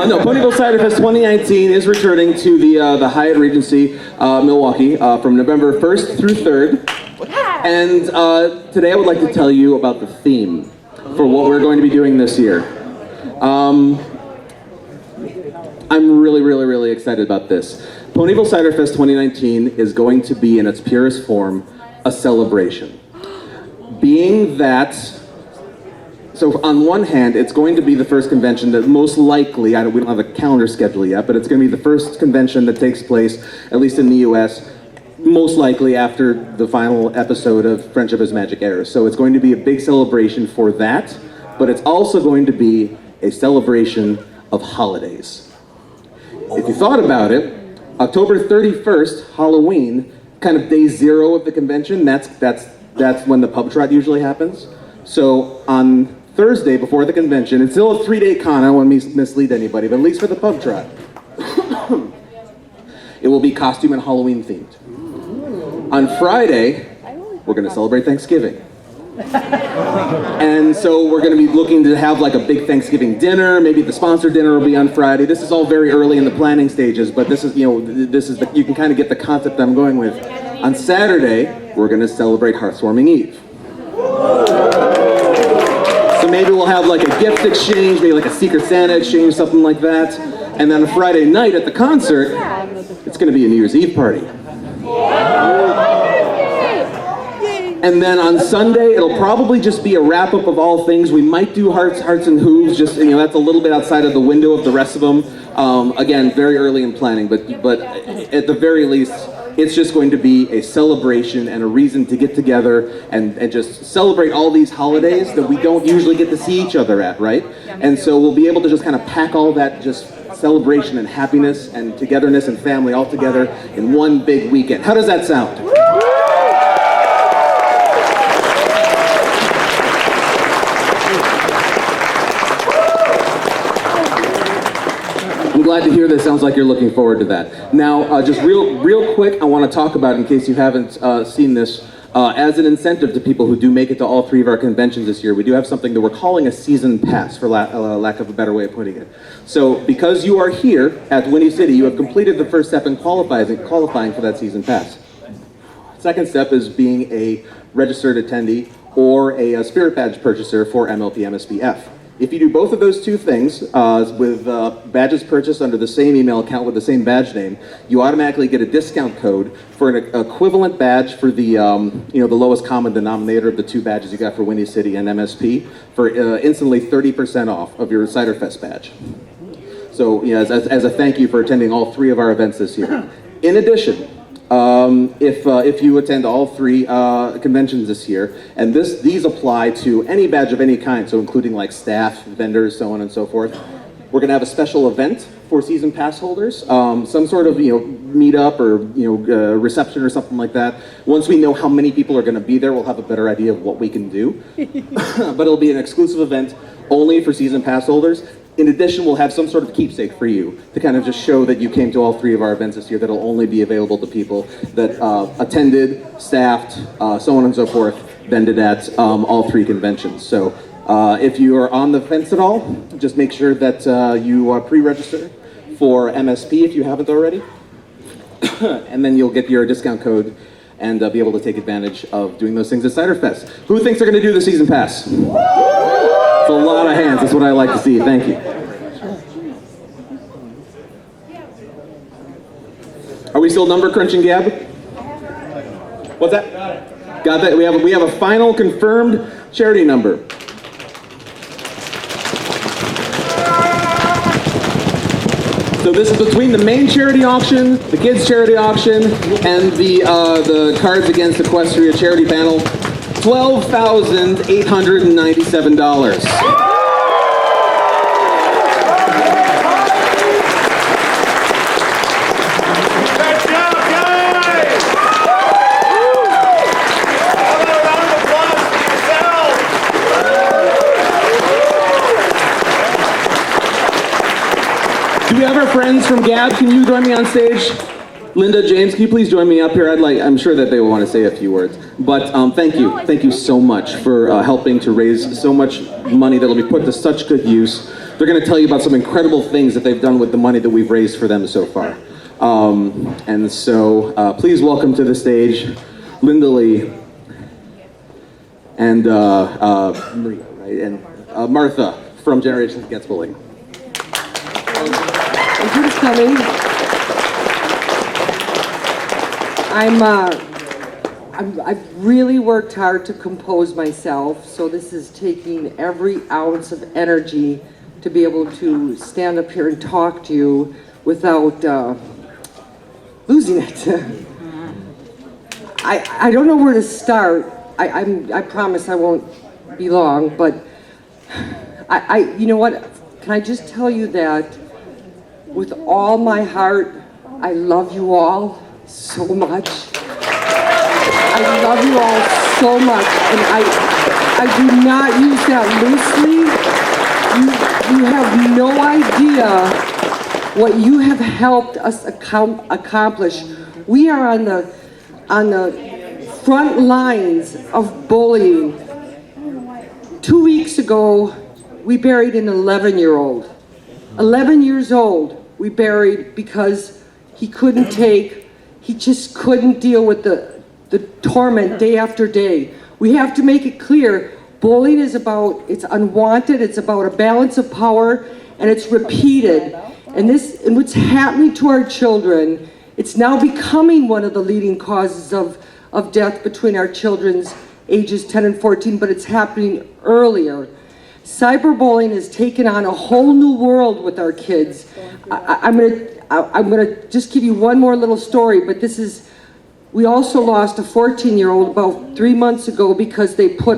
No, Ponyville Cider Fest 2019 is returning to the Hyatt Regency, Milwaukee, from November 1st through 3rd. And today I would like to tell you about the theme for what we're going to be doing this year. I'm really, really, really excited about this. Ponyville Cider Fest 2019 is going to be, in its purest form, a celebration. Being that, so on one hand, it's going to be the first convention that most likely, we don't have a calendar schedule yet, but it's going to be the first convention that takes place, at least in the US, most likely after the final episode of Friendship is Magic airs. So it's going to be a big celebration for that, but it's also going to be a celebration of holidays. If you thought about it, October 31st, Halloween, kind of day zero of the convention, that's when the pub trot usually happens. So on Thursday before the convention, it's still a 3-day con, I don't want to mislead anybody, but at least for the pub trot, it will be costume and Halloween themed. On Friday, we're going to celebrate Thanksgiving. And so we're going to be looking to have like a big Thanksgiving dinner. Maybe the sponsor dinner will be on Friday. This is all very early in the planning stages, but this is, you can kind of get the concept I'm going with. On Saturday, we're going to celebrate Hearthwarming Eve. So maybe we'll have like a gift exchange, maybe like a Secret Santa exchange, something like that. And then on Friday night at the concert, it's going to be a New Year's Eve party. And then on Sunday, it'll probably just be a wrap-up of all things. We might do Hearts and Hooves, just, that's a little bit outside of the window of the rest of them. Again, very early in planning, but at the very least, it's just going to be a celebration and a reason to get together and just celebrate all these holidays that we don't usually get to see each other at, right? And so we'll be able to just kind of pack all that just celebration and happiness and togetherness and family all together in one big weekend. How does that sound? I'm glad to hear this. Sounds like you're looking forward to that. Now, just real quick, I want to talk about, in case you haven't seen this, as an incentive to people who do make it to all 3 of our conventions this year, we do have something that we're calling a season pass, for lack of a better way of putting it. So, because you are here at Whinny City, you have completed the first step in qualifying for that season pass. Second step is being a registered attendee or a spirit badge purchaser for MLP MSBF. If you do both of those two things with badges purchased under the same email account with the same badge name, you automatically get a discount code for an equivalent badge for the the lowest common denominator of the 2 badges you got for Whinny City and MSP for instantly 30% off of your Cider Fest badge. So as a thank you for attending all 3 of our events this year. In addition, if you attend all 3 conventions this year, and these apply to any badge of any kind, so including like staff, vendors, so on and so forth, we're going to have a special event for season pass holders, some sort of meetup or reception or something like that. Once we know how many people are going to be there, we'll have a better idea of what we can do. But it'll be an exclusive event only for season pass holders. In addition, we'll have some sort of keepsake for you to kind of just show that you came to all 3 of our events this year that'll only be available to people that attended, staffed, so on and so forth, vended at all 3 conventions. So if you are on the fence at all, just make sure that you pre-register for MSP if you haven't already. And then you'll get your discount code and be able to take advantage of doing those things at Cider Fest. Who thinks they're going to do the season pass? It's a lot of hands. That's what I like to see. Thank you. Are we still number crunching, Gab? What's that? Got that? We have a final confirmed charity number. So this is between the main charity auction, the kids charity auction, and the Cards Against Equestria charity panel. $12,897. Do we have our friends from Gab? Can you join me on stage? Linda, James, can you please join me up here? I'm sure that they will want to say a few words. But thank you so much for helping to raise so much money that'll be put to such good use. They're going to tell you about some incredible things that they've done with the money that we've raised for them so far. And so please welcome to the stage Linda Lee and Maria, right? And Martha from Generations Against Bullying. Thank you for coming. I've really worked hard to compose myself, so this is taking every ounce of energy to be able to stand up here and talk to you without losing it. I don't know where to start. I promise I won't be long, but you know what? Can I just tell you that with all my heart, I love you all so much. I love you all so much, and I do not use that loosely. You have no idea what you have helped us accomplish. We are on the front lines of bullying. 2 weeks ago, we buried an 11-year-old. 11 years old, we buried because he just couldn't deal with the torment day after day. We have to make it clear, bullying is it's unwanted, it's about a balance of power, and it's repeated. And what's happening to our children, it's now becoming one of the leading causes of death between our children's ages 10 and 14, but it's happening earlier. Cyberbullying has taken on a whole new world with our kids. I'm gonna just give you one more little story, but we also lost a 14-year-old about 3 months ago because they put,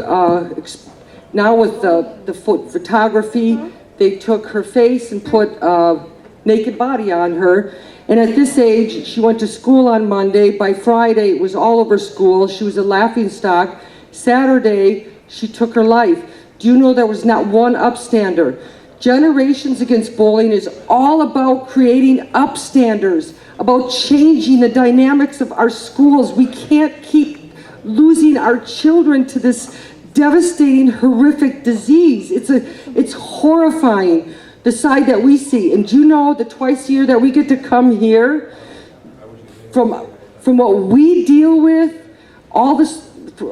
now with the photography, they took her face and put a naked body on her. And at this age, she went to school on Monday. By Friday, it was all over school. She was a laughingstock. Saturday, she took her life. Do you know there was not one upstander? Generations Against Bullying is all about creating upstanders, about changing the dynamics of our schools. We can't keep losing our children to this devastating, horrific disease. It's horrifying, the side that we see. And do you know that twice a year that we get to come here, from what we deal with, all this,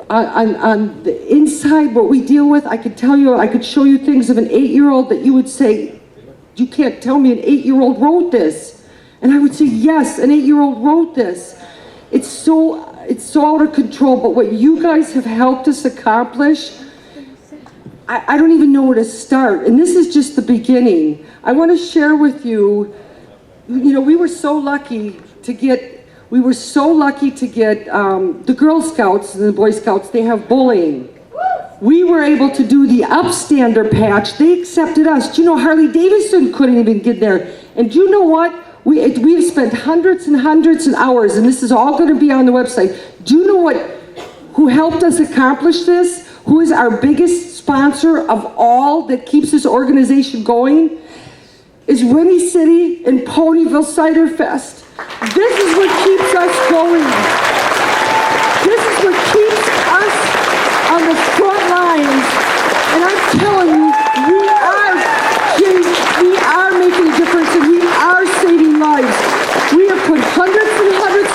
on the inside, what we deal with, I could tell you, I could show you things of an 8-year-old that you would say, you can't tell me an 8-year-old wrote this. And I would say, yes, an 8-year-old wrote this. It's so out of control, but what you guys have helped us accomplish, I don't even know where to start. And this is just the beginning. I want to share with you, we were so lucky to get the Girl Scouts and the Boy Scouts, they have bullying. We were able to do the upstander patch. They accepted us. Do you know Harley Davidson couldn't even get there? And do you know what? We've spent hundreds and hundreds of hours, and this is all going to be on the website. Do you know who helped us accomplish this? Who is our biggest sponsor of all that keeps this organization going? is Whinny City and Ponyville Cider Fest. This is what keeps us going. This is what keeps us on the front lines. And I'm telling you, we are making a difference and we are saving lives. We have put hundreds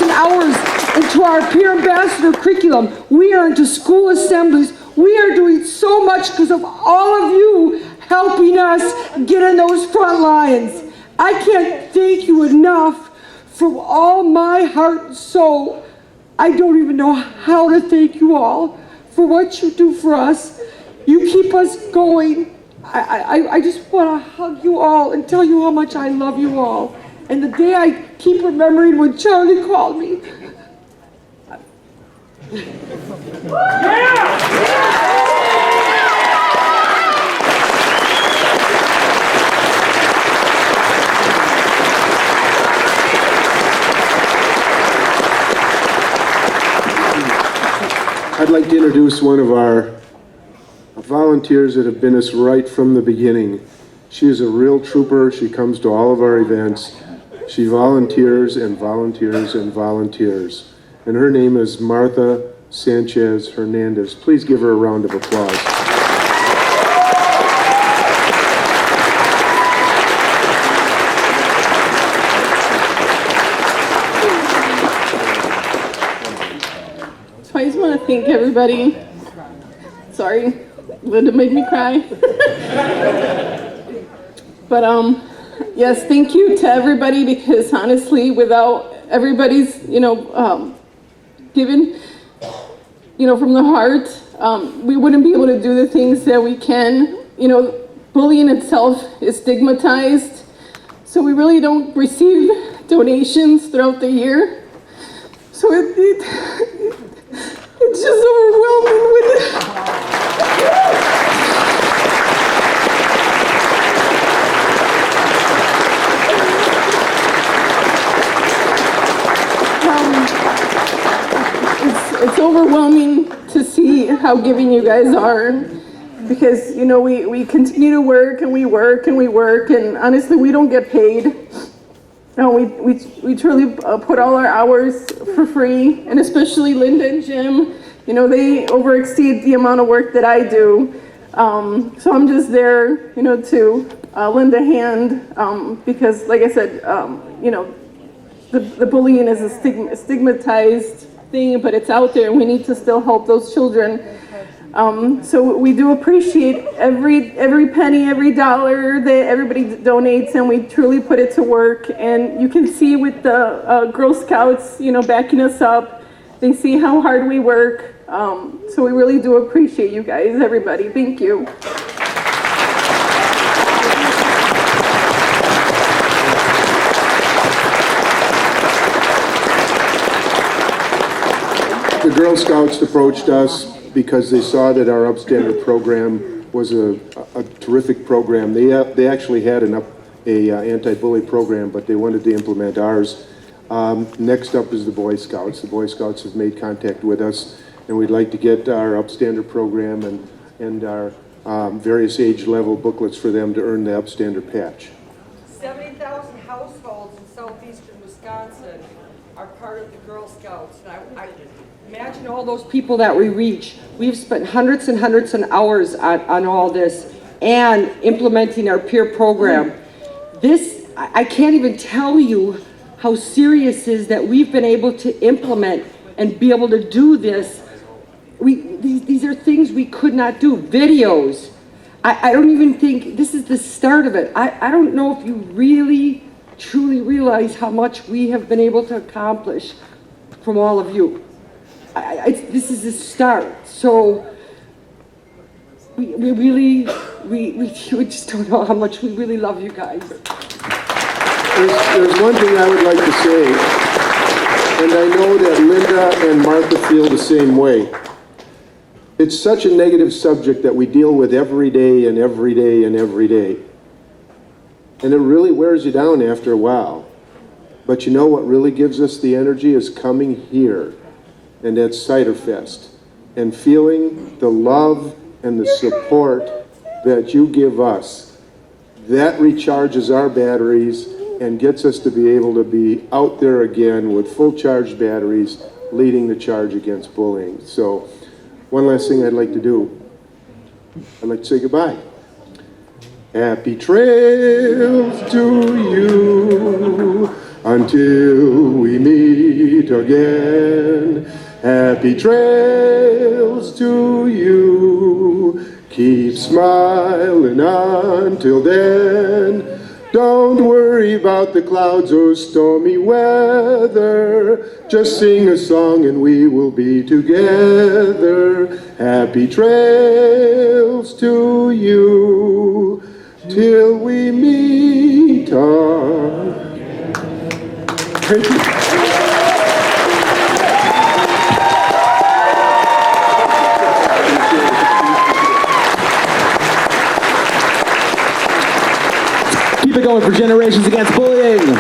of hours into our peer ambassador curriculum. We are into school assemblies. We are doing so much because of all of you helping us get in those front lines. I can't thank you enough from all my heart and soul. I don't even know how to thank you all for what you do for us. You keep us going. I just want to hug you all and tell you how much I love you all. And the day I keep remembering when Charlie called me. I'd like to introduce one of our volunteers that have been us right from the beginning. She is a real trooper. She comes to all of our events. She volunteers and volunteers and volunteers. And her name is Martha Sanchez Hernandez. Please give her a round of applause. So I just want to thank everybody. Sorry, Linda made me cry. But yes, thank you to everybody, because honestly, without everybody's, giving, from the heart, we wouldn't be able to do the things that we can. Bullying itself is stigmatized, so we really don't receive donations throughout the year. So it's just overwhelming with it. It's overwhelming to see how giving you guys are, because we continue to work and we work and we work, and honestly we don't get paid. No, we truly put all our hours for free, and especially Linda and Jim, they overexceed the amount of work that I do. So I'm just there, to lend a hand, because like I said, the bullying is a stigmatized thing, but it's out there and we need to still help those children. So we do appreciate every penny, every dollar that everybody donates, and we truly put it to work. And you can see with the Girl Scouts, backing us up, they see how hard we work. So we really do appreciate you guys, everybody. Thank you. The Girl Scouts approached us because they saw that our Upstander program was a terrific program. They actually had an anti-bully program, but they wanted to implement ours. Next up is the Boy Scouts. The Boy Scouts have made contact with us, and we'd like to get our Upstander program and our various age level booklets for them to earn the Upstander patch. 70,000 households in southeastern Wisconsin are part of the Girl Scouts. And I imagine all those people that we reach. We've spent hundreds and hundreds of hours on all this and implementing our peer program. I can't even tell you how serious it is that we've been able to implement and be able to do this. These are things we could not do. Videos. I don't even think this is the start of it. I don't know if you really, truly realize how much we have been able to accomplish from all of you. This is the start. So we really, we just don't know how much we really love you guys. There's one thing I would like to say, and I know that Linda and Martha feel the same way. It's such a negative subject that we deal with every day and every day and every day. And it really wears you down after a while. But you know what really gives us the energy is coming here and at Cider Fest and feeling the love and the support that you give us. That recharges our batteries and gets us to be able to be out there again with full charged batteries, leading the charge against bullying. So, one last thing I'd like to do. I'd like to say goodbye. Happy trails to you until we meet again. Happy trails to you. Keep smiling until then. Don't worry about the clouds or stormy weather. Just sing a song and we will be together. Happy trails to you till we meet again. Thank you. Keep it going for Generations Against Bullying.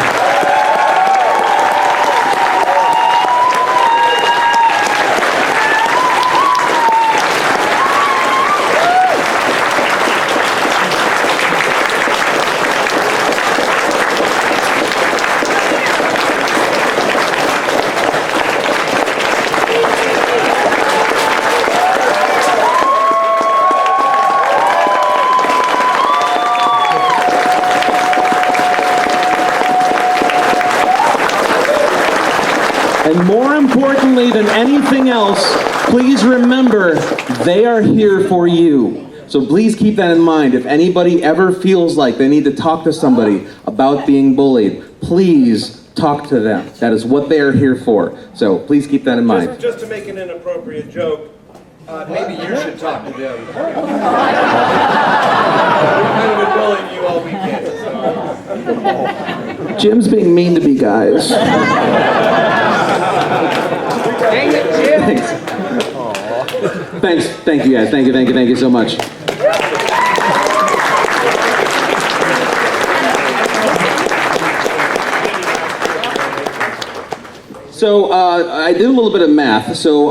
And more importantly than anything else, please remember, they are here for you. So please keep that in mind. If anybody ever feels like they need to talk to somebody about being bullied, please talk to them. That is what they are here for. So please keep that in mind. Just to make an inappropriate joke, maybe you should talk to them. We've kind of been bullying you all weekend. So. Jim's being mean to me, guys. Dang it, Jim! Thanks. Thank you, guys. Thank you so much. So I did a little bit of math. So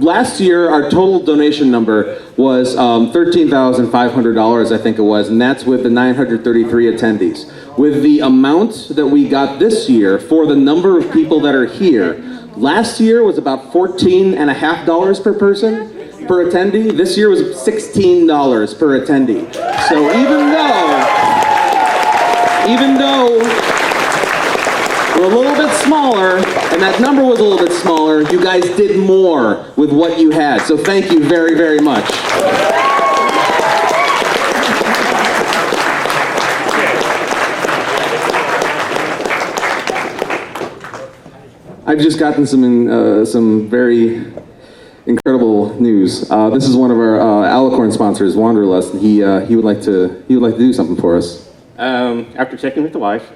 last year, our total donation number was $13,500, I think it was, and that's with the 933 attendees. With the amount that we got this year for the number of people that are here, last year was about $14.50 per person, per attendee. This year was $16 per attendee. So even though we're a little bit smaller, and that number was a little bit smaller, you guys did more with what you had. So thank you very, very much. I've just gotten some very incredible news. This is one of our Alicorn sponsors, Wanderlust. He would like to do something for us. After checking with the wife,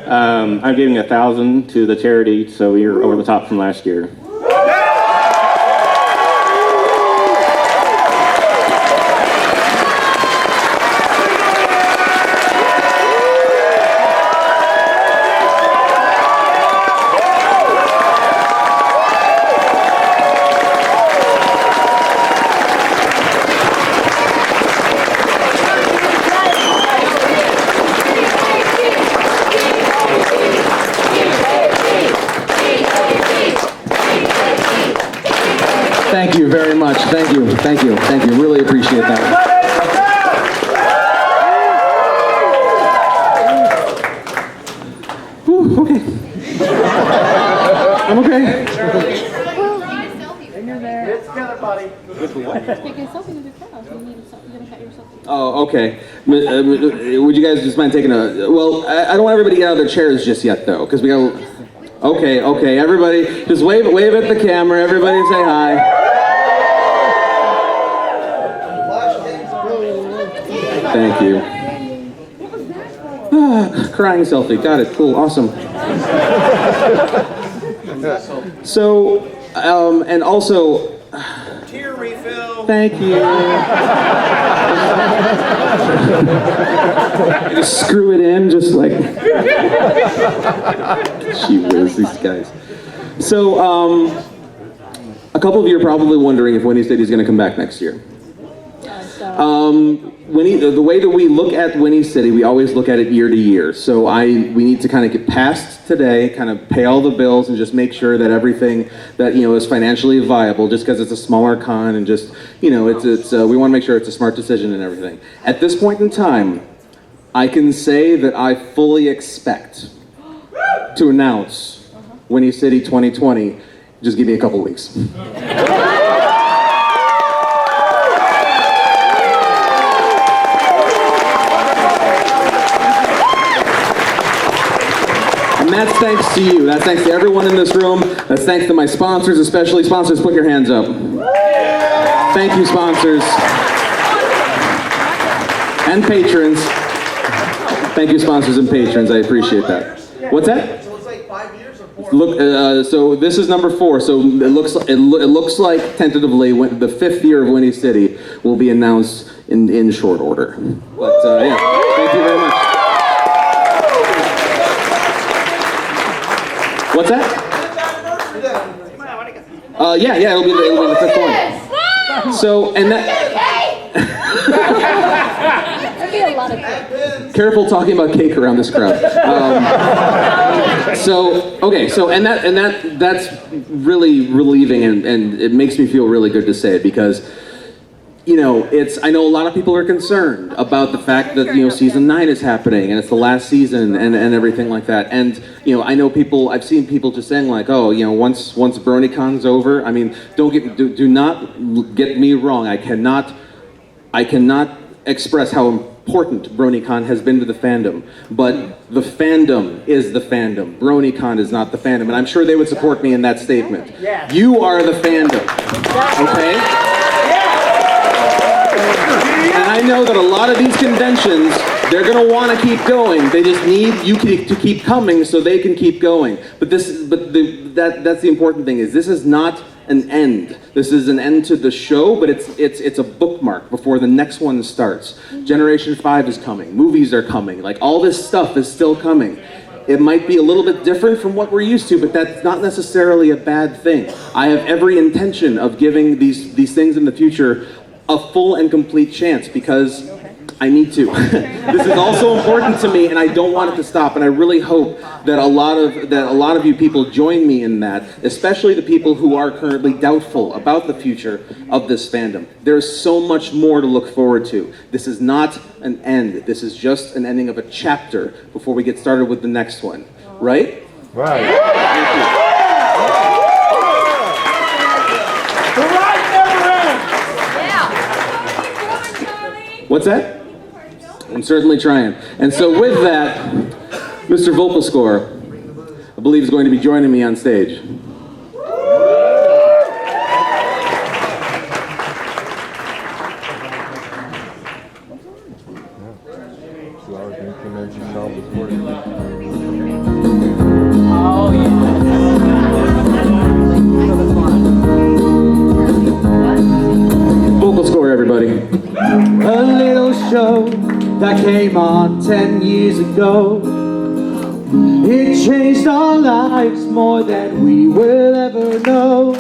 I'm giving 1,000 to the charity, so we are over the top from last year. Thank you very much. Thank you. Really appreciate that. Whew, okay. I'm okay. Get together, buddy. Take a selfie with your cows. You need to cut yourself. Oh, okay. Would you guys just mind taking a... Well, I don't want everybody to get out of their chairs just yet, though, because we got... Okay. Everybody, just wave at the camera. Everybody say hi. Thank you. Crying selfie. Got it. Cool. Awesome. So, and also... Tear refill. Thank you. Just screw it in, just like... Gee whiz, these guys. So, a couple of you are probably wondering if Whinny City's going to come back next year. The way that we look at Whinny City, we always look at it year to year. So we need to kind of get past today, kind of pay all the bills, and just make sure that everything that is financially viable. Just because it's a smaller con, and just we want to make sure it's a smart decision and everything. At this point in time, I can say that I fully expect to announce Whinny City 2020. Just give me a couple weeks. And that's thanks to you. That's thanks to everyone in this room. That's thanks to my sponsors, especially sponsors. Put your hands up. Thank you, sponsors. And patrons. Thank you, sponsors and patrons. I appreciate that. What's that? So it's like 5 years or 4? Look, so this is number 4. So it looks like tentatively the 5th year of Whinny City will be announced in short order. But yeah, thank you very much. What's that? Yeah, it'll be the 5th one. So, and that. A lot of cake. Careful talking about cake around this crowd. That's really relieving, and it makes me feel really good to say it, because I know a lot of people are concerned about the fact that season 9 is happening and it's the last season and everything like that. And I know I've seen people just saying like, oh, once BronyCon's over. I mean, do not get me wrong. I cannot express how important BronyCon has been to the fandom, but the fandom is the fandom. BronyCon is not the fandom, and I'm sure they would support me in that statement. You are the fandom, okay? And I know that a lot of these conventions, they're going to want to keep going. They just need you to keep coming so they can keep going. But that's the important thing, is this is not an end. This is an end to the show, but it's a bookmark before the next one starts. Generation 5 is coming. Movies are coming. Like, all this stuff is still coming. It might be a little bit different from what we're used to, but that's not necessarily a bad thing. I have every intention of giving these things in the future a full and complete chance, because I need to. This is also important to me, and I don't want it to stop. And I really hope that a lot of you people join me in that, especially the people who are currently doubtful about the future of this fandom. There's so much more to look forward to. This is not an end. This is just an ending of a chapter before we get started with the next one. Right? Right. Thank you. What's that? I'm certainly trying. And so with that, Mr. Vocal Score, I believe, is going to be joining me on stage. Vocal Score, everybody. A little show that came on 10 years ago. It changed our lives more than we will ever know.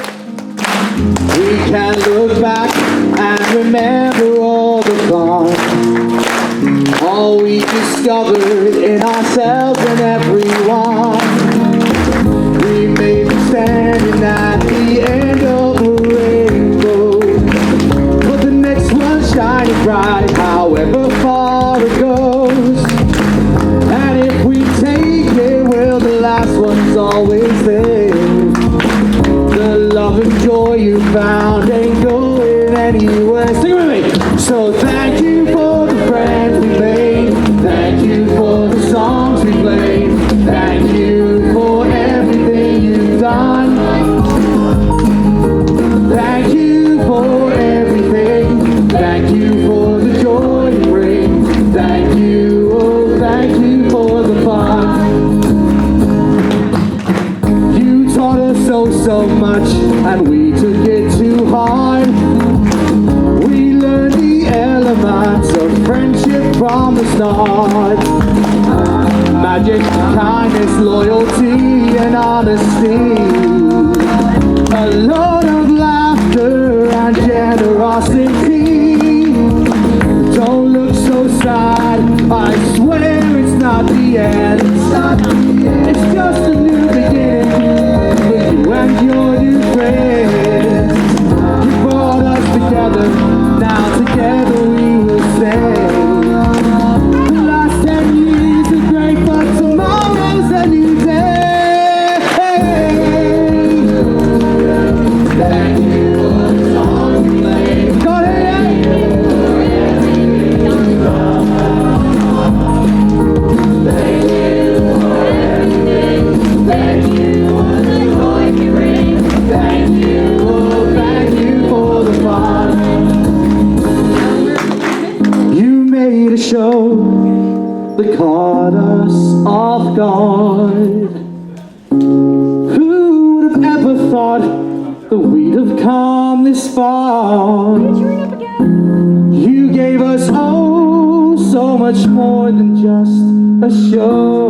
We can look back and remember all the fun, all we discovered in ourselves and everyone. We may be standing at the end of a rainbow, but the next one's shining bright, however far it goes. And if we take it, well, the last one's always there. The love and joy you found ain't going anywhere. Sing it with me. So thank you for the friends we made. Thank you for the songs we played. Thank you for everything you've done. Thank you for everything. Thank you for the joy you bring. Thank you, oh, thank you for the fun. You taught us so much, and we took it too hard. We learned the elements of friendship from the start. Magic, kindness, loyalty, and honesty. A load of laughter and generosity. that caught us off guard. Who would have ever thought that we'd have come this far? You gave us oh so much more than just a show.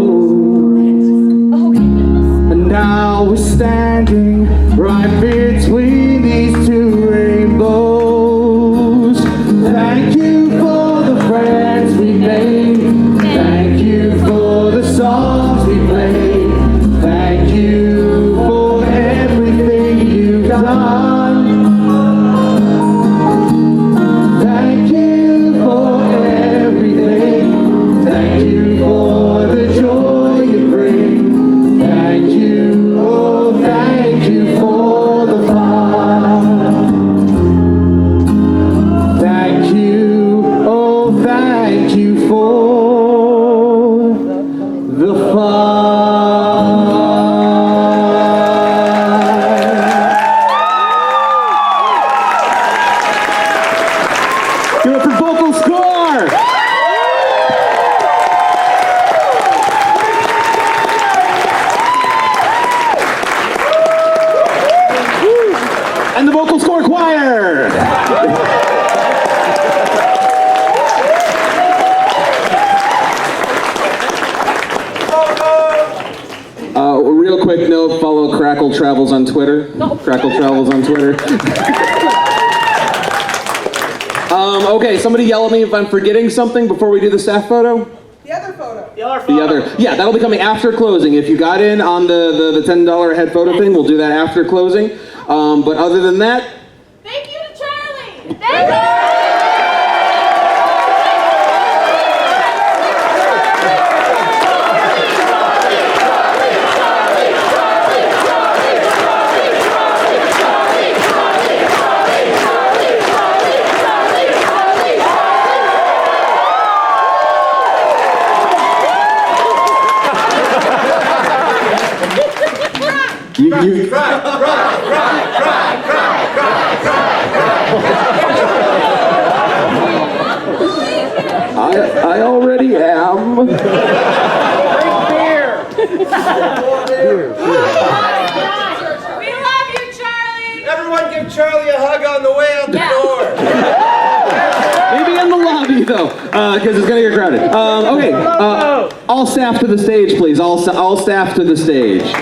And now we're standing right between these two rainbows. Thank you for the friends we made. Thank you for the songs we played. Thank you for everything you've done. Thank you for everything. Thank you for the joy you bring. Thank you, oh thank you for the fun. Thank you, oh thank you for the fun. Give it for vocal score! And the vocal score choir! Real quick note, follow Crackle Travels on Twitter. Crackle Travels on Twitter. Okay, somebody yell at me if I'm forgetting something before we do the staff photo. The other photo. Yeah, that'll be coming after closing. If you got in on the $10 a head photo thing, we'll do that after closing. But other than that, Thank you to Charlie. Thank you. I already am. We love you, Charlie. Everyone give Charlie a hug on the way out the door. Maybe in the lobby though, because it's gonna get crowded. Okay, all staff to the stage, please. All staff to the stage.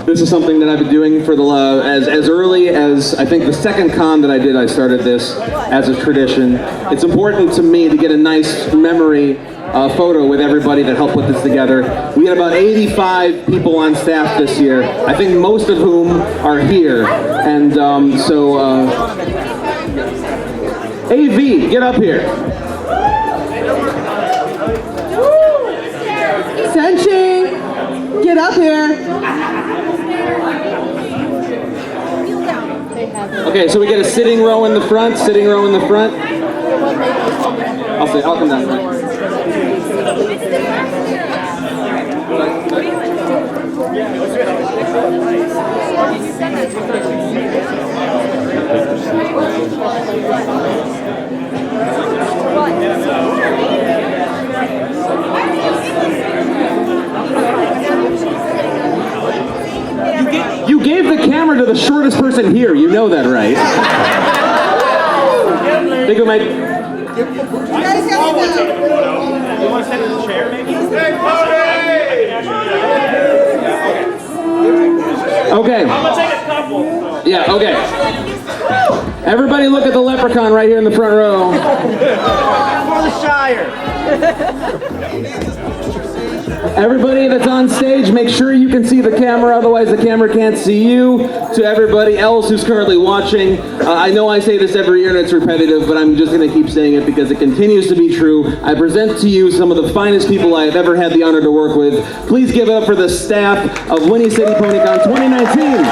This is something that I've been doing for as early as I think the second con that I did. I started this as a tradition. It's important to me to get a nice memory photo with everybody that helped put this together. We had about 85 people on staff this year. I think most of whom are here, and AV, get up here. Senchi, get up here. Okay, so we get a sitting row in the front, sitting row in the front. I'll come down. You gave the camera to the shortest person here. You know that, right? Think of my... You want to sit in the chair, maybe? Okay. I'm gonna take a couple. Yeah, okay. Everybody look at the leprechaun right here in the front row. For the Shire. Everybody that's on stage, make sure you can see the camera, otherwise the camera can't see you. To everybody else who's currently watching, I know I say this every year and it's repetitive, but I'm just going to keep saying it because it continues to be true. I present to you some of the finest people I have ever had the honor to work with. Please give it up for the staff of Whinny City PonyCon 2019.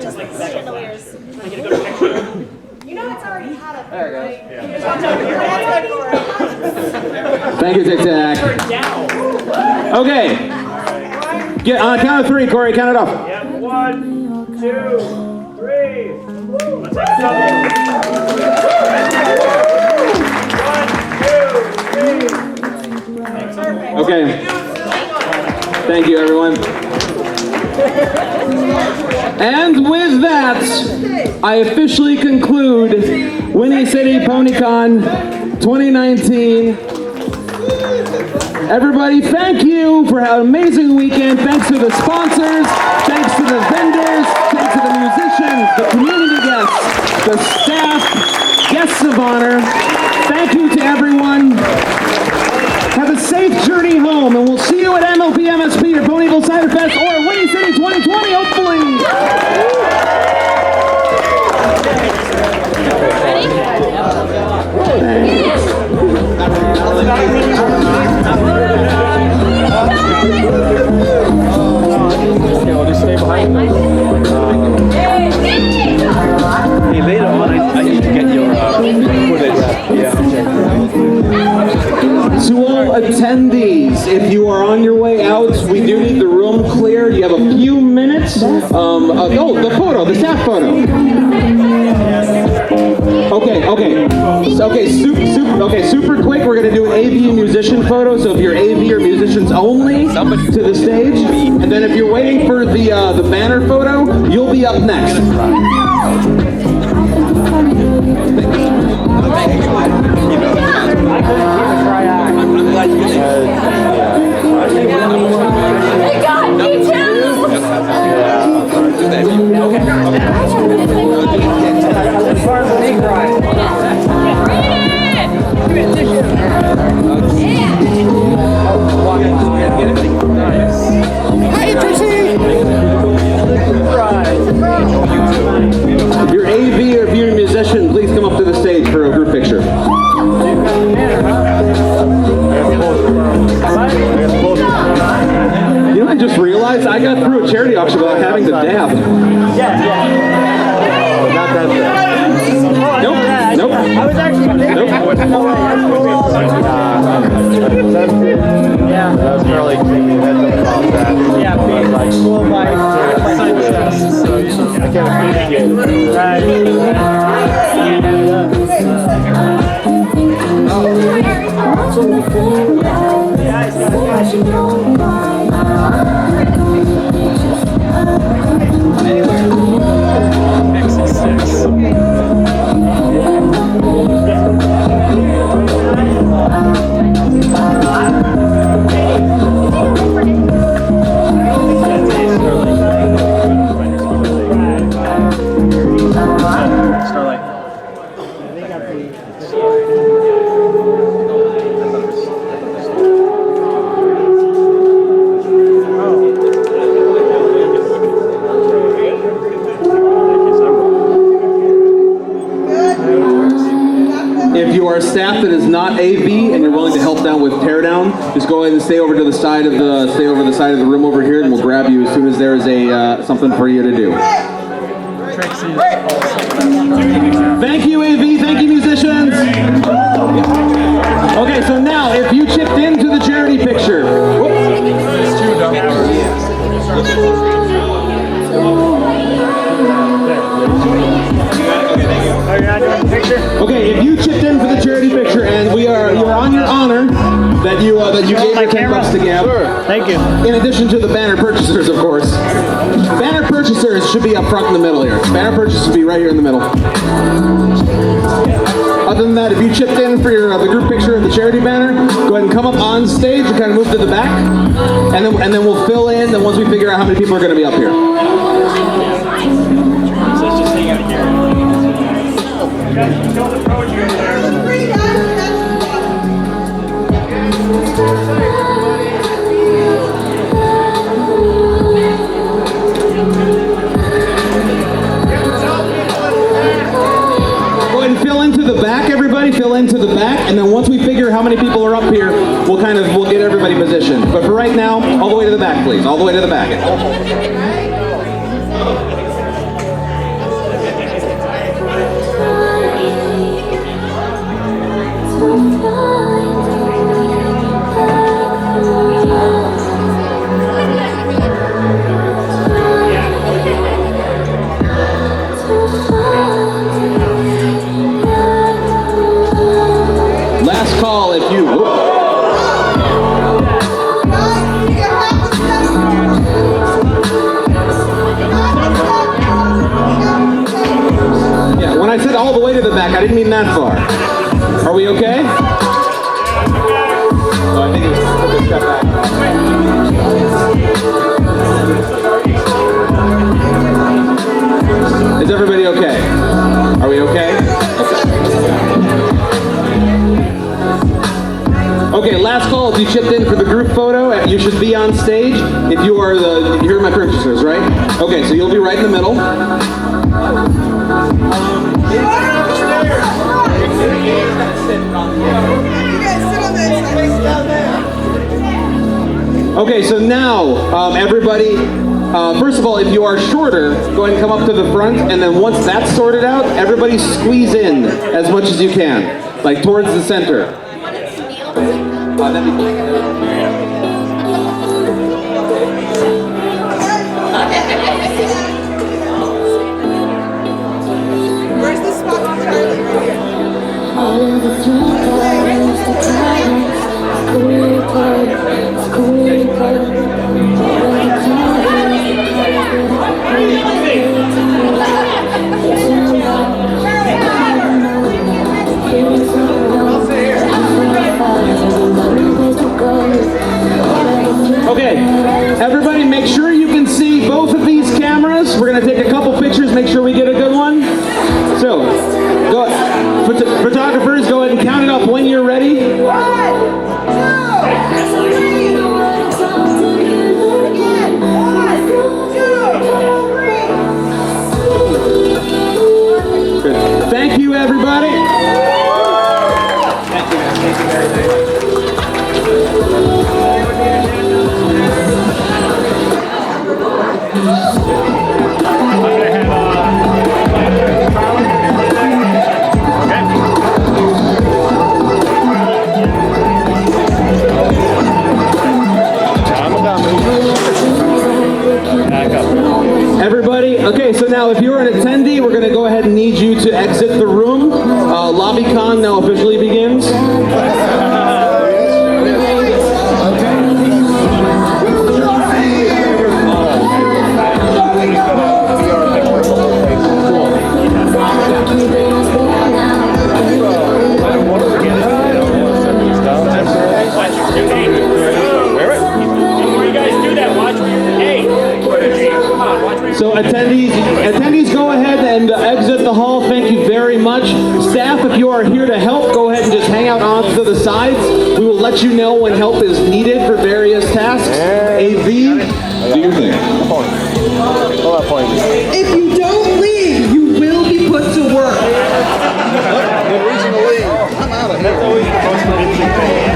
Just like chandeliers. You know it's already hot up there, right? Thank you, Tic Tac. Okay. Get on a count of three, Corey. Count it off. Yeah, 1, 2, 3. Let's take a double. 1, 2, 3. Okay. Thank you, everyone. And with that, I officially conclude Whinny City PonyCon 2019. Everybody, thank you for an amazing weekend. Thanks to the sponsors, thanks to the vendors, thanks to the musicians, the community guests, the staff, guests of honor. Thank you to everyone. Have a safe journey home, and we'll see you at MLP MSP or Ponyville Cider Fest or Whinny City 2020, hopefully. Hey, later on, I need to get your footage. To all attendees, if you are on your way out, we do need the room cleared. You have a few minutes. The photo, the staff photo. Okay, super quick. We're gonna do an AV and musician photo. So if you're AV or musicians only, to the stage. And then if you're waiting for the banner photo, you'll be up next. They got me too! If you're AV or if you're a musician, please come up to the stage for a group picture. You know, I just realized I got through a charity auction without having to dab. Nope. I was actually yeah, that was probably taking heads up about that. Yeah, being like full life success. So I can appreciate it. Right. If you are staff that is not AV and you're willing to help down with teardown, just go ahead and stay over to the side of the room over here, and we'll grab you as soon as there is something for you to do. Thank you, AV. Thank you, musicians. Okay, so now if you chipped into the charity picture. Okay, if you chipped in for the charity picture, and you are on your honor that you gave your $10 to Gab. Sure, thank you. In addition to the banner purchasers, of course. Banner purchasers should be up front in the middle here. Banner purchasers should be right here in the middle. Other than that, if you chipped in for the group picture and the charity banner, go ahead and come up on stage and kind of move to the back, and then we'll fill in. Then once we figure out how many people are going to be up here. Go ahead and fill into the back, everybody. Fill into the back, and then once we figure how many people are up here, we'll get everybody positioned. But for right now, all the way to the back, please. All the way to the back. that far. Are we okay? Oh, I think it's a step back. Is everybody okay? Are we okay? Okay, last call. If you chipped in for the group photo, you should be on stage. If you are you're my purchasers, right? Okay, so you'll be right in the middle. Okay, so now, everybody, first of all, if you are shorter, go ahead and come up to the front, and then once that's sorted out, everybody squeeze in as much as you can, like towards the center. Where's the spot on Charlie? Okay, everybody make sure you can see both of these cameras. We're gonna take a couple pictures, make sure we get a good one. So, photographers, go ahead and count it up when you're ready. 1, 2, 3. Good. Thank you, everybody. Everybody, okay, so now if you're an attendee, we're going to go ahead and need you to exit the room. LobbyCon now officially begins. So attendees go ahead and exit the hall. Thank you very much. Staff, if you are here to help, go ahead and just hang out on to the sides. We will let you know when help is needed for various tasks. AV, do your thing. If you don't leave, you will be put to work. Good reason to leave. I'm out of here. That's always the most convincing thing.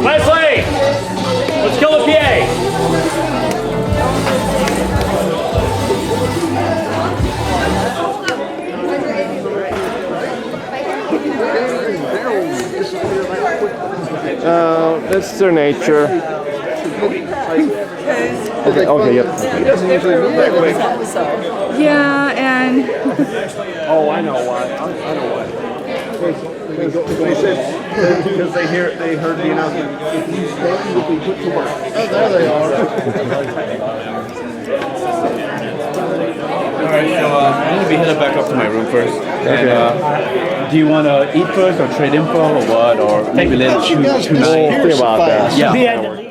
Let's play! Let's kill the PA! That's their nature. Okay, yep. He doesn't usually move that quick. Yeah, and Oh, I know why. I know why. They said because they heard the announcement. If you stay, you'll be put to work. Oh, there they are. All right, so I'm gonna be headed back up to my room first. And do you want to eat first, or trade info, or what, or maybe let's choose tonight? Think about that. Yeah.